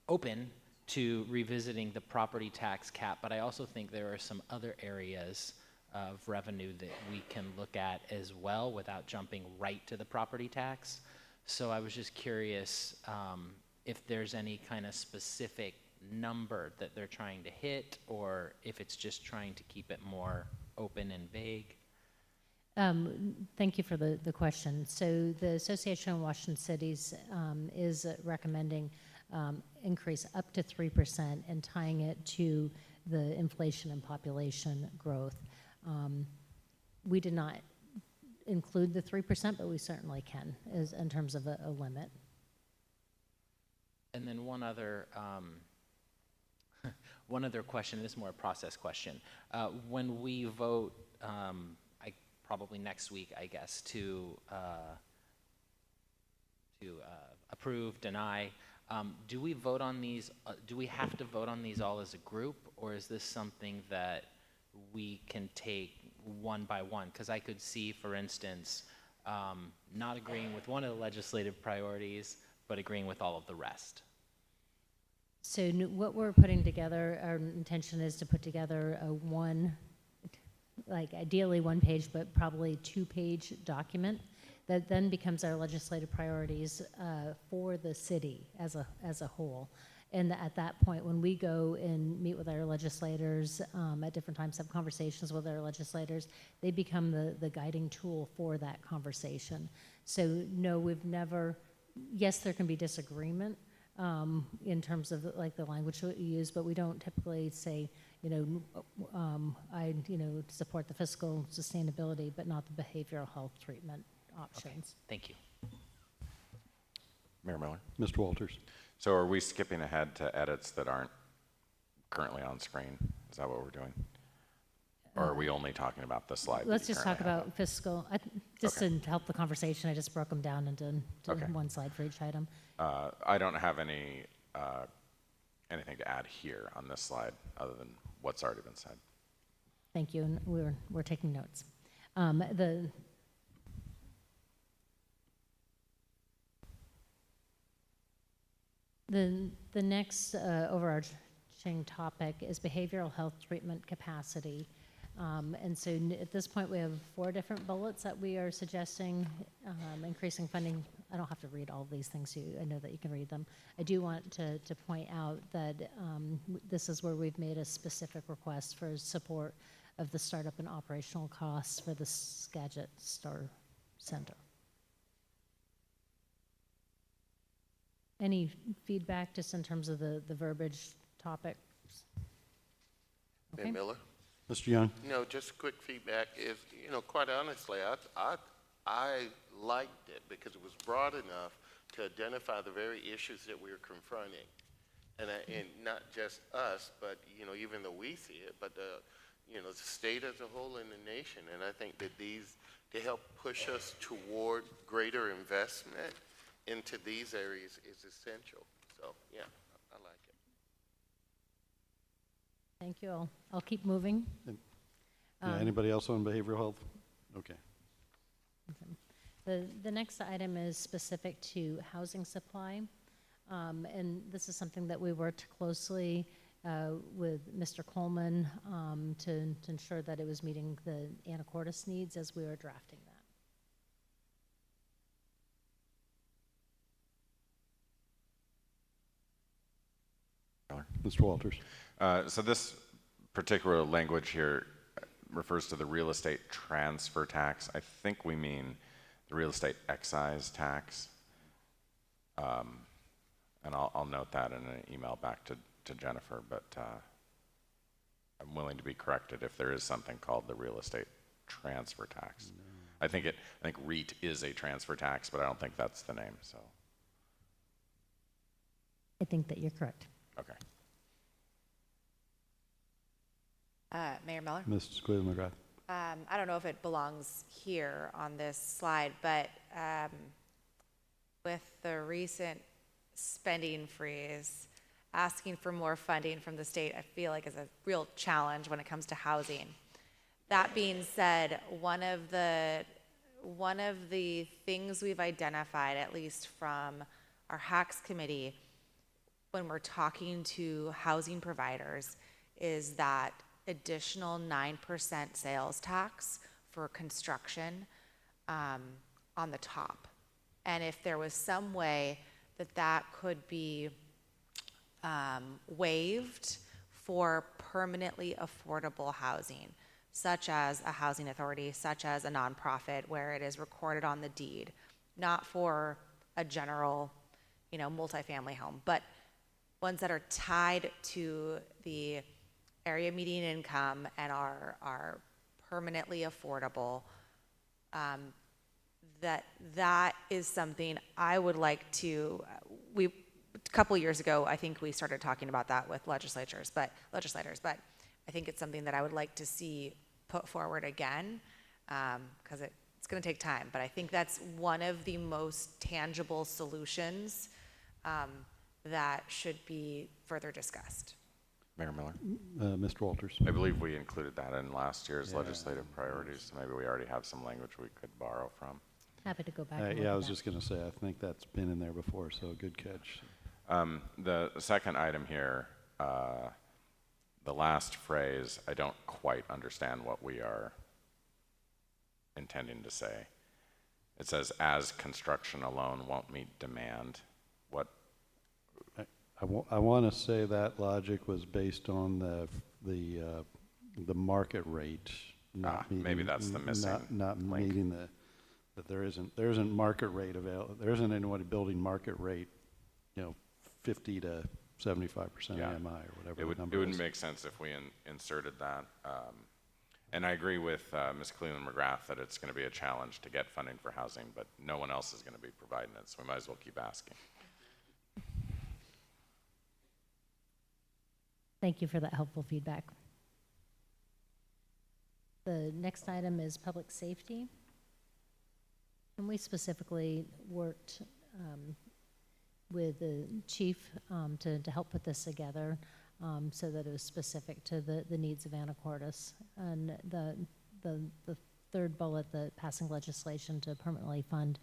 open to revisiting the property tax cap, but I also think there are some other areas of revenue that we can look at as well without jumping right to the property tax. So I was just curious if there's any kind of specific number that they're trying to hit, or if it's just trying to keep it more open and vague. Thank you for the question. So the Association of Washington Cities is recommending increase up to 3% and tying it to the inflation and population growth. We did not include the 3%, but we certainly can in terms of a limit. And then one other question, this is more a process question. When we vote, probably next week, I guess, to approve, deny, do we vote on these, do we have to vote on these all as a group, or is this something that we can take one by one? Because I could see, for instance, not agreeing with one of the legislative priorities, but agreeing with all of the rest. So what we're putting together, our intention is to put together a ideally one page, but probably 2-page document that then becomes our legislative priorities for the city as a whole. And at that point, when we go and meet with our legislators at different times, have conversations with our legislators, they become the guiding tool for that conversation. So no, we've never, yes, there can be disagreement in terms of like the language that we use, but we don't typically say, I support the fiscal sustainability, but not the behavioral health treatment options. Okay. Thank you. Mayor Miller? Mr. Walters. So are we skipping ahead to edits that aren't currently on screen? Is that what we're doing? Or are we only talking about the slide? Let's just talk about fiscal. Just Okay. to help the conversation, I just broke them down into one slide for each item. I don't have anything to add here on this slide other than what's already been said. Thank you, and we're taking notes. The next overarching topic is behavioral health treatment capacity. And so at this point, we have 4 different bullets that we are suggesting increasing funding. I don't have to read all of these things to you. I know that you can read them. I do want to point out that this is where we've made a specific request for support of the startup and operational costs for the Skagit Star Center. Any feedback just in terms of the verbiage topics? Mayor Miller? Mr. Young? Just quick feedback is, quite honestly, I liked it because it was broad enough to identify the very issues that we are confronting. And not just us, but, even though we see it, but the state as a whole and the nation. And I think that these, to help push us toward greater investment into these areas is essential. So, yeah, I like it. Thank you. I'll keep moving. Anybody else on behavioral health? Okay. The next item is specific to housing supply. And this is something that we worked closely with Mr. Coleman to ensure that it was meeting the Anacortes needs as we were drafting that. Mr. Walters. So this particular language here refers to the real estate transfer tax. I think we mean the real estate excise tax. And I'll note that in an email back to Jennifer, but I'm willing to be corrected if there is something called the real estate transfer tax. I think REIT is a transfer tax, but I don't think that's the name, so. I think that you're correct. Okay. Mayor Miller? Mrs. Cleveland McGrath. I don't know if it belongs here on this slide, but with the recent spending freeze, asking for more funding from the state, I feel like is a real challenge when it comes to housing. That being said, one of the things we've identified, at least from our HACS committee, when we're talking to housing providers, is that additional 9% sales tax for construction on the top. And if there was some way that could be waived for permanently affordable housing, such as a housing authority, such as a nonprofit where it is recorded on the deed, not for a general, multifamily home, but ones that are tied to the area median income and are permanently affordable, that is something I would like to, a couple years ago, I think we started talking about that with legislators, but I think it's something that I would like to see put forward again, because it's going to take time, but I think that's one of the most tangible solutions that should be further discussed. Mayor Miller? Mr. Walters. I believe we included that in last year's legislative priorities, so maybe we already have some language we could borrow from. Happy to go back and look Yeah, at I was that. just going to say, I think that's been in there before, so good catch. The second item here, the last phrase, I don't quite understand what we are intending to say. It says, as construction alone won't meet demand. What? I want to say that logic was based on the market rate, not meeting, maybe that's the missing not link. meeting that there isn't market rate available. There isn't anyone building market rate, 50 to 75% Yeah. AMI or whatever. It wouldn't make sense if we inserted that. And I agree with Ms. Cleveland McGrath that it's going to be a challenge to get funding for housing, but no one else is going to be providing it, so we might as well keep asking. Thank you for that helpful feedback. The next item is public safety. And we specifically worked with the chief to help put this together so that it was specific to the needs of Anacortes. And the third bullet, the passing legislation to permanently fund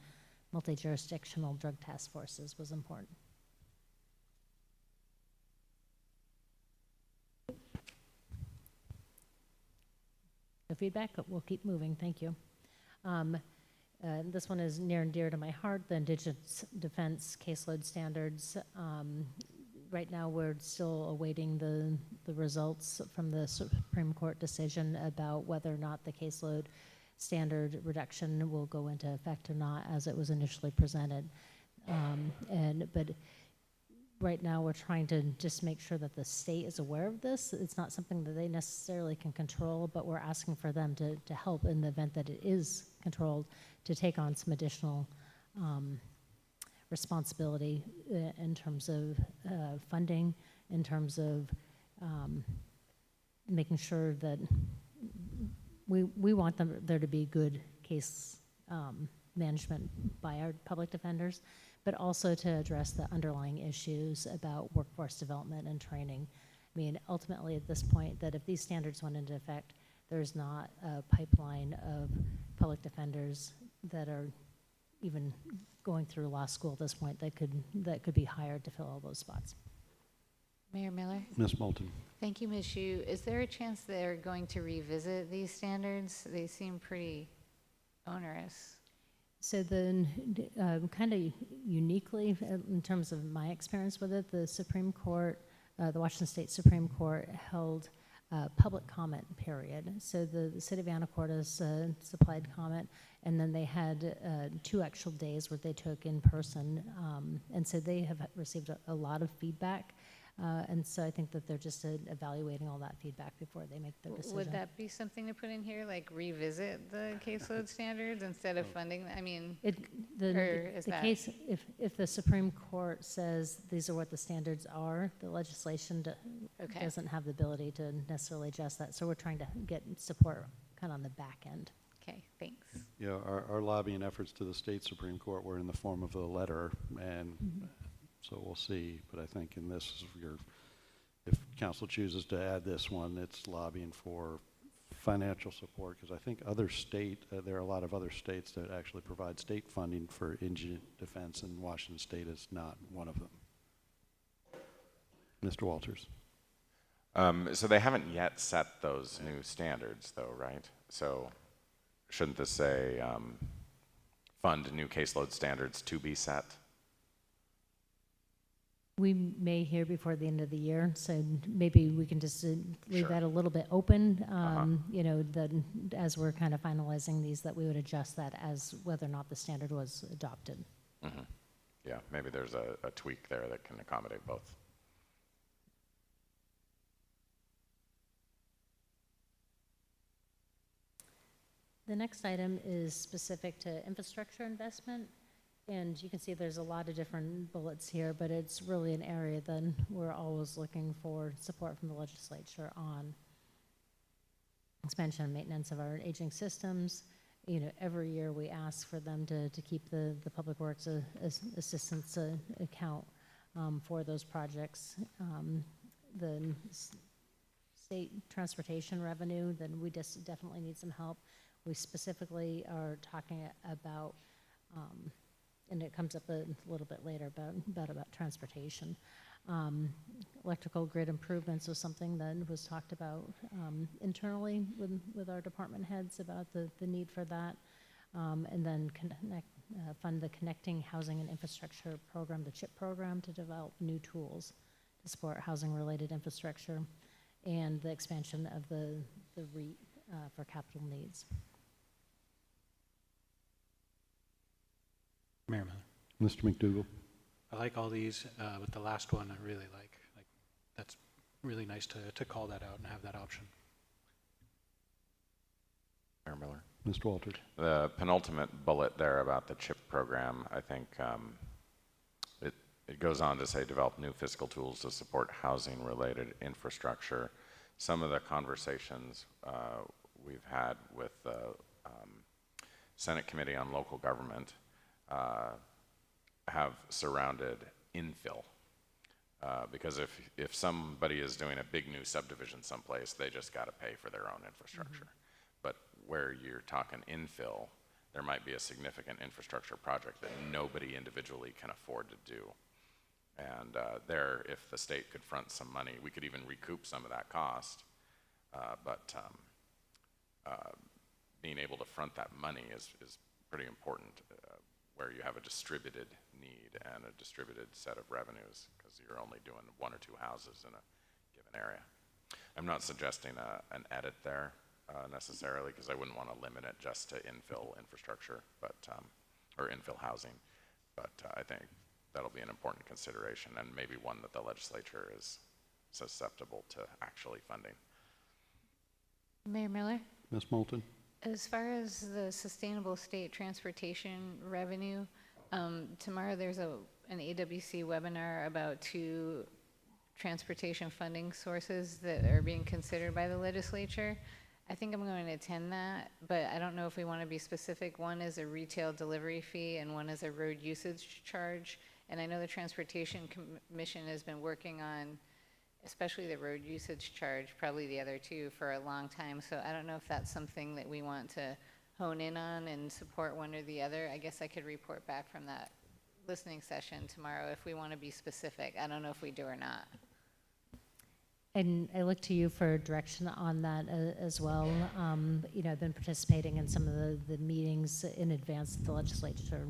multi-jurisdictional drug task forces, was important. No feedback, but we'll keep moving. Thank you. This one is near and dear to my heart, the Indigenous Defense caseload standards. Right now, we're still awaiting the results from the Supreme Court decision about whether or not the caseload standard reduction will go into effect or not, as it was initially presented. But right now, we're trying to just make sure that the state is aware of this. It's not something that they necessarily can control, but we're asking for them to help in the event that it is controlled, to take on some additional responsibility in terms of funding, in terms of making sure that we want there to be good case management by our public defenders, but also to address the underlying issues about workforce development and training. I mean, ultimately at this point, that if these standards went into effect, there's not a pipeline of public defenders that are even going through law school at this point that could be hired to fill all those spots. Mayor Miller? Ms. Moulton. Thank you, Ms. Shu. Is there a chance they're going to revisit these standards? They seem pretty onerous. So then, kind of uniquely, in terms of my experience with it, the Supreme Court, the Washington State Supreme Court held a public comment period. So the city of Anacortes supplied comment, and then they had 2 actual days where they took in person. And so they have received a lot of feedback. And so I think that they're just evaluating all that feedback before they make their decision. Would that be something to put in here, like revisit the caseload standards instead of funding? I mean, or is The that? case, if the Supreme Court says these are what the standards are, the legislation Okay. doesn't have the ability to necessarily adjust that. So we're trying to get support kind of on the back end. Okay, thanks. Yeah, our lobbying efforts to the state Supreme Court were in the form of a letter, and so we'll see. But I think in this, if council chooses to add this one, it's lobbying for financial support, because I think there are a lot of other states that actually provide state funding for indigent defense, and Washington State is not one of them. Mr. Walters. So they haven't yet set those new standards, though, right? So shouldn't this say fund new caseload standards to be set? We may hear before the end of the year, so maybe we can just leave Sure. that a little bit open. You know, as we're kind of finalizing these, that we would adjust that as whether or not the standard was adopted. Mm-hmm. Yeah, maybe there's a tweak there that can accommodate both. The next item is specific to infrastructure investment. And you can see there's a lot of different bullets here, but it's really an area that we're always looking for support from the legislature on. Expansion and maintenance of our aging systems. You know, every year we ask for them to keep the Public Works assistance account for those projects. The state transportation revenue, then we just definitely need some help. We specifically are talking about, and it comes up a little bit later about transportation. Electrical grid improvements was something that was talked about internally with our department heads about the need for that. And then fund the Connecting Housing and Infrastructure Program, the CHIP program, to develop new tools to support housing-related infrastructure, and the expansion of the REIT for capital needs. Mayor Miller. Mr. McDougall. I like all these, but the last one I really like. That's really nice to call that out and have that option. Mayor Miller. Mr. Walters. The penultimate bullet there about the CHIP program, I think it goes on to say develop new fiscal tools to support housing-related infrastructure. Some of the conversations we've had with the Senate Committee on Local Government have surrounded infill. Because if somebody is doing a big new subdivision someplace, they just got to pay for their own infrastructure. But where you're talking infill, there might be a significant infrastructure project that nobody individually can afford to do. And there, if the state could front some money, we could even recoup some of that cost. But being able to front that money is pretty important where you have a distributed need and a distributed set of revenues, because you're only doing one or two houses in a given area. I'm not suggesting an edit there necessarily, because I wouldn't want to limit it just to infill infrastructure, but or infill housing. But I think that'll be an important consideration, and maybe one that the legislature is susceptible to actually funding. Mayor Miller? Ms. Moulton. As far as the sustainable state transportation revenue, tomorrow there's an AWC webinar about 2 transportation funding sources that are being considered by the legislature. I think I'm going to attend that, but I don't know if we want to be specific. One is a retail delivery fee and one is a road usage charge. And I know the Transportation Commission has been working on especially the road usage charge, probably the other two, for a long time. So I don't know if that's something that we want to hone in on and support one or the other. I guess I could report back from that listening session tomorrow if we want to be specific. I don't know if we do or not. And I look to you for direction on that as well. You know, I've been participating in some of the meetings in advance of the legislature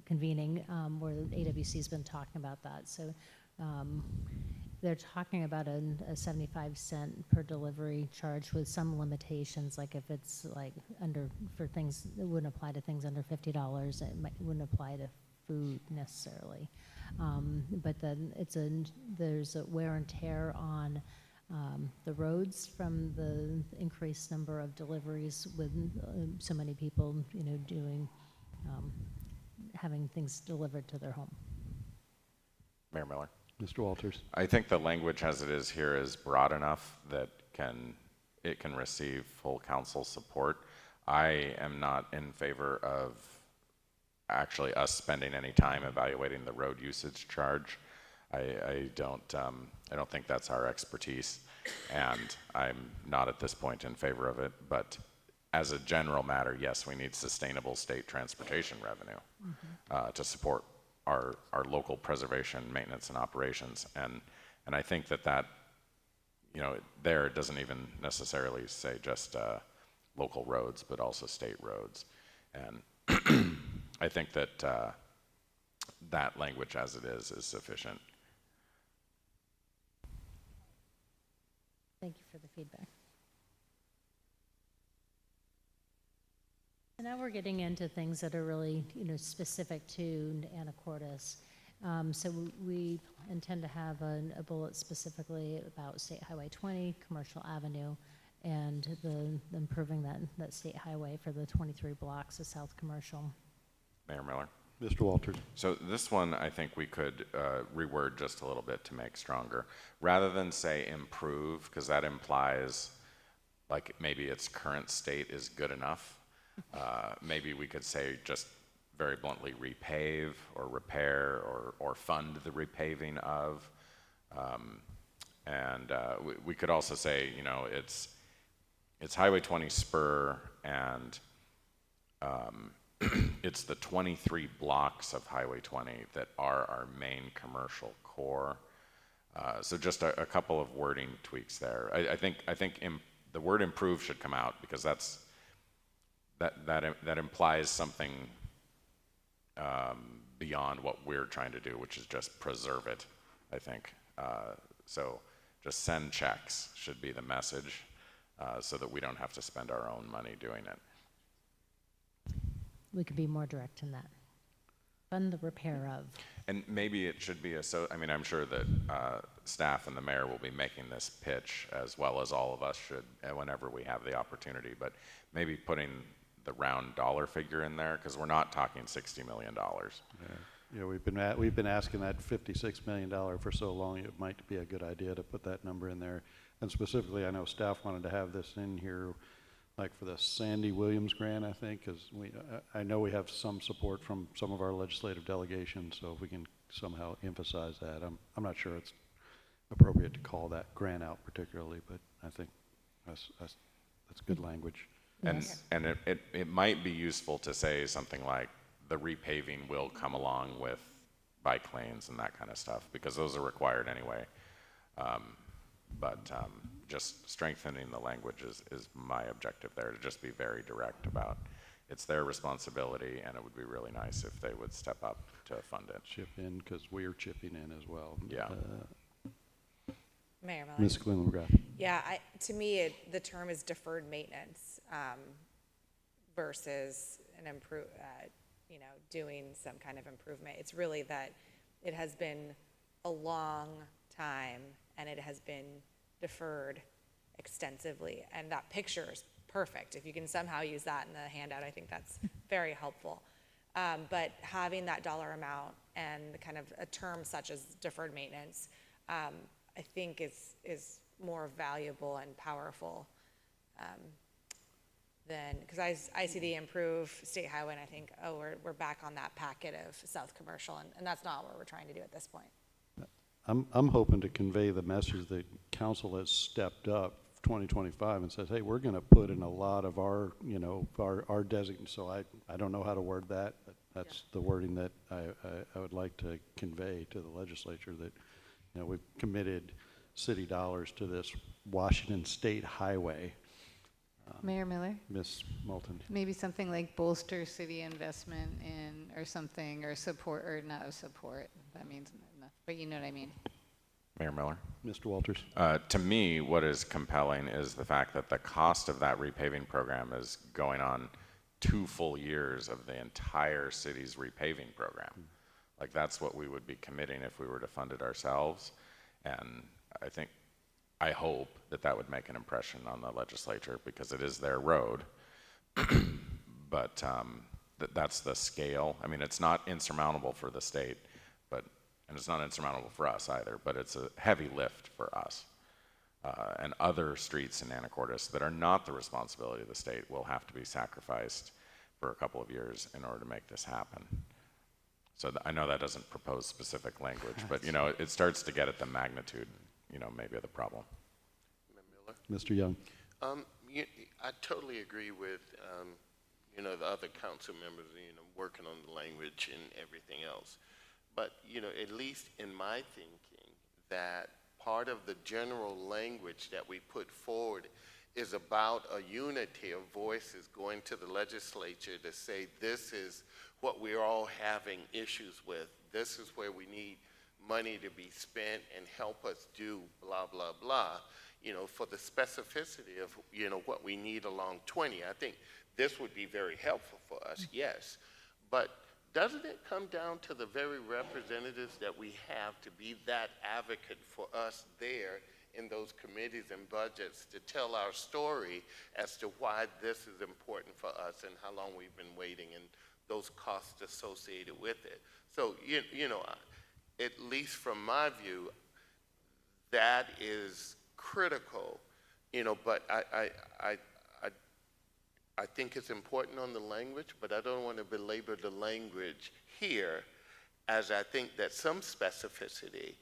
convening where the AWC has been talking about that. So they're talking about a 75-cent per delivery charge with some limitations, like if it's like for things that wouldn't apply to things under $50, it wouldn't apply to food necessarily. But then there's a wear and tear on the roads from the increased number of deliveries with so many people, having things delivered to their home. Mayor Miller. Mr. Walters. I think the language as it is here is broad enough that it can receive full council support. I am not in favor of actually us spending any time evaluating the road usage charge. I don't think that's our expertise, and I'm not at this point in favor of it. But as a general matter, yes, we need sustainable state transportation revenue to support our local preservation, maintenance, and operations. And I think that there it doesn't even necessarily say just local roads, but also state roads. And I think that that language as it is sufficient. Thank you for the feedback. And now we're getting into things that are really, specific to Anacortes. So we intend to have a bullet specifically about State Highway 20, Commercial Avenue, and the improving that state highway for the 23 blocks of South Commercial. Mayor Miller. Mr. Walters. So this one, I think we could reword just a little bit to make stronger. Rather than say improve, because that implies like maybe its current state is good enough, maybe we could say just very bluntly repave or repair or fund the repaving of. We could also say, it's Highway 20 spur and it's the 23 blocks of Highway 20 that are our main commercial core. So just a couple of wording tweaks there. I think the word improve should come out because that implies something beyond what we're trying to do, which is just preserve it, I think. So just send checks should be the message so that we don't have to spend our own money doing it. We could be more direct in that. Fund the repair of. And maybe it should be I'm sure that staff and the mayor will be making this pitch as well as all of us should whenever we have the opportunity, but maybe putting the round dollar figure in there because we're not talking $60 million. Yeah, we've been asking that $56 million for so long. It might be a good idea to put that number in there. And specifically, I know staff wanted to have this in here, like for the Sandy Williams grant, I think, because I know we have some support from some of our legislative delegations. So if we can somehow emphasize that, I'm not sure it's appropriate to call that grant out particularly, but I think that's good language. Yes. And it might be useful to say something like the repaving will come along with bike lanes and that kind of stuff because those are required anyway. But just strengthening the language is my objective there, to just be very direct about it's their responsibility, and it would be really nice if they would step up to fund it. Chip in because we're chipping in as well. Yeah. Mayor Miller. Ms. Quinlan McGrath. Yeah, to me, the term is deferred maintenance versus doing some kind of improvement. It's really that it has been a long time and it has been deferred extensively. And that picture is perfect. If you can somehow use that in the handout, I think that's very helpful. But having that dollar amount and kind of a term such as deferred maintenance, I think is more valuable and powerful than, because I see the improve state highway and I think, oh, we're back on that packet of South Commercial, and that's not what we're trying to do at this point. I'm hoping to convey the message that council has stepped up 2025 and says, hey, we're going to put in a lot of our, our designation. So I don't know how to word that, but that's the wording that I would like to convey to the legislature that, we've committed city dollars to this Washington State highway. Mayor Miller? Ms. Moulton. Maybe something like bolster city investment in, or something, or support, or not a support. That means nothing, but you know what I mean. Mayor Miller. Mr. Walters. To me, what is compelling is the fact that the cost of that repaving program is going on 2 full years of the entire city's repaving program. Like, that's what we would be committing if we were to fund it ourselves. And I hope that that would make an impression on the legislature, because it is their road. But that's the scale. I mean, it's not insurmountable for the state, and it's not insurmountable for us either, but it's a heavy lift for us. And other streets in Anacortes that are not the responsibility of the state will have to be sacrificed for a couple of years in order to make this happen. So I know that doesn't propose specific language, but it starts to get at the magnitude, maybe of the problem. Mr. Young. I totally agree with, the other council members, working on the language and everything else. But, at least in my thinking, that part of the general language that we put forward is about a unity of voices going to the legislature to say, this is what we're all having issues with. This is where we need money to be spent and help us do blah, blah, blah, for the specificity of, what we need along 20. I think this would be very helpful for us, yes. But doesn't it come down to the very representatives that we have to be that advocate for us there in those committees and budgets to tell our story as to why this is important for us and how long we've been waiting and those costs associated with it? So, at least from my view, that is critical, but I think it's important on the language, but I don't want to belabor the language here, as I think that some specificity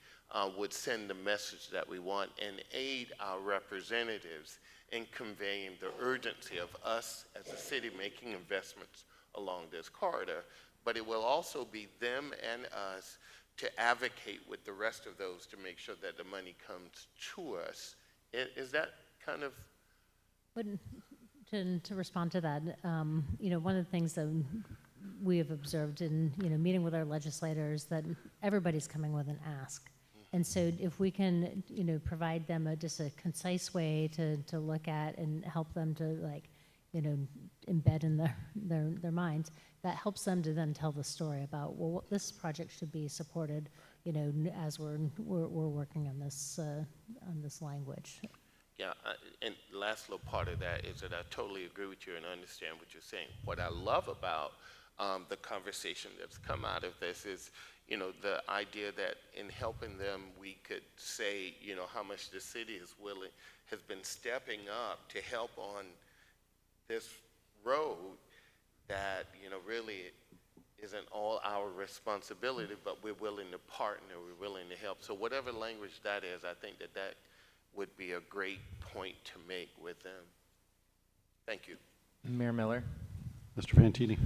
would send the message that we want and aid our representatives in conveying the urgency of us as a city making investments along this corridor. But it will also be them and us to advocate with the rest of those to make sure that the money comes to us. Is that kind of... To respond to that, one of the things that we have observed in meeting with our legislators, that everybody's coming with an ask, and so if we can provide them just a concise way to look at and help them to embed in their minds, that helps them to then tell the story about, well, this project should be supported, as we're working on this language. Yeah, and the last little part of that is that I totally agree with you and understand what you're saying. What I love about the conversation that's come out of this is, the idea that in helping them, we could say, how much the city has been stepping up to help on this road that, really isn't all our responsibility, but we're willing to partner, we're willing to help. So whatever language that is, I think that would be a great point to make with them. Thank you. Mayor Miller. Mr. Fantini.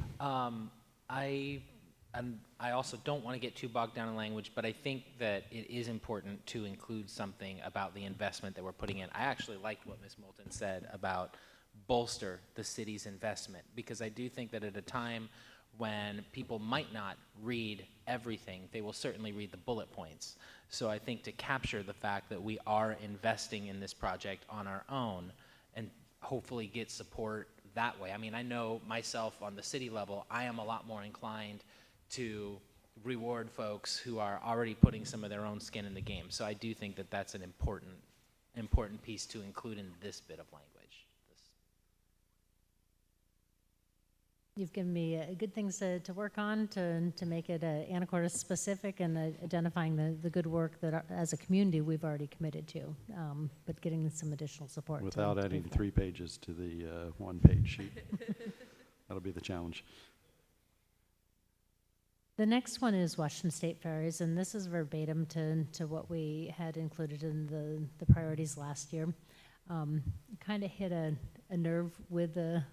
I also don't want to get too bogged down in language, but I think that it is important to include something about the investment that we're putting in. I actually liked what Ms. Moulton said about bolster the city's investment, because I do think that at a time when people might not read everything, they will certainly read the bullet points. So I think to capture the fact that we are investing in this project on our own and hopefully get support that way. I mean, I know myself on the city level, I am a lot more inclined to reward folks who are already putting some of their own skin in the game. So I do think that that's an important piece to include in this bit of language. You've given me good things to work on to make it Anacortes specific, and identifying the good work that as a community we've already committed to, but getting some additional support. Without adding 3 pages to the one-page sheet. That'll be the challenge. The next one is Washington State Ferries, and this is verbatim to what we had included in the priorities last year. Kind of hit a nerve with the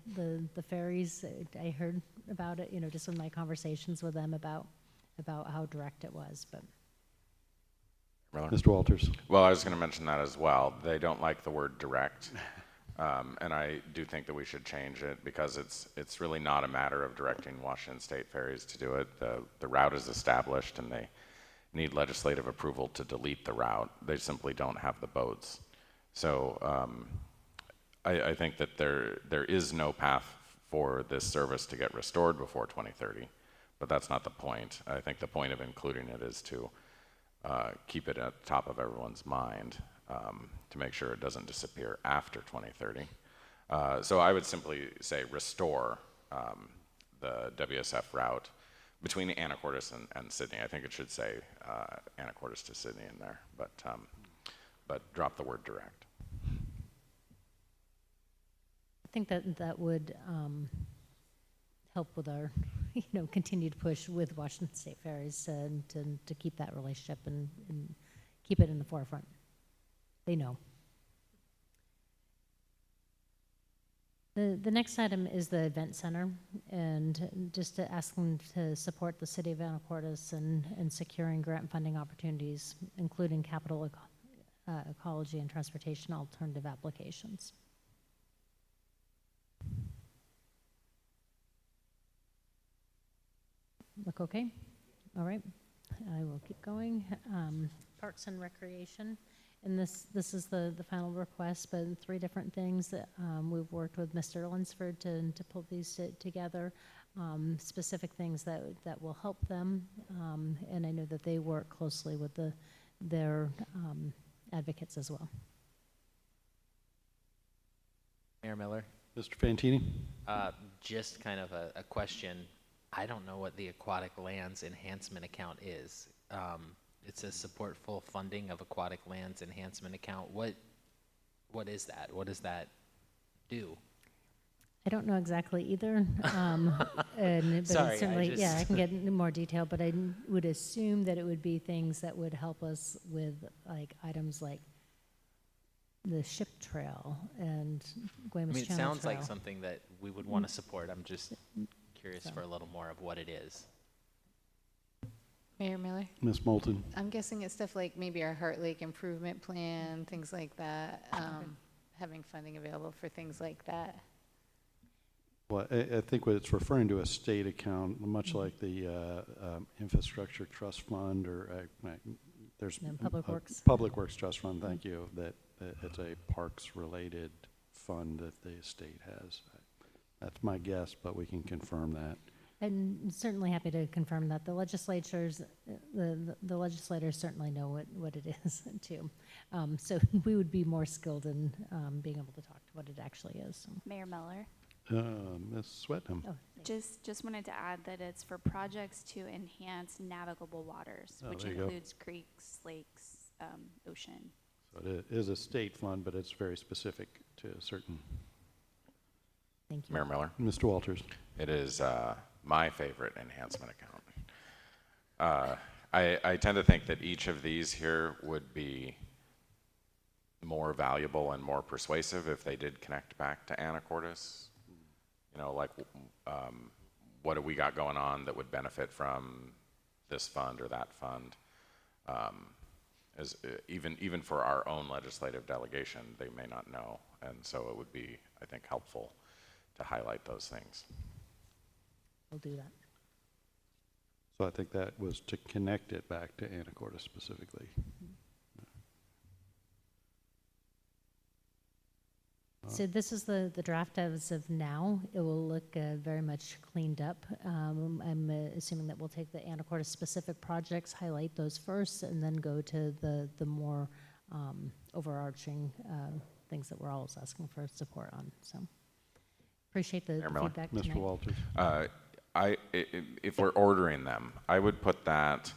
ferries. I heard about it, just in my conversations with them about how direct it was. But Mr. Walters. Well, I was going to mention that as well. They don't like the word direct, and I do think that we should change it, because it's really not a matter of directing Washington State Ferries to do it. The route is established, and they need legislative approval to delete the route. They simply don't have the boats. So I think that there is no path for this service to get restored before 2030, but that's not the point. I think the point of including it is to keep it at the top of everyone's mind, to make sure it doesn't disappear after 2030. So I would simply say restore the WSF route between Anacortes and Sydney. I think it should say Anacortes to Sydney in there, but drop the word direct. I think that would help with our, continued push with Washington State Ferries and to keep that relationship and keep it in the forefront. They know. The next item is the event center, and just to ask them to support the city of Anacortes in securing grant funding opportunities, including capital ecology and transportation alternative applications. Look okay? All right. I will keep going. Parks and Recreation. And this is the final request, but 3 different things that we've worked with Mr. Lunsford to pull these together, specific things that will help them. And I know that they work closely with their advocates as well. Mayor Miller? Mr. Fantini? Just kind of a question. I don't know what the Aquatic Lands Enhancement Account is. It says support full funding of Aquatic Lands Enhancement Account. What is that? What does that do? I don't know exactly either. But Sorry, certainly, I can get into more detail, but I would assume that it would be things that would help us with like items like the ship trail and Guaymas It Channel sounds Trail. like something that we would want to support. I'm just curious for a little more of what it is. Mayor Miller? Ms. Moulton? I'm guessing it's stuff like maybe our Heart Lake Improvement Plan, things like that, having funding available for things like that. Well, I think what it's referring to a state account, much like the Infrastructure Trust Fund, or there's Public Works. Public Works Trust Fund. Thank you. That it's a parks-related fund that the state has. That's my guess, but we can confirm that. I'm certainly happy to confirm that the legislators certainly know what it is too. So we would be more skilled in being able to talk to what it actually is. So. Mayor Miller? Ms. Swetnam? Oh, Just wanted to add that it's for projects to enhance navigable waters, which there you go. includes creeks, lakes, ocean. So it is a state fund, but it's very specific to a certain. Thank you. Mayor Miller? Mr. Walters? It is my favorite enhancement account. I tend to think that each of these here would be more valuable and more persuasive if they did connect back to Anacortes. Like what do we got going on that would benefit from this fund or that fund? Even for our own legislative delegation, they may not know, and so it would be, I think, helpful to highlight those things. We'll do that. So I think that was to connect it back to Anacortes specifically. So this is the draft as of now. It will look very much cleaned up. I'm assuming that we'll take the Anacortes specific projects, highlight those first, and then go to the more overarching things that we're always asking for support on. So appreciate the feedback tonight. Mr. Walters? If we're ordering them, I would put that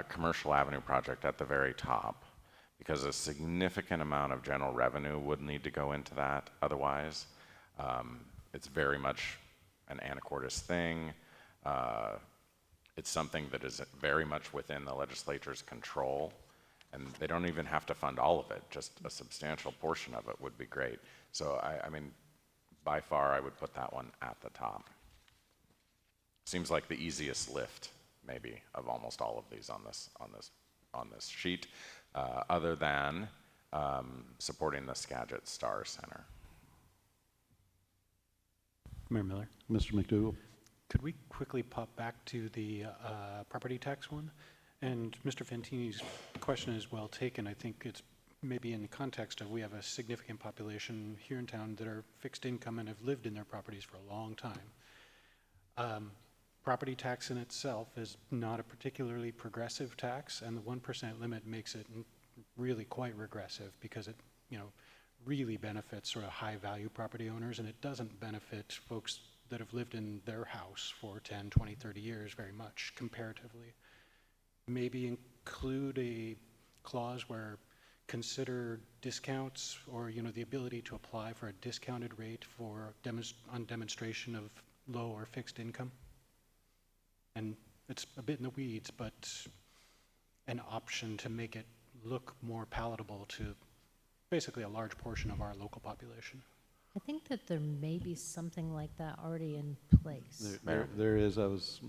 Commercial Avenue project at the very top, because a significant amount of general revenue would need to go into that otherwise. It's very much an Anacortes thing. It's something that is very much within the legislature's control, and they don't even have to fund all of it. Just a substantial portion of it would be great. So I mean, by far, I would put that one at the top. Seems like the easiest lift, maybe, of almost all of these on this sheet, other than supporting the Skagit Star Center. Mayor Miller? Mr. McDougall? Could we quickly pop back to the property tax one? And Mr. Fantini's question is well taken. I think it's maybe in the context of we have a significant population here in town that are fixed income and have lived in their properties for a long time. property tax in itself is not a particularly progressive tax, and the 1% limit makes it really quite regressive because it, really benefits sort of high-value property owners, and it doesn't benefit folks that have lived in their house for 10, 20, 30 years very much comparatively. Maybe include a clause where consider discounts or the ability to apply for a discounted rate for on demonstration of low or fixed income. And it's a bit in the weeds, but an option to make it look more palatable to basically a large portion of our local population. I think that there may be something like that already in place. There is. I was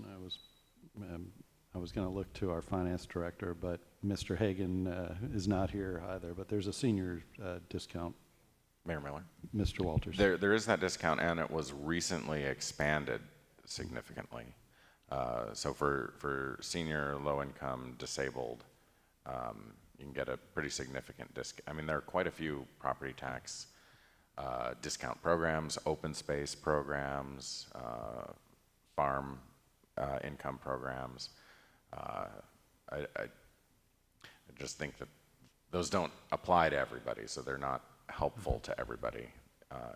going to look to our finance director, but Mr. Hagan is not here either. But there's a senior discount. Mayor Miller? Mr. Walters. There is that discount, and it was recently expanded significantly. So for senior, low-income, disabled, you can get a pretty significant discount. I mean, there are quite a few property tax discount programs, open space programs, farm income programs. I just think that those don't apply to everybody, so they're not helpful to everybody,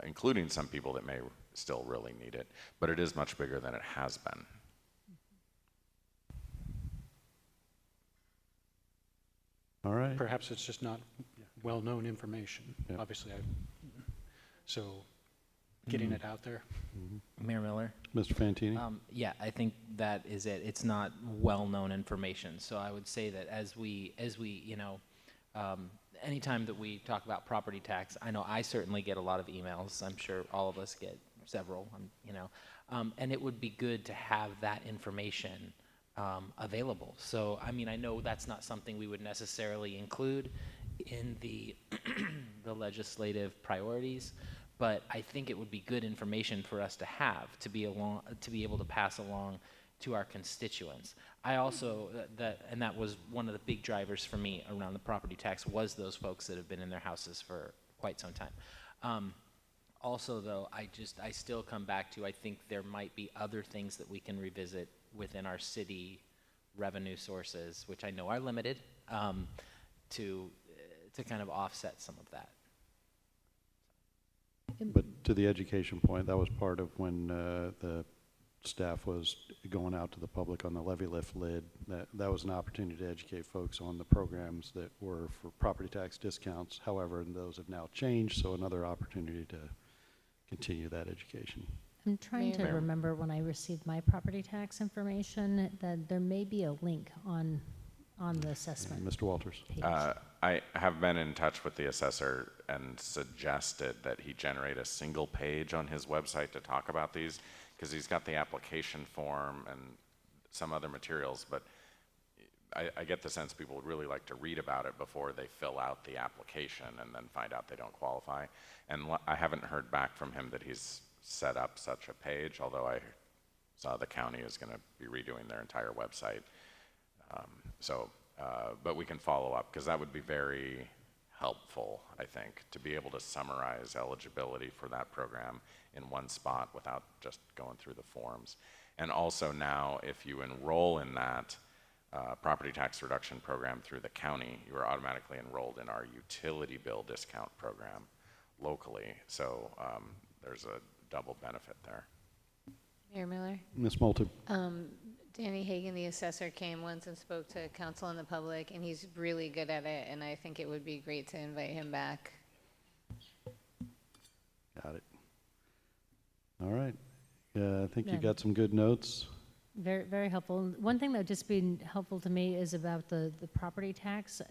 including some people that may still really need it. But it is much bigger than it has been. All right. Perhaps it's just not well-known information. Yep. Obviously, so getting it out there. Mayor Miller? Mr. Fantini? Yeah, I think that is it. It's not well-known information. So I would say that as we anytime that we talk about property tax, I know I certainly get a lot of emails. I'm sure all of us get several, and it would be good to have that information available. So, I mean, I know that's not something we would necessarily include in the the legislative priorities, but I think it would be good information for us to have to be able to pass along to our constituents. I also that was one of the big drivers for me around the property tax was those folks that have been in their houses for quite some time. Also, though, I still come back to I think there might be other things that we can revisit within our city revenue sources, which I know are limited, to kind of offset some of that. But to the education point, that was part of when the staff was going out to the public on the levy lift lid. That was an opportunity to educate folks on the programs that were for property tax discounts. However, those have now changed, so another opportunity to continue that education. I'm trying to remember when I received my property tax information that there may be a link on the assessment. Mr. Walters. I have been in touch with the assessor and suggested that he generate a single page on his website to talk about these, because he's got the application form and some other materials, but I get the sense people would really like to read about it before they fill out the application and then find out they don't qualify. And I haven't heard back from him that he's set up such a page, although I saw the county is going to be redoing their entire website. But we can follow up, because that would be very helpful, I think, to be able to summarize eligibility for that program in one spot without just going through the forms. And also now, if you enroll in that property tax reduction program through the county, you are automatically enrolled in our utility bill discount program locally. So there's a double benefit there. Mayor Miller? Ms. Moulton. Danny Hagan, the assessor, came once and spoke to council and the public, and he's really good at it, and I think it would be great to invite him back. Got it. All right. I think you got some good notes. Very, very helpful. One thing that would just be helpful to me is about the property tax.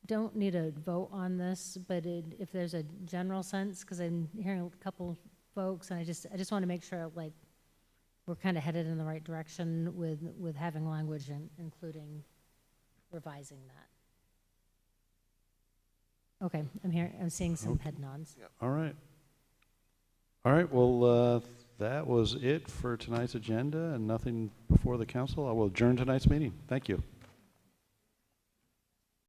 Don't need a vote on this, but if there's a general sense, because I'm hearing a couple folks, and I just want to make sure like we're kind of headed in the right direction with having language and including revising that. Okay, I'm seeing some head nods. Yep. All right. All right, well, that was it for tonight's agenda and nothing before the council. I will adjourn tonight's meeting. Thank you.